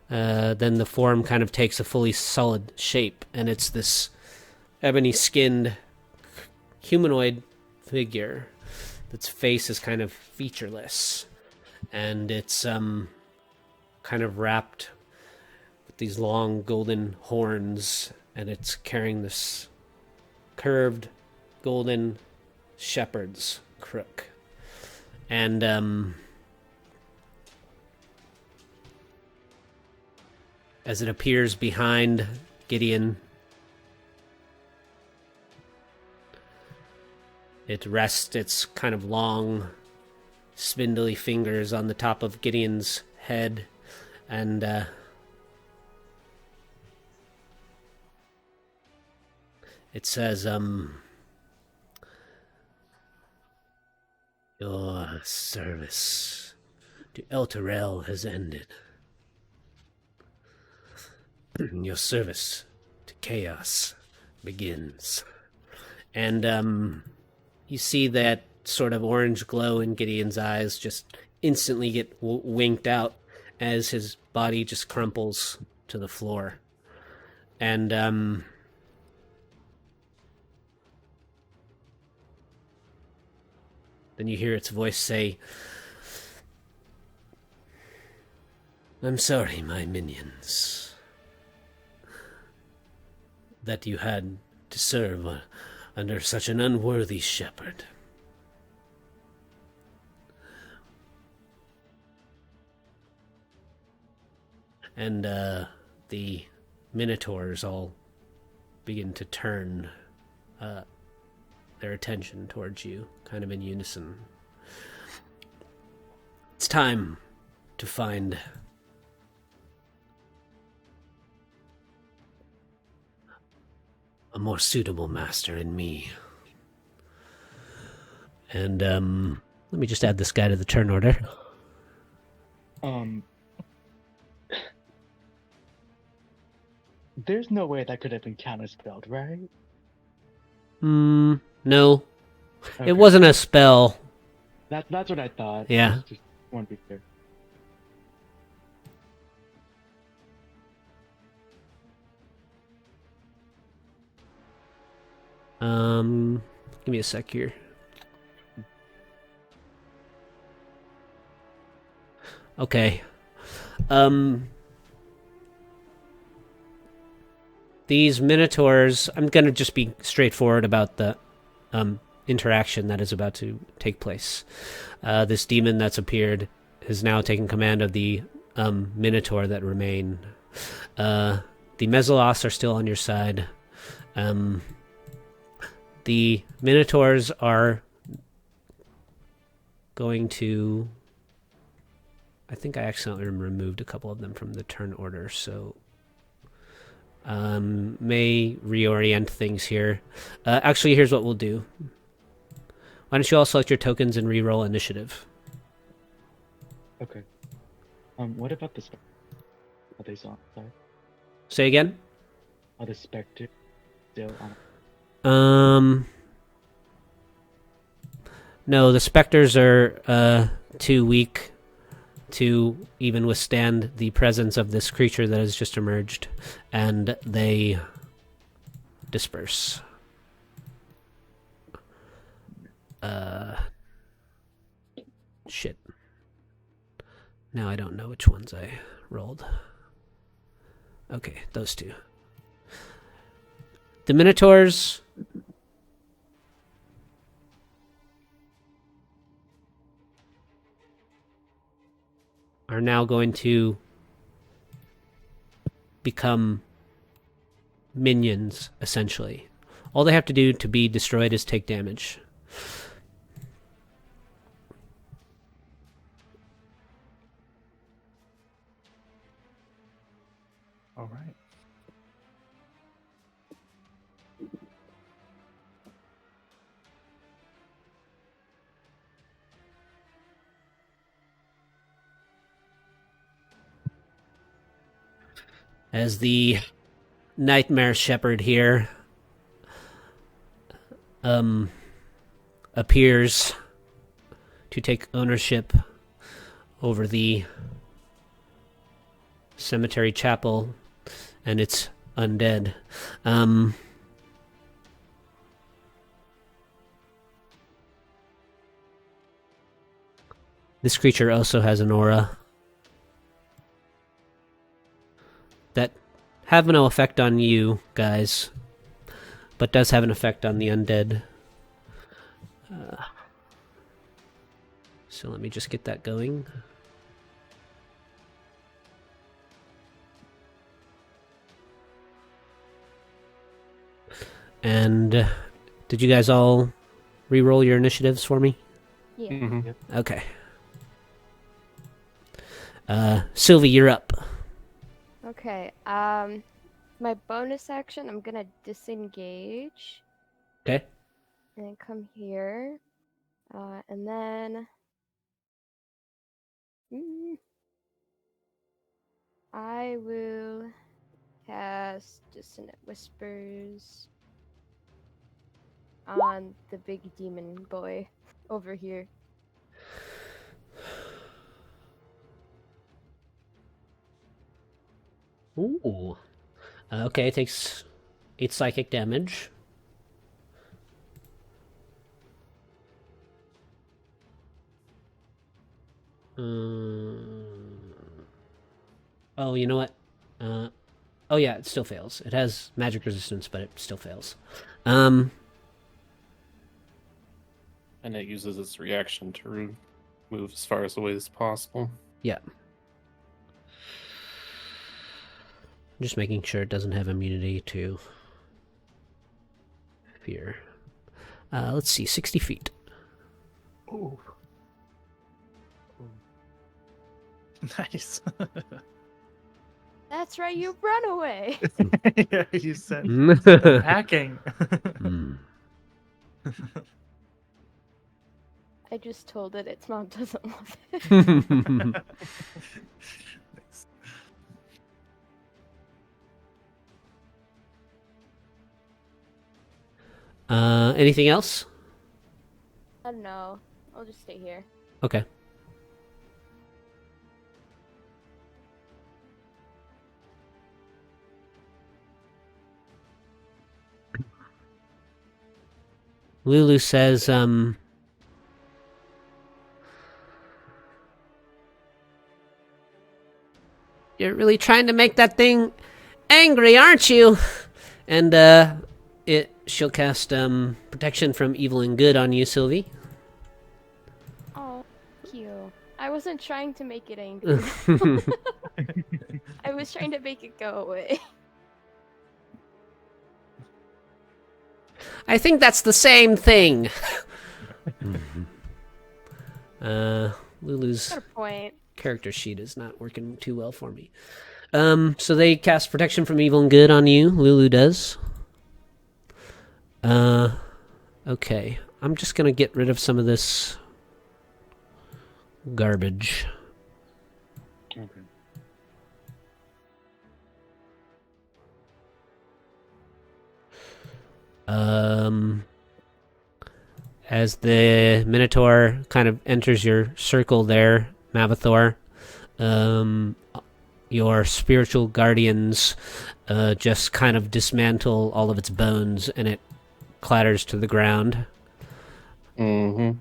then the form kind of takes a fully solid shape, and it's this ebony-skinned humanoid figure. Its face is kind of featureless, and it's kind of wrapped with these long golden horns, and it's carrying this curved golden shepherd's crook. And as it appears behind Gideon, it rests its kind of long, spindly fingers on the top of Gideon's head, and it says, "Your service to Elturel has ended. Your service to Chaos begins." And you see that sort of orange glow in Gideon's eyes just instantly get winked out as his body just crumples to the floor. And then you hear its voice say, "I'm sorry, my minions, that you had to serve under such an unworthy shepherd. And the minotaurs all begin to turn their attention towards you, kind of in unison. It's time to find a more suitable master in me. And let me just add this guy to the turn order. There's no way that could have been counterspelled, right? No. Okay. It wasn't a spell. That's what I thought. Yeah. Just want to be clear. Give me a sec here. Okay. These minotaurs, I'm going to just be straightforward about the interaction that is about to take place. This demon that's appeared has now taken command of the minotaur that remain. The Mesolos are still on your side. The Minotaurs are going to... I think I accidentally removed a couple of them from the turn order, so... may reorient things here. Actually, here's what we'll do. Why don't you all select your tokens and reroll initiative? Okay. What about the are they on? Sorry. Say again? Are the specters still on? No, the specters are too weak to even withstand the presence of this creature that has just emerged, and they disperse. Shit. Now I don't know which ones I rolled. Okay, those two. The Minotaurs are now going to become minions, essentially. All they have to do to be destroyed is take damage. All right. As the Nightmare Shepherd here appears to take ownership over the cemetery chapel and its undead. This creature also has an aura that have no effect on you guys, but does have an effect on the undead. So let me just get that going. And did you guys all re-roll your initiatives for me? Yeah. Mm-hmm. Okay. Sylvie, you're up. Okay. My bonus action, I'm gonna disengage Okay. and then come here, and then I will cast Dissonant Whispers on the big demon boy over here. Ooh. Okay, it takes 8 psychic damage. Oh, you know what? Oh yeah, it still fails. It has magic resistance, but it still fails. And it uses its reaction to move as far as away as possible. Yeah. Just making sure it doesn't have immunity to fear. Let's see, 60 feet. Ooh. Nice. That's right, you run away. Yeah, you said Mm. hacking. I just told it its mom doesn't love it. Anything else? I don't know. I'll just stay here. Okay. Lulu says, you're really trying to make that thing angry, aren't you? And, she'll cast, protection from evil and good on you, Sylvie. Oh, thank you. I wasn't trying to make it angry. I was trying to make it go away. I think that's the same thing. Lulu's Got a point. character sheet is not working too well for me. So they cast protection from evil and good on you. Lulu does. Okay. I'm just gonna get rid of some of this garbage. Okay. As the Minotaur kind of enters your circle there, Mavathor, your spiritual guardians just kind of dismantle all of its bones and it clatters to the ground. Mm-hmm.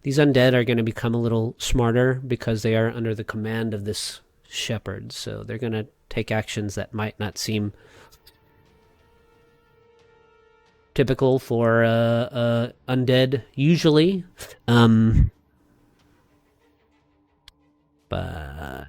These undead are going to become a little smarter because they are under the command of this shepherd, so they're going to take actions that might not seem typical for undead usually. But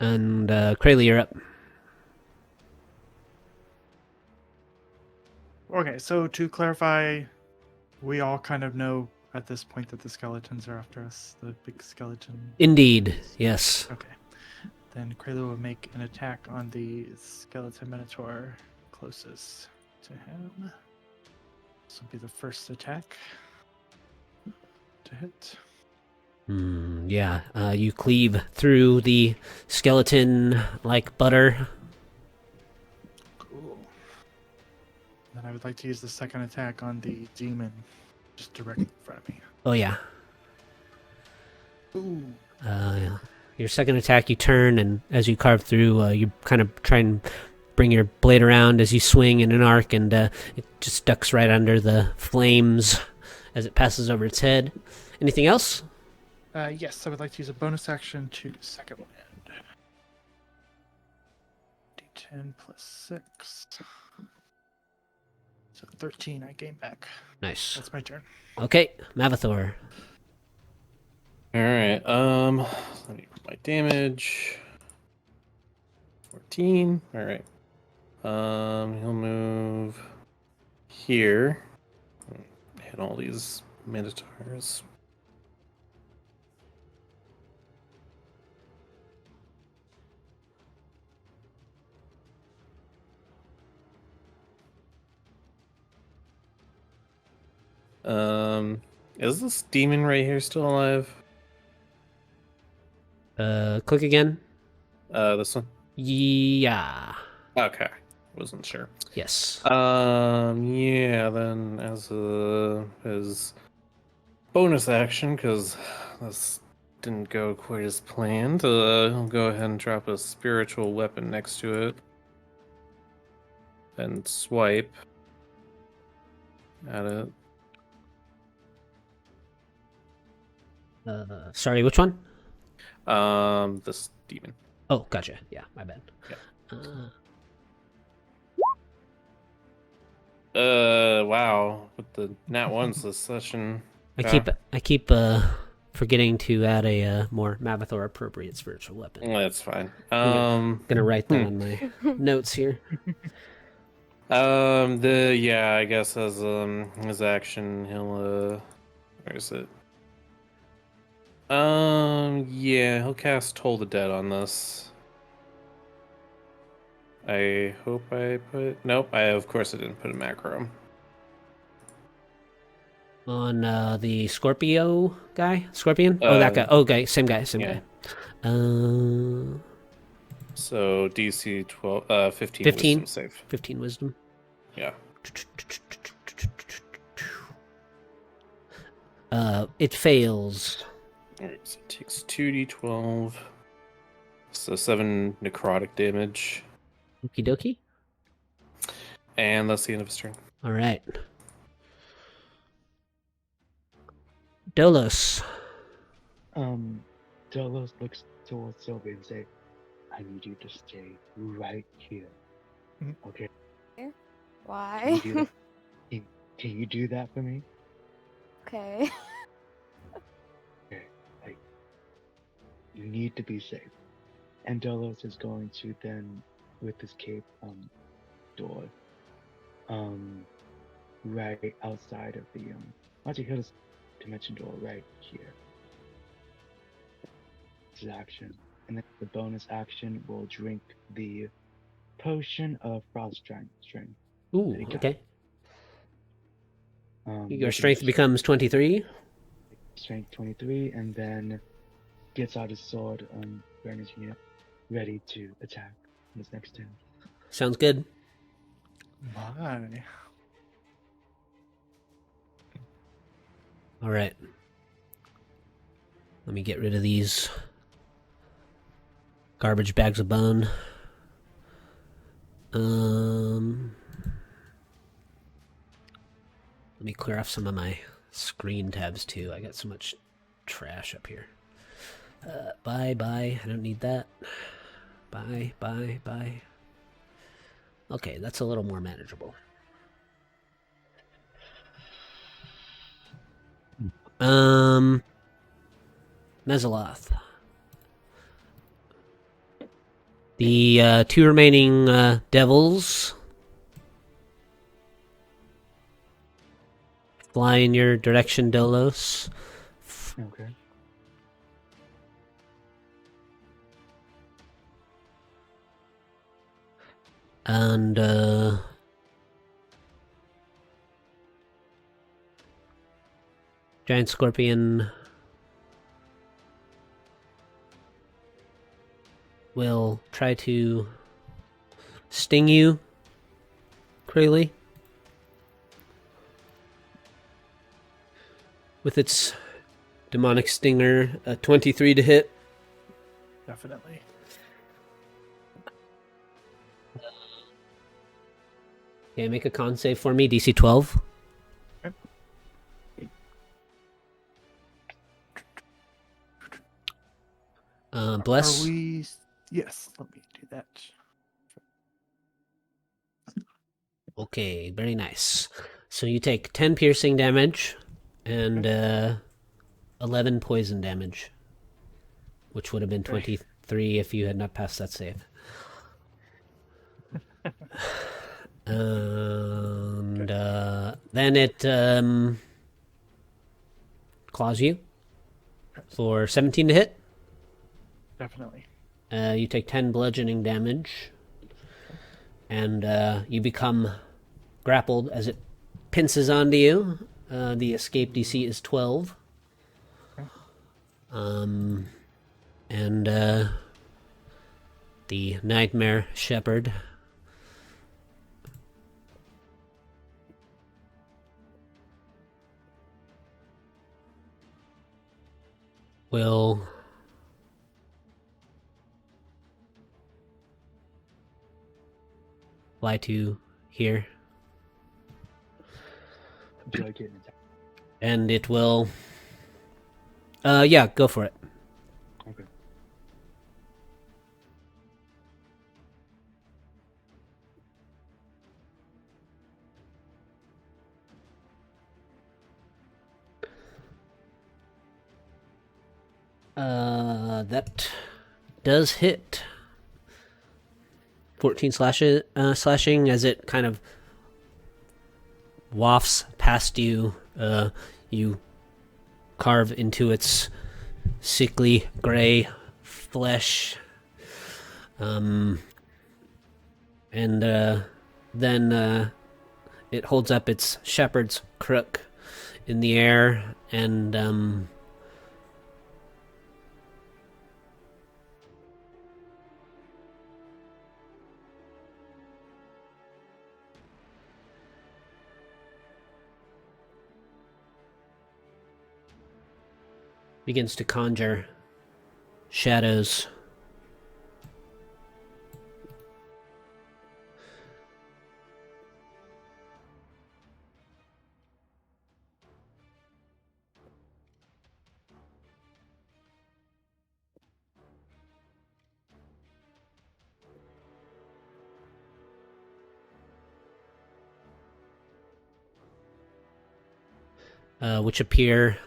and Krayley, you're up. Okay, so to clarify, we all kind of know at this point that the skeletons are after us. The big skeleton. Indeed, yes. Okay. Then Krayla will make an attack on the skeleton minotaur closest to him. This will be the first attack to hit. Yeah, you cleave through the skeleton like butter. Cool. Then I would like to use the second attack on the demon, just directly in front of me. Oh yeah. Ooh. Your second attack, you turn, and as you carve through, you kind of try and bring your blade around as you swing in an arc, and it just ducks right under the flames as it passes over its head. Anything else? Yes, I would like to use a bonus action to second wind. D10 plus 6. So 13 I gain back. Nice. That's my turn. Okay, Mavathor. Alright, let me put my damage. 14. Alright. He'll move here. Hit all these minotaurs. Is this demon right here still alive? Click again. This one? Yeah. Okay. Wasn't sure. Yes. Yeah, then as bonus action, because this didn't go quite as planned, I'll go ahead and drop a spiritual weapon next to it. And swipe at it. Sorry, which one? This demon. Oh, gotcha. Yeah, my bad. Wow. With the nat ones this session. I keep forgetting to add a more Mavathor appropriate spiritual weapon. That's fine. Gonna write that on my notes here. I guess as his action, he'll where is it? Yeah, he'll cast Toll the Dead on this. I hope I put... Nope, of course I didn't put a macro. On the Scorpio guy? Scorpion? That guy. Okay, same guy. Yeah. So DC 15 15? wisdom save. 15 wisdom. Yeah. It fails. Alright, so it takes 2d12. So 7 necrotic damage. Okie dokie. And that's the end of his turn. All right. Dolos. Delos looks towards Sylvia and say, I need you to stay right here. Mm. Okay? Can Why? you do that? Can you do that for me? Okay. Okay. Like, you need to be safe. And Delos is going to then, with his cape, door, right outside of the, actually, he'll just dimension door right here. This is action. And then the bonus action will drink the potion of frost strength. Ooh, There you go. okay. Your making strength it becomes 23. strength 23, and then gets out his sword, Bernard's unit, ready to attack in his next turn. Sounds good. My. All right. Let me get rid of these garbage bags of bone. Let me clear off some of my screen tabs too. I got so much trash up here. Bye. I don't need that. Bye. Okay, that's a little more manageable. Nezaloth. The 2 remaining devils fly in your direction, Dolos. Okay. And giant scorpion will try to sting you, Krayley, with its demonic stinger. 23 to hit. Definitely. Okay, make a con save for me, DC 12. Okay. Bless. Are we? Yes, let me do that. Okay, very nice. So you take 10 piercing damage and 11 poison damage, which would have been 23 if you had not passed that save. And then it claws you for 17 to hit. Definitely. You take 10 bludgeoning damage, and you become grappled as it pinces onto you. The escape DC is 12. Okay. And the Nightmare Shepherd will fly to here. Do I get an attack? And it will... yeah, go for it. Okay. That does hit. 14 slashing as it kind of wafts past you. You carve into its sickly gray flesh. And then it holds up its shepherd's crook in the air and begins to conjure shadows which appear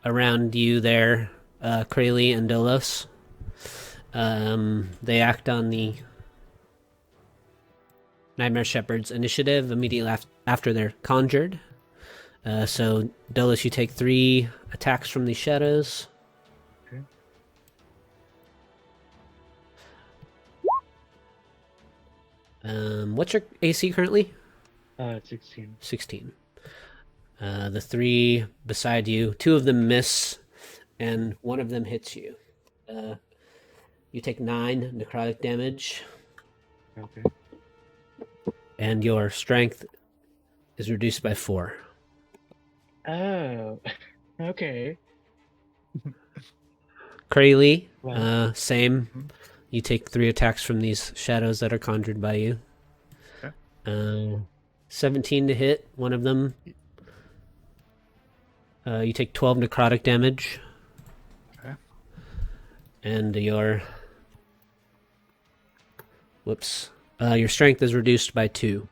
around you there, Kralee and Dolos. They act on the Nightmare Shepherd's initiative immediately after they're conjured. So, Dolos, you take 3 attacks from these shadows. Okay. What's your AC currently? 16. 16. The 3 beside you, 2 of them miss, and 1 of them hits you. You take 9 necrotic damage, Okay. and your strength is reduced by 4. Oh, okay. Kralee, Wow. same. You take 3 attacks from these shadows that are conjured by you. Okay. 17 to hit, one of them. You take 12 necrotic damage. Okay. And your strength is reduced by 2.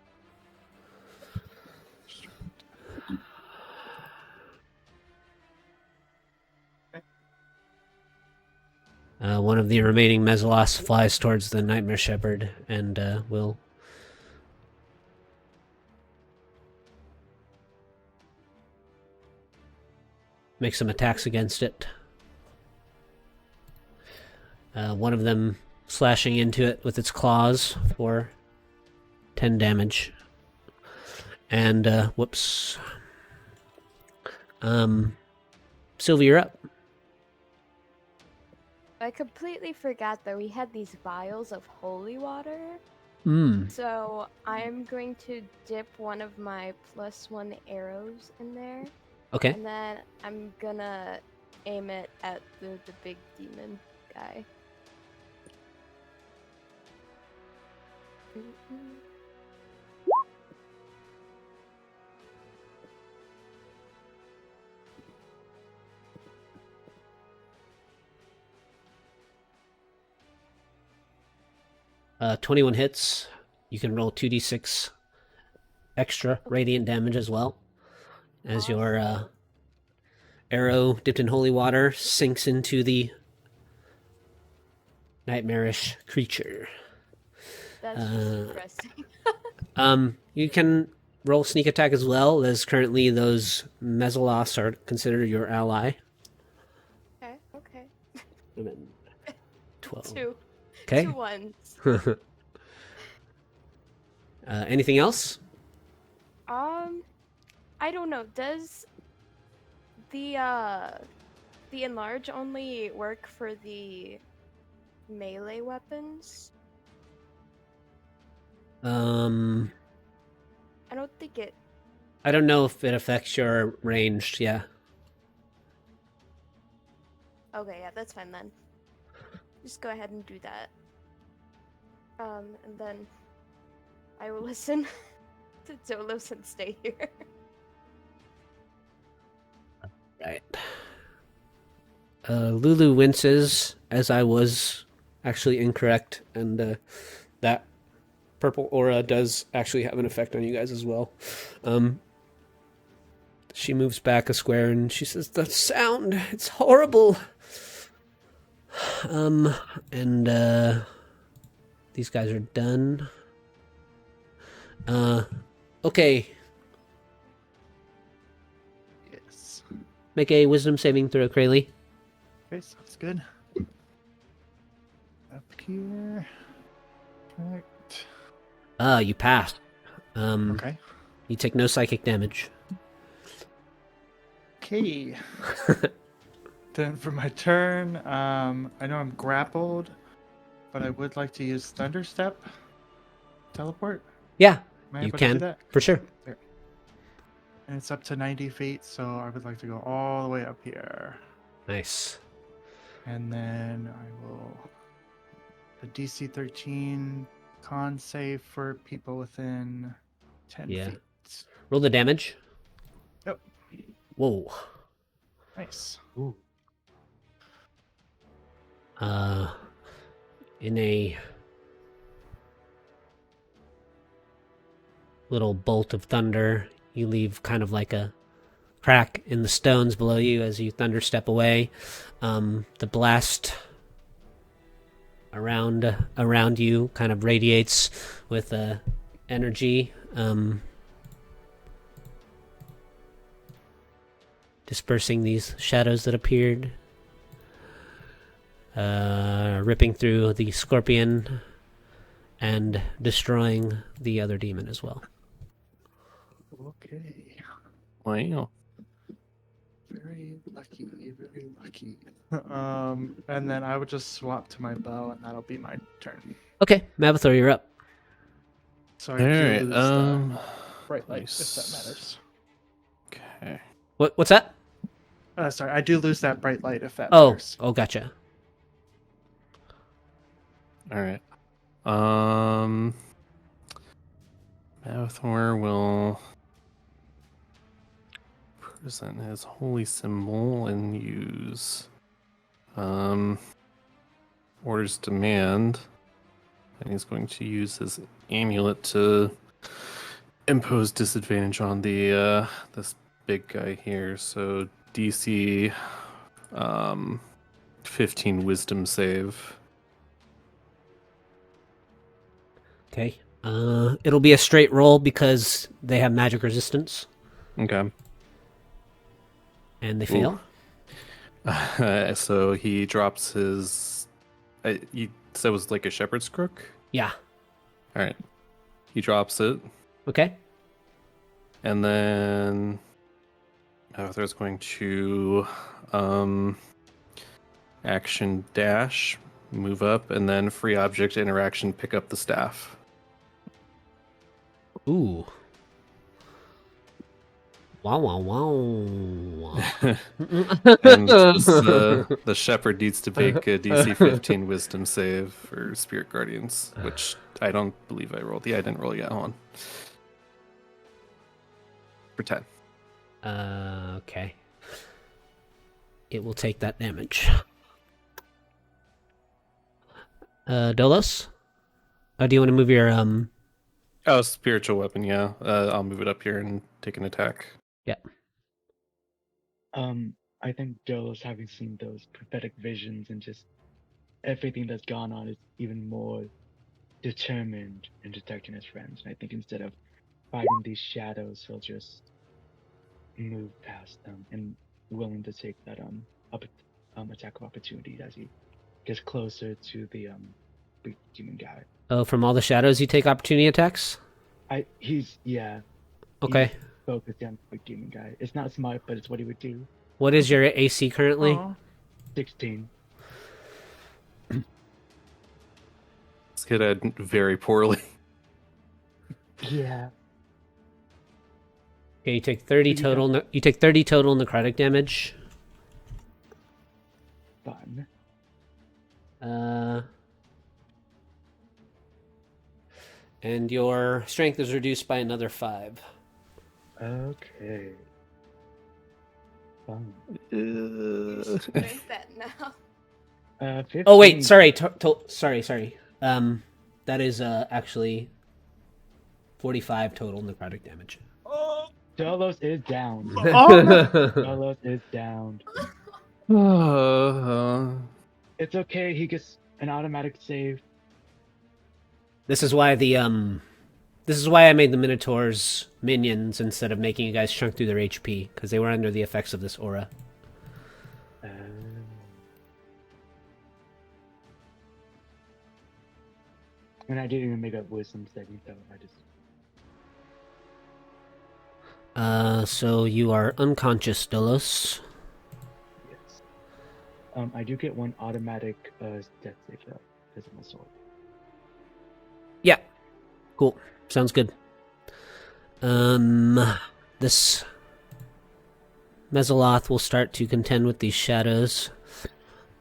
One of the remaining Mezalos flies towards the Nightmare Shepherd and will make some attacks against it. One of them slashing into it with its claws for 10 damage. And, Sylvia, you're up. I completely forgot that we had these vials of holy water. So I'm going to dip one of my +1 arrows in there. Okay. And then I'm gonna aim it at the big demon guy. 21 hits. You can roll 2d6 extra radiant damage as well. As your arrow dipped in holy water sinks into the nightmarish creature. That's just depressing. You can roll sneak attack as well, as currently those Mezalos are considered your ally. Okay. 12. 2. Okay. 2 ones. Anything else? I don't know. Does the enlarge only work for the melee weapons? I don't think it. I don't know if it affects your ranged, yeah. Okay, yeah, that's fine then. Just go ahead and do that. And then I will listen to Dolos and stay here. Right. Lulu winces, as I was actually incorrect, and that purple aura does actually have an effect on you guys as well. She moves back a square and she says, "The sound, it's horrible." And these guys are done. Okay. Yes. Make a wisdom saving throw, Kralee. Okay, sounds good. Up here. Right. You passed. Okay. You take no psychic damage. Okay. Then for my turn, I know I'm grappled, but I would like to use Thunder Step. Teleport. Yeah, Am I you able to do can, that? for sure. There. And it's up to 90 feet, so I would like to go all the way up here. Nice. And then I will... The DC 13 con save for people within 10 Yeah. feet. Roll the damage. Yep. Whoa. Nice. Ooh. In a little bolt of thunder, you leave kind of like a crack in the stones below you as you thunderstep away. The blast around you kind of radiates with energy, dispersing these shadows that appeared, ripping through the scorpion and destroying the other demon as well. Okay. Wow. Very lucky, very lucky. And then I would just swap to my bow, and that'll be my turn. Okay, Mavathor, you're up. So I do lose the Alright, bright light, if nice. that matters. Okay. What's that? Sorry, I do lose that bright light if that Oh, matters. gotcha. Alright. Mavathor will present his holy symbol and use Order's Demand. And he's going to use his amulet to impose disadvantage on the this big guy here. So DC 15 wisdom save. Okay. It'll be a straight roll because they have magic resistance, Okay. and they fail. So he drops his. You said it was like a shepherd's crook? Yeah. All right. He drops it, Okay. and then Arthur's going to action dash, move up, and then free object interaction, pick up the staff. Ooh. Wow, wow, wow. And the shepherd needs to make a DC 15 wisdom save for spirit guardians, which I don't believe I rolled. Yeah, I didn't roll yet. Hold on. For 10. Okay. It will take that damage. Dolos? Oh, do you want to move your Oh, spiritual weapon, yeah. I'll move it up here and take an attack. Yeah. I think Dolos, having seen those prophetic visions and just everything that's gone on, is even more determined in protecting his friends. And I think instead of fighting these shadows, he'll just move past them and willing to take that attack of opportunity as he gets closer to the big demon guy. Oh, from all the shadows you take opportunity attacks? He's Okay. He's focused on the big demon guy. It's not smart, but it's what he would do. What is your AC currently? Aw. 16. This kid did very poorly. Yeah. Okay, you take 30 total. You take 30 total necrotic damage. Fun. And your strength is reduced by another 5. Okay. Fun. You should drink that now. 15. Oh wait, sorry, sorry. That is actually 45 total necrotic damage. Dolos is down. Oh! Dolos is down. It's okay. He gets an automatic save. This is why this is why I made the Minotaurs minions instead of making you guys chunk through their HP, because they were under the effects of this aura. And I didn't even make up wisdom saving throw. I just So you are unconscious, Dolos. yes. I do get one automatic death save though, because of my sword. Yeah. Cool. Sounds good. This Mesoloth will start to contend with these shadows,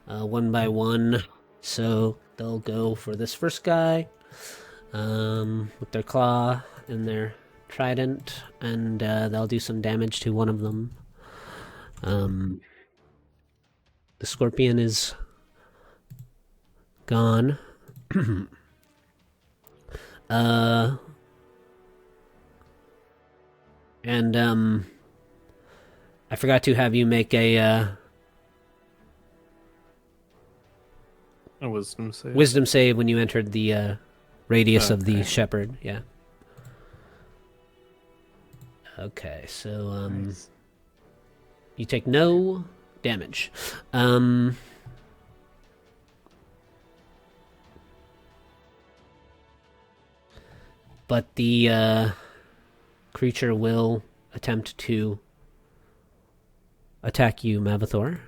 one by one. So they'll go for this first guy, with their claw and their trident, and they'll do some damage to one of them. The scorpion is gone. And I forgot to have you make A wisdom save. wisdom save when you entered the radius of the Okay. shepherd. Yeah. Okay, so Nice. you take no damage. But the creature will attempt to attack you, Mavathor.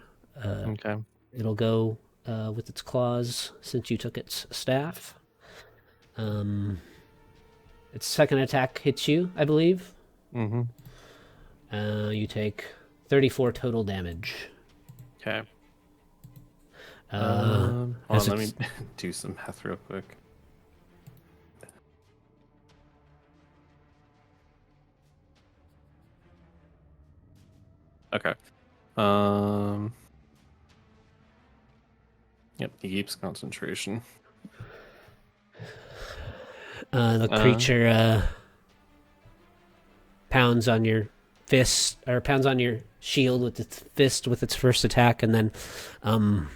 Okay. It'll go with its claws since you took its staff. Its second attack hits you, I believe. Mm-hmm. You take 34 total damage. Okay. As Hold on, let me it's- do some math real quick. Okay. Yep, he keeps concentration. The creature pounds on your fist, or pounds on your shield with its fist with its first attack, and then you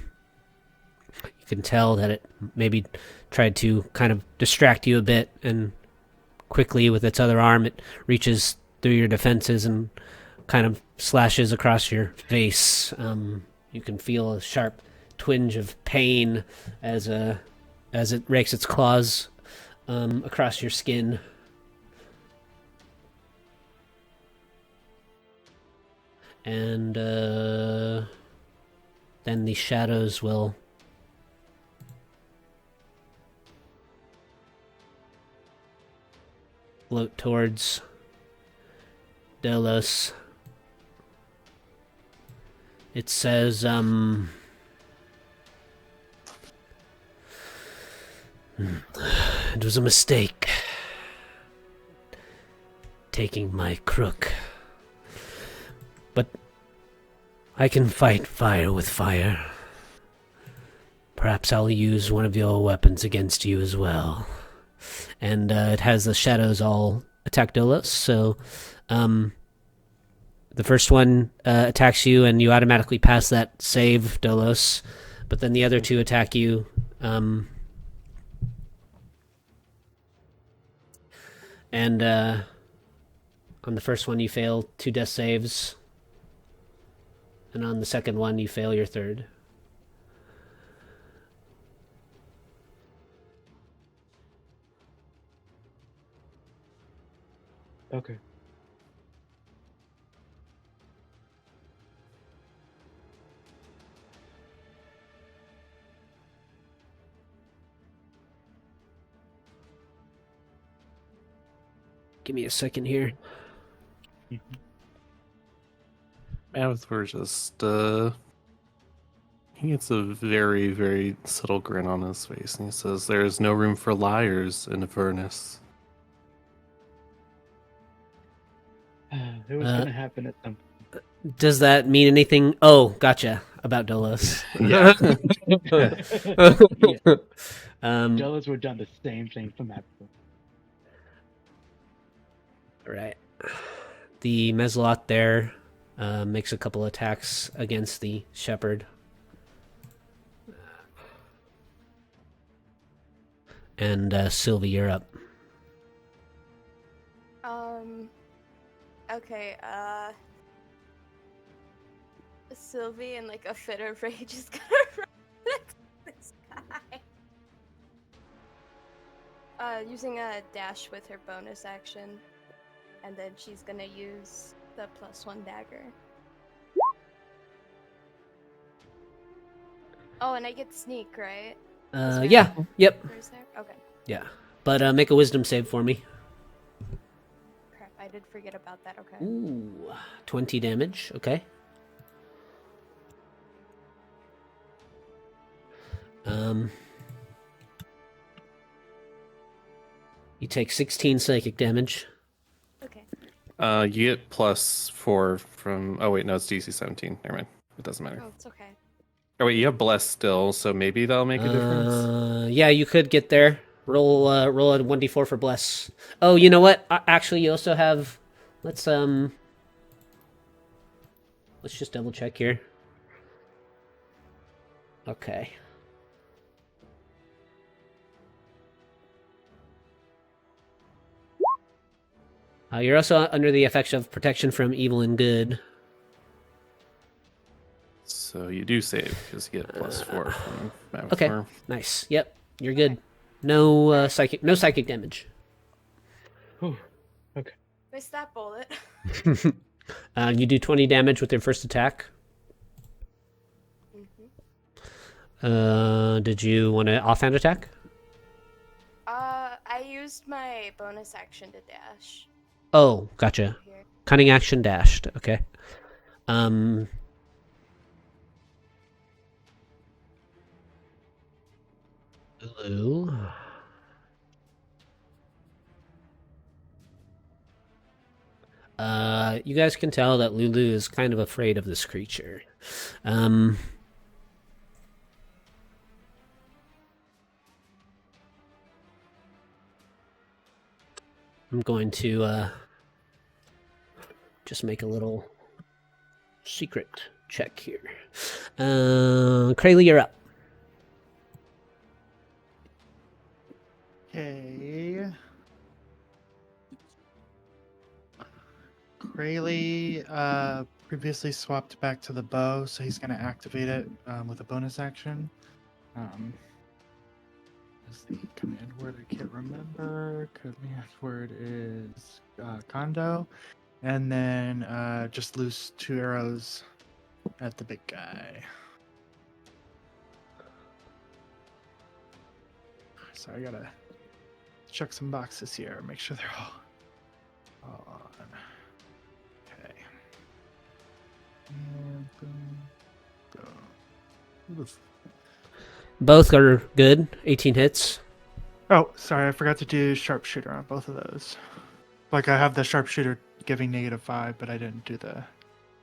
can tell that it maybe tried to kind of distract you a bit, and quickly with its other arm it reaches through your defenses and kind of slashes across your face. You can feel a sharp twinge of pain as it rakes its claws across your skin. And then the shadows will float towards Delos. It says, it was a mistake taking my crook. But I can fight fire with fire. Perhaps I'll use one of your weapons against you as well. And it has the shadows all attack Dolos, so the first one attacks you and you automatically pass that save, Dolos, but then the other two attack you. And on the first one you fail 2 death saves, and on the second one you fail your third. Okay. Give me a second here. Mavathor just he gets a very, very subtle grin on his face, and he says, "There is no room for liars in Avernus." It was gonna happen at some Does that mean anything? Oh, gotcha. About Dolos. Yeah. Jealous would done the same thing from that. Right. The Mezzalot there makes a couple attacks against the shepherd. And Sylvie, you're up. Okay, Sylvie in like a fit of rage is gonna run next to this guy. Using a dash with her bonus action, and then she's gonna use the +1 dagger. Oh, and I get sneak, right? Yeah. Yep. Or is there? Okay. Yeah. But make a wisdom save for me. Crap, I did forget about that. Okay. Ooh. 20 damage. Okay. You take 16 psychic damage. Okay. You get +4 from. Oh wait, no, it's DC 17. Never mind. It doesn't matter. Oh, it's okay. Oh wait, you have bless still, so maybe that'll make a difference. Yeah, you could get there. Roll a 1d4 for bless. Oh, you know what? Actually, you also have. Let's let's just double check here. Okay. You're also under the effects of protection from evil and good. So you do save because you get +4 from Okay, Mavithor. nice. Yep, you're good. No psychic damage. Whew. Okay. Missed that bullet. You do 20 damage with your first attack. Did you want an offhand attack? I used my bonus action to dash Oh, gotcha. here. Cunning action dashed. Okay. Lulu. You guys can tell that Lulu is kind of afraid of this creature. I'm going to just make a little secret check here. Krayley, you're up. Okay. Krayley previously swapped back to the bow, so he's going to activate it with a bonus action. Is the command word? I can't remember. Command word is Kondo. And then just loose 2 arrows at the big guy. So I gotta check some boxes here, make sure they're all on. Okay. And boom, boom. Both are good. 18 hits. Oh, sorry, I forgot to do sharpshooter on both of those. Like I have the sharpshooter giving -5, but I didn't do the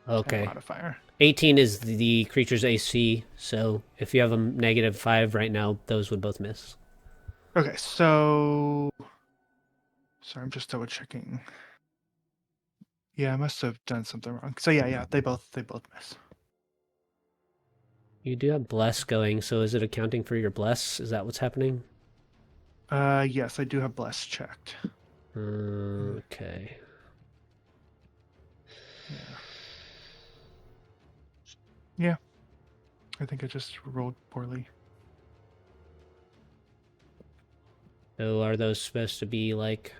Okay. modifier. 18 is the creature's AC, so if you have a -5 right now, those would both miss. Okay, so sorry, I'm just double checking. Yeah, I must have done something wrong. So yeah, they both miss. You do have bless going, so is it accounting for your bless? Is that what's happening? Yes, I do have bless checked. Okay. Yeah. I think I just rolled poorly. So are those supposed to be like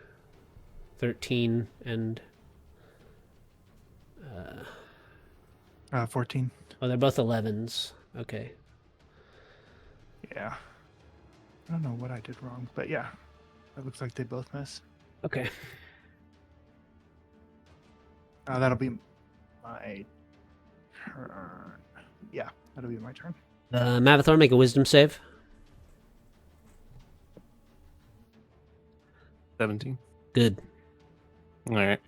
13 and 14. oh, they're both 11s. Okay. Yeah. I don't know what I did wrong, but yeah. It looks like they both miss. Okay. That'll be my turn. Yeah, that'll be my turn. Mavithor, make a wisdom save. 17. Good. All right.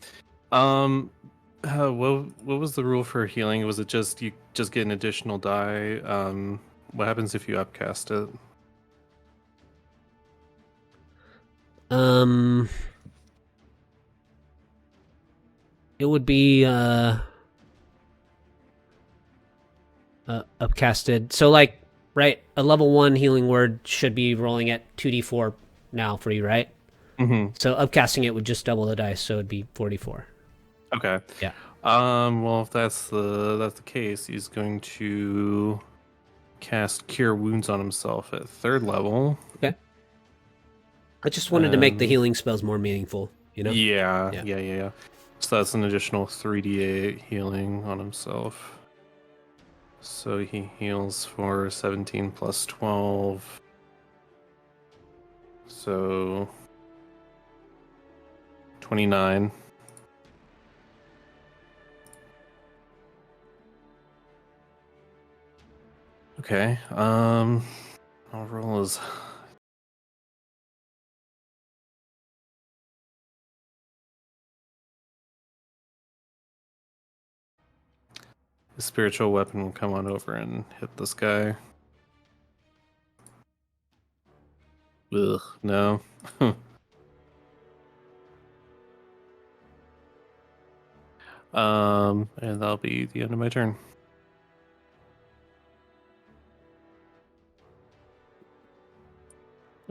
What was the rule for healing? Was it just you just get an additional die? What happens if you upcast it? It would be upcasted. So like, right, a level 1 healing word should be rolling at 2d4 now for you, right? Mm-hmm. So upcasting it would just double the dice, so it'd be 44. Okay. Yeah. Well, if that's the case, he's going to cast Cure Wounds on himself at 3rd level. Okay. I just wanted to make the healing spells more meaningful, you know? Yeah. So that's an additional 3d8 healing on himself. So he heals for 17 plus 12. So 29. Okay. I'll roll his. The spiritual weapon will come on over and hit this guy. Ugh, no. And that'll be the end of my turn.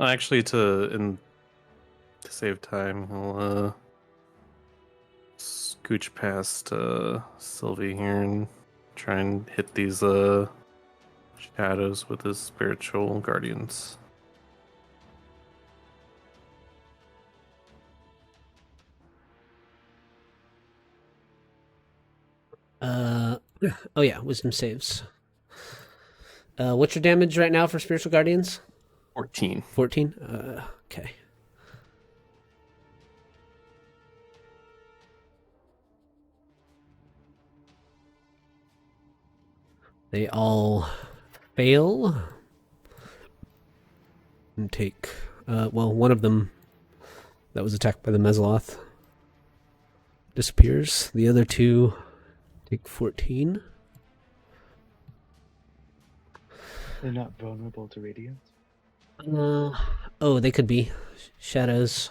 Actually, to save time, I'll scooch past Sylvie here and try and hit these shadows with his spiritual guardians. Oh yeah, wisdom saves. What's your damage right now for spiritual guardians? 14. 14. Okay. They all fail and take. Well, one of them that was attacked by the Mesloth disappears. The other two take 14. They're not vulnerable to radiance. Oh, they could be shadows.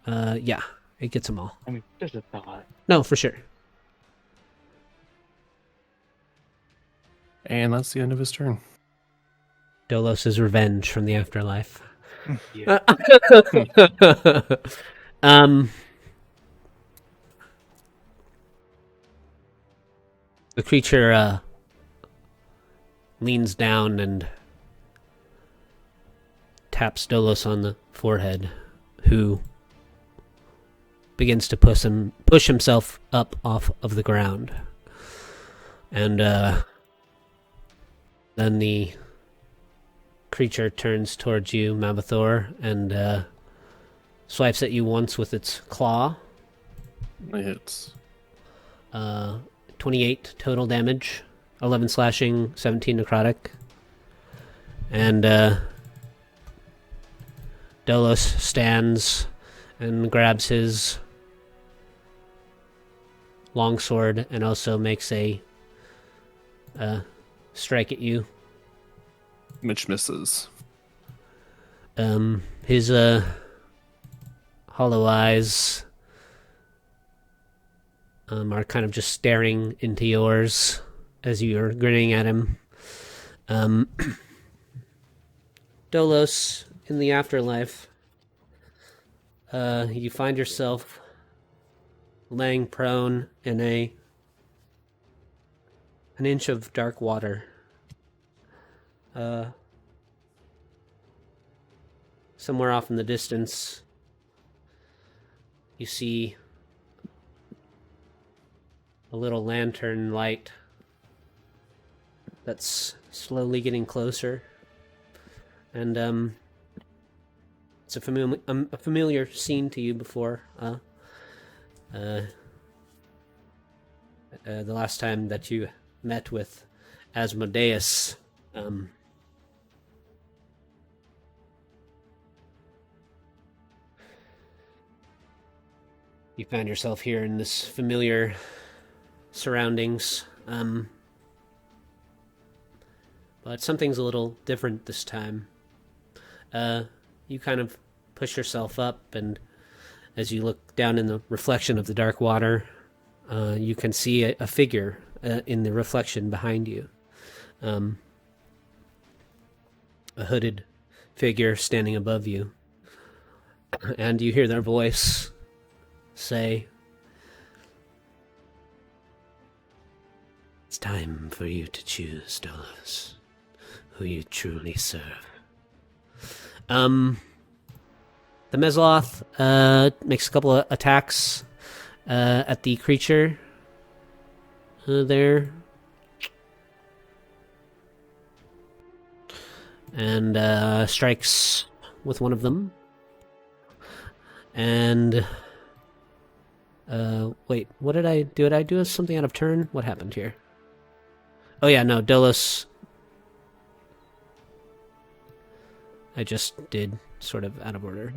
Yeah, it gets them all. I mean, just a thought. No, for sure. And that's the end of his turn. Dolos' revenge from the afterlife. Yeah. The creature leans down and taps Dolos on the forehead, who begins to push himself up off of the ground. And then the creature turns towards you, Mavathor, and swipes at you once with its claw. It hits. 28 total damage, 11 slashing, 17 necrotic. And Dolos stands and grabs his longsword and also makes a strike at you. Mitch misses. His hollow eyes are kind of just staring into yours as you're grinning at him. Dolos, in the afterlife, you find yourself laying prone in an inch of dark water. Somewhere off in the distance, you see a little lantern light that's slowly getting closer. And it's a familiar scene to you before. The last time that you met with Asmodeus. You found yourself here in this familiar surroundings. But something's a little different this time. You kind of push yourself up, and as you look down in the reflection of the dark water, you can see a figure in the reflection behind you. A hooded figure standing above you. And you hear their voice say, "It's time for you to choose, Dolos, who you truly serve." The Mesloth makes a couple of attacks at the creature there. And strikes with one of them. And wait, what did I do? Did I do something out of turn? What happened here? Oh yeah, no, Dolos. I just did sort of out of order.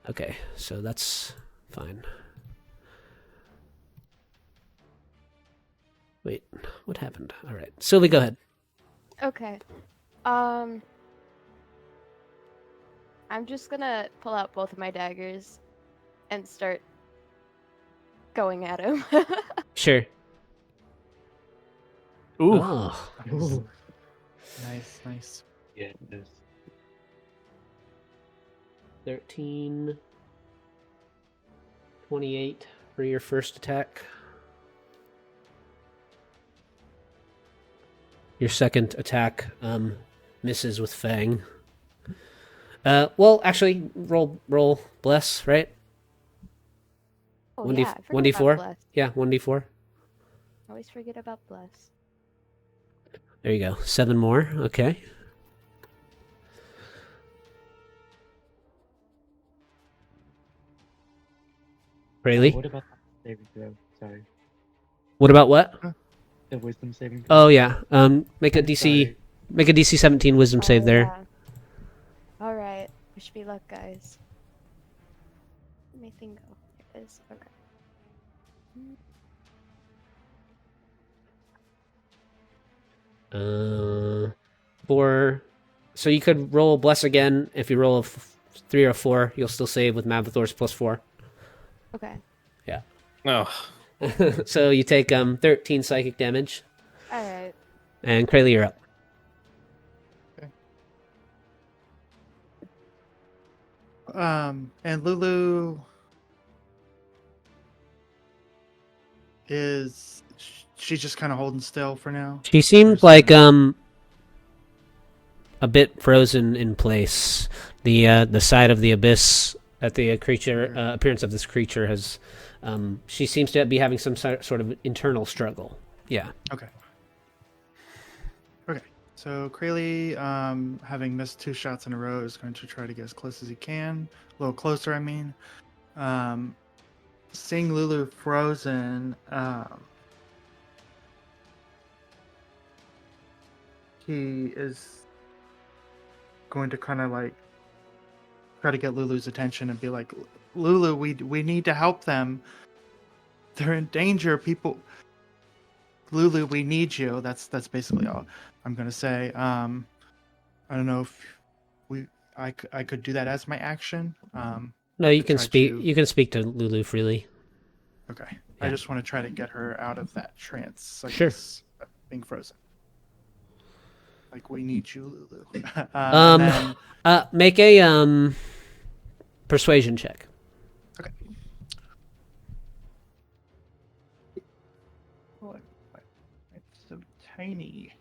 Okay, so that's fine. Wait, what happened? All right, Sylvie, go ahead. Okay. I'm just gonna pull out both of my daggers and start going at him. Sure. Ooh. Oh. Nice. Nice, nice. Yeah, it is. 13, 28 for your first attack. Your second attack misses with Fang. Well, actually, roll bless, right? Oh 1d, yeah, I forgot 1d4? about bless. Yeah, 1d4. Always forget about bless. There you go. 7 more. Okay. Rayleigh? What about the saving throw? Sorry. What about what? The wisdom saving throw? Oh yeah. Make a I'm DC sorry. make a DC 17 wisdom save there. Yeah. Alright. Wish me luck, guys. Let me think. Oh, here it is. Okay. For so you could roll bless again. If you roll a 3 or 4, you'll still save with Mavathor's +4. Okay. Oh. So you take 13 psychic damage. Alright. And Krayley, you're up. And Lulu is she's just kind of holding still for now. She seemed like a bit frozen in place. The side of the abyss at the creature appearance of this creature has. She seems to be having some sort of internal struggle. Yeah. Okay. So Krayley, having missed 2 shots in a row, is going to try to get as close as he can. A little closer, I mean. Seeing Lulu frozen, he is going to kind of like try to get Lulu's attention and be like, Lulu, we need to help them. They're in danger. People, Lulu, we need you. That's basically all I'm gonna say. I don't know if I could do that as my action. No, you to can try speak. to- You can speak to Lulu freely. Okay. Yeah. I just want to try to get her out of that trance. I Sure. guess, being frozen. Like, we need you, Lulu. Um, Make a persuasion check. Okay. Oh, it's so tiny.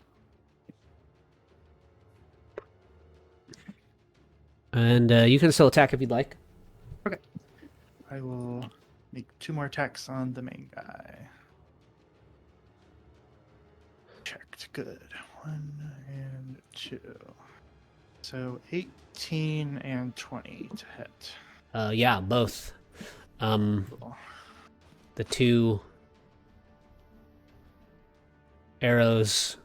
And you can still attack if you'd like. I will make 2 more attacks on the main guy. Checked. Good. 1 and 2. So 18 and 20 to hit. Yeah, both. Cool. The 2 arrows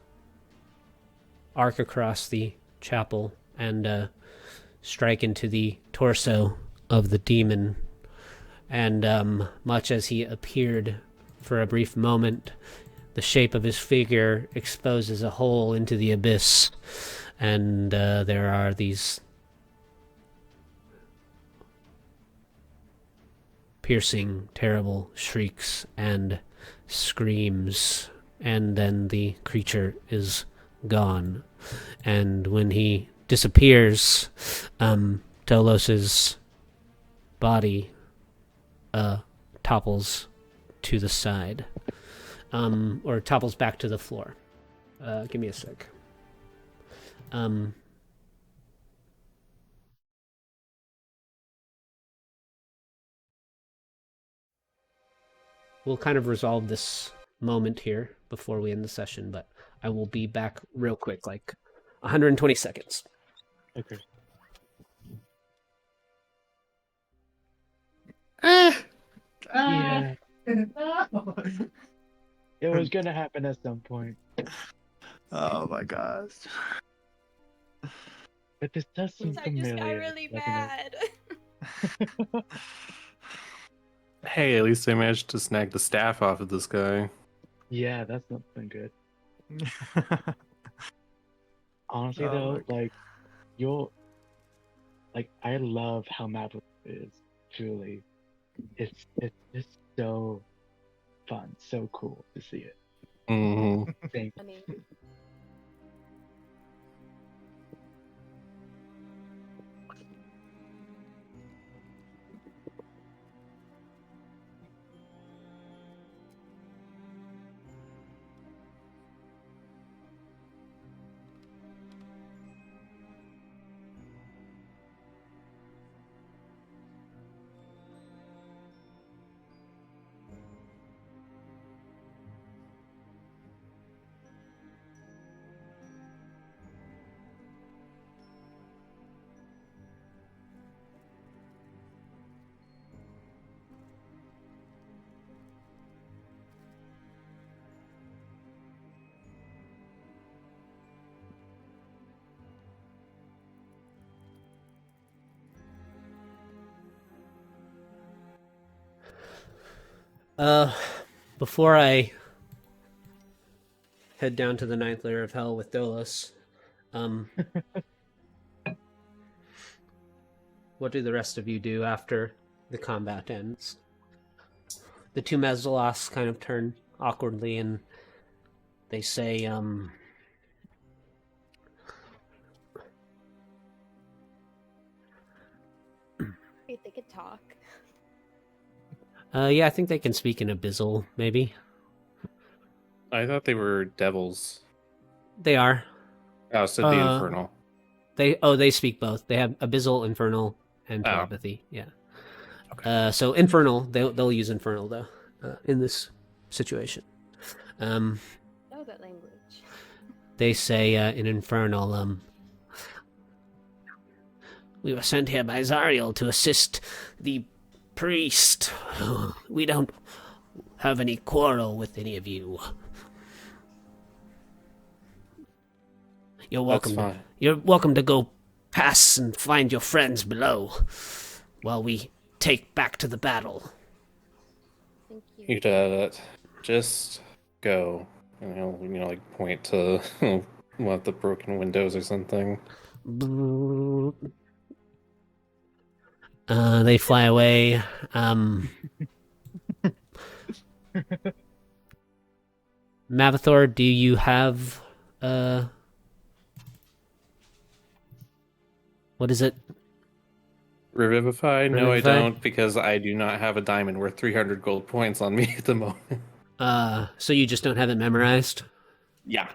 arc across the chapel and strike into the torso of the demon. And much as he appeared for a brief moment, the shape of his figure exposes a hole into the abyss. And there are these piercing, terrible shrieks and screams. And then the creature is gone. And when he disappears, Dolos's body topples to the side, or topples back to the floor. Give me a sec. We'll kind of resolve this moment here before we end the session, but I will be back real quick, like 120 seconds. Okay. Yeah. It was gonna happen at some point. Oh my gosh. But this does seem I familiar. just got really doesn't mad. it? Hey, at least I managed to snag the staff off of this guy. Yeah, that's not been good. Honestly, Oh though, my like, I love how Maverick is. Truly, it's just so fun, so cool to see it. Mm-hmm. Thank Funny. Before I head down to the ninth layer of hell with Dolos, what do the rest of you do after the combat ends? The two Mezzalos kind of turn awkwardly and they say, Wait, they could talk. yeah, I think they can speak in Abyssal, maybe. I thought they were devils. They are. Oh, so the infernal. They speak both. They have Abyssal, Infernal, and telepathy. Yeah. Okay. So Infernal, they'll use Infernal though, in this situation. Know that language. They say in Infernal, we were sent here by Zariel to assist the priest. We don't have any quarrel with any of you. You're welcome. That's fine. You're welcome to go pass and find your friends below, while we take back to the battle. Thank you. You could just go. Like point to one of the broken windows or something. They fly away. Mavathor, do you have what is it? Revivify? No, I Revivify? don't, because I do not have a diamond worth 300 gold points on me at the moment. So you just don't have it memorized? Yeah.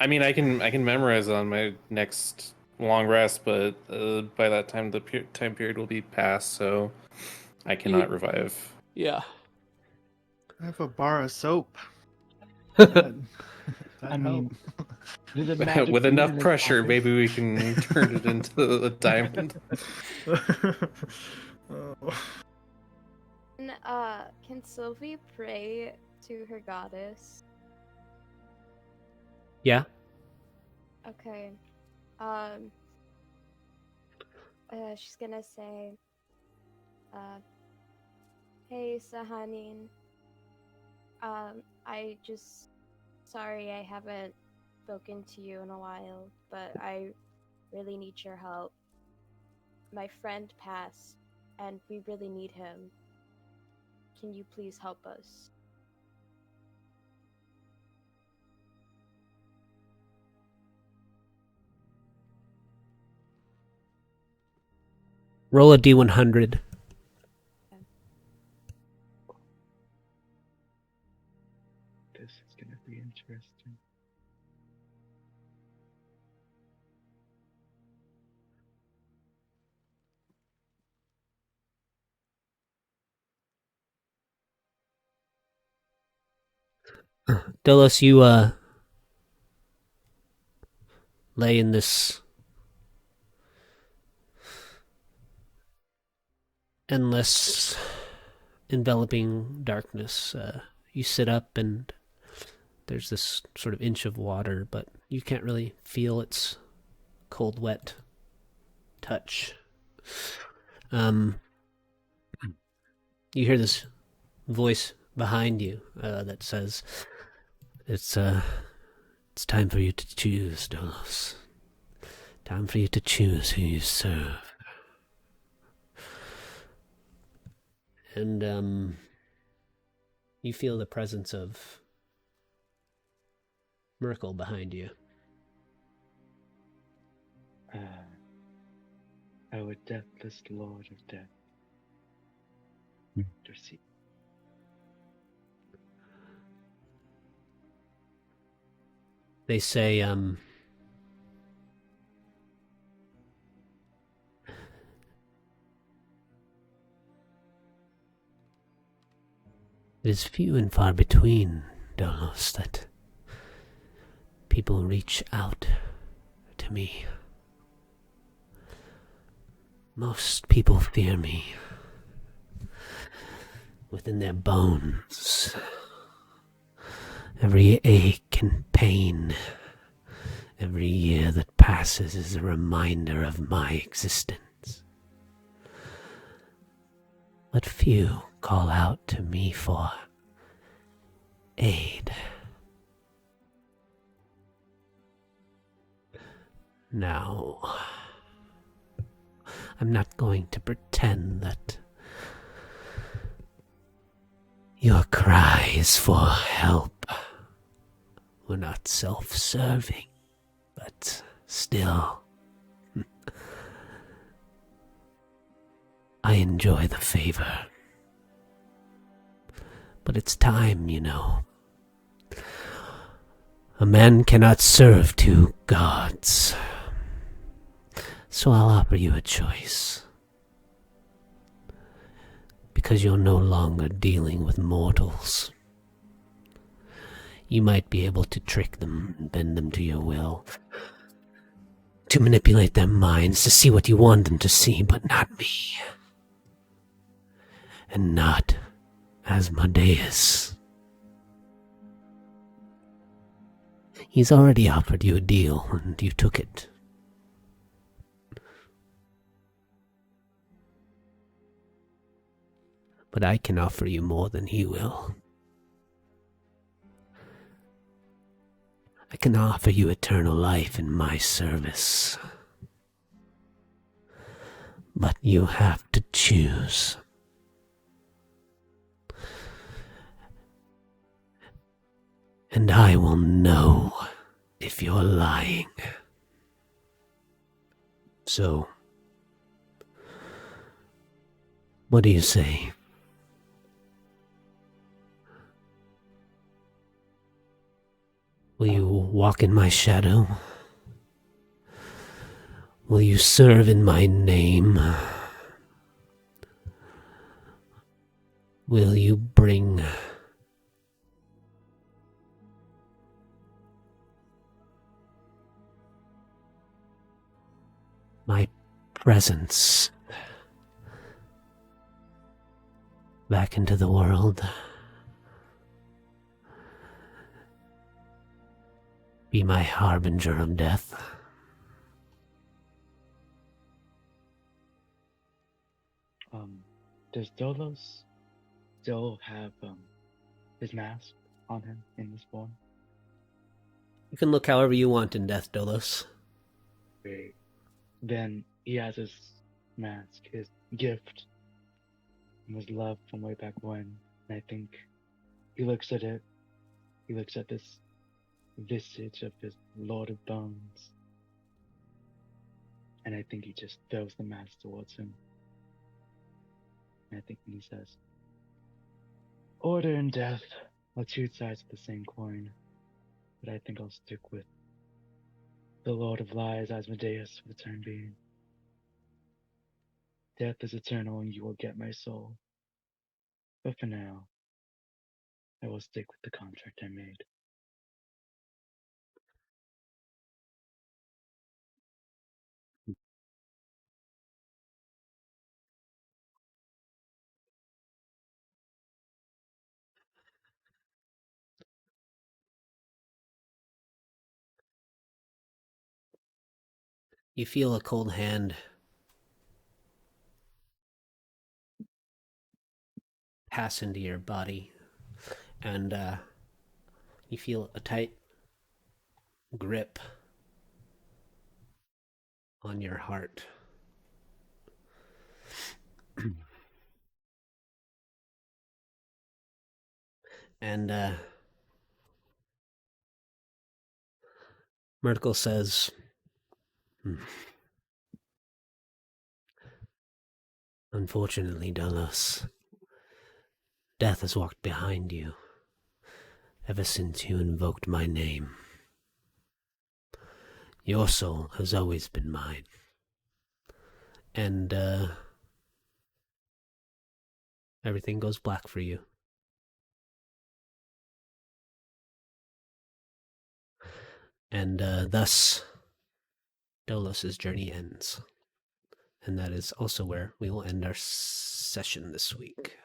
I mean, I can memorize on my next long rest, but by that time the time period will be past, so I cannot revive. Yeah. I have a bar of soap. I mean, there's a magic With bean enough in his pressure, pocket. maybe we can turn it into a diamond. Can Sylvie pray to her goddess? Yeah. Okay. She's gonna say, hey, Sahanin. Sorry I haven't spoken to you in a while, but I really need your help. My friend passed, and we really need him. Can you please help us? Roll a D100. This is gonna be interesting. Dolos, you lay in this endless, enveloping darkness. You sit up and there's this sort of inch of water, but you can't really feel its cold, wet touch. You hear this voice behind you that says, it's time for you to choose, Dolos. Time for you to choose who you serve. And You feel the presence of Merkel behind you. Our deathless Lord of Death. Proceed. They say, it is few and far between, Dolos, that people reach out to me. Most people fear me within their bones. Every ache and pain, every year that passes is a reminder of my existence. But few call out to me for aid. Now, I'm not going to pretend that your cries for help were not self-serving, but still, I enjoy the favor. But it's time, you know. A man cannot serve two gods. So I'll offer you a choice. Because you're no longer dealing with mortals. You might be able to trick them and bend them to your will. To manipulate their minds, to see what you want them to see, but not me. And not Asmodeus. He's already offered you a deal, and you took it. But I can offer you more than he will. I can offer you eternal life in my service. But you have to choose. And I will know if you're lying. So, what do you say? Will you walk in my shadow? Will you serve in my name? Will you bring my presence back into the world? Be my harbinger of death? Does Dolos still have his mask on him in this form? You can look however you want in death, Dolos. Great. Then he has his mask, his gift, and his love from way back when. And I think he looks at it. He looks at this visage of his Lord of Bones. And I think he just throws the mask towards him. And I think he says, order and death are two sides of the same coin. But I think I'll stick with the Lord of Lies, Asmodeus, for the time being. Death is eternal and you will get my soul. But for now, I will stick with the contract I made. You feel a cold hand pass into your body, and you feel a tight grip on your heart. And Myrtle says, "Unfortunately, Dolos, death has walked behind you ever since you invoked my name. Your soul has always been mine." And everything goes black for you. And thus, Dolos's journey ends. And that is also where we will end our session this week.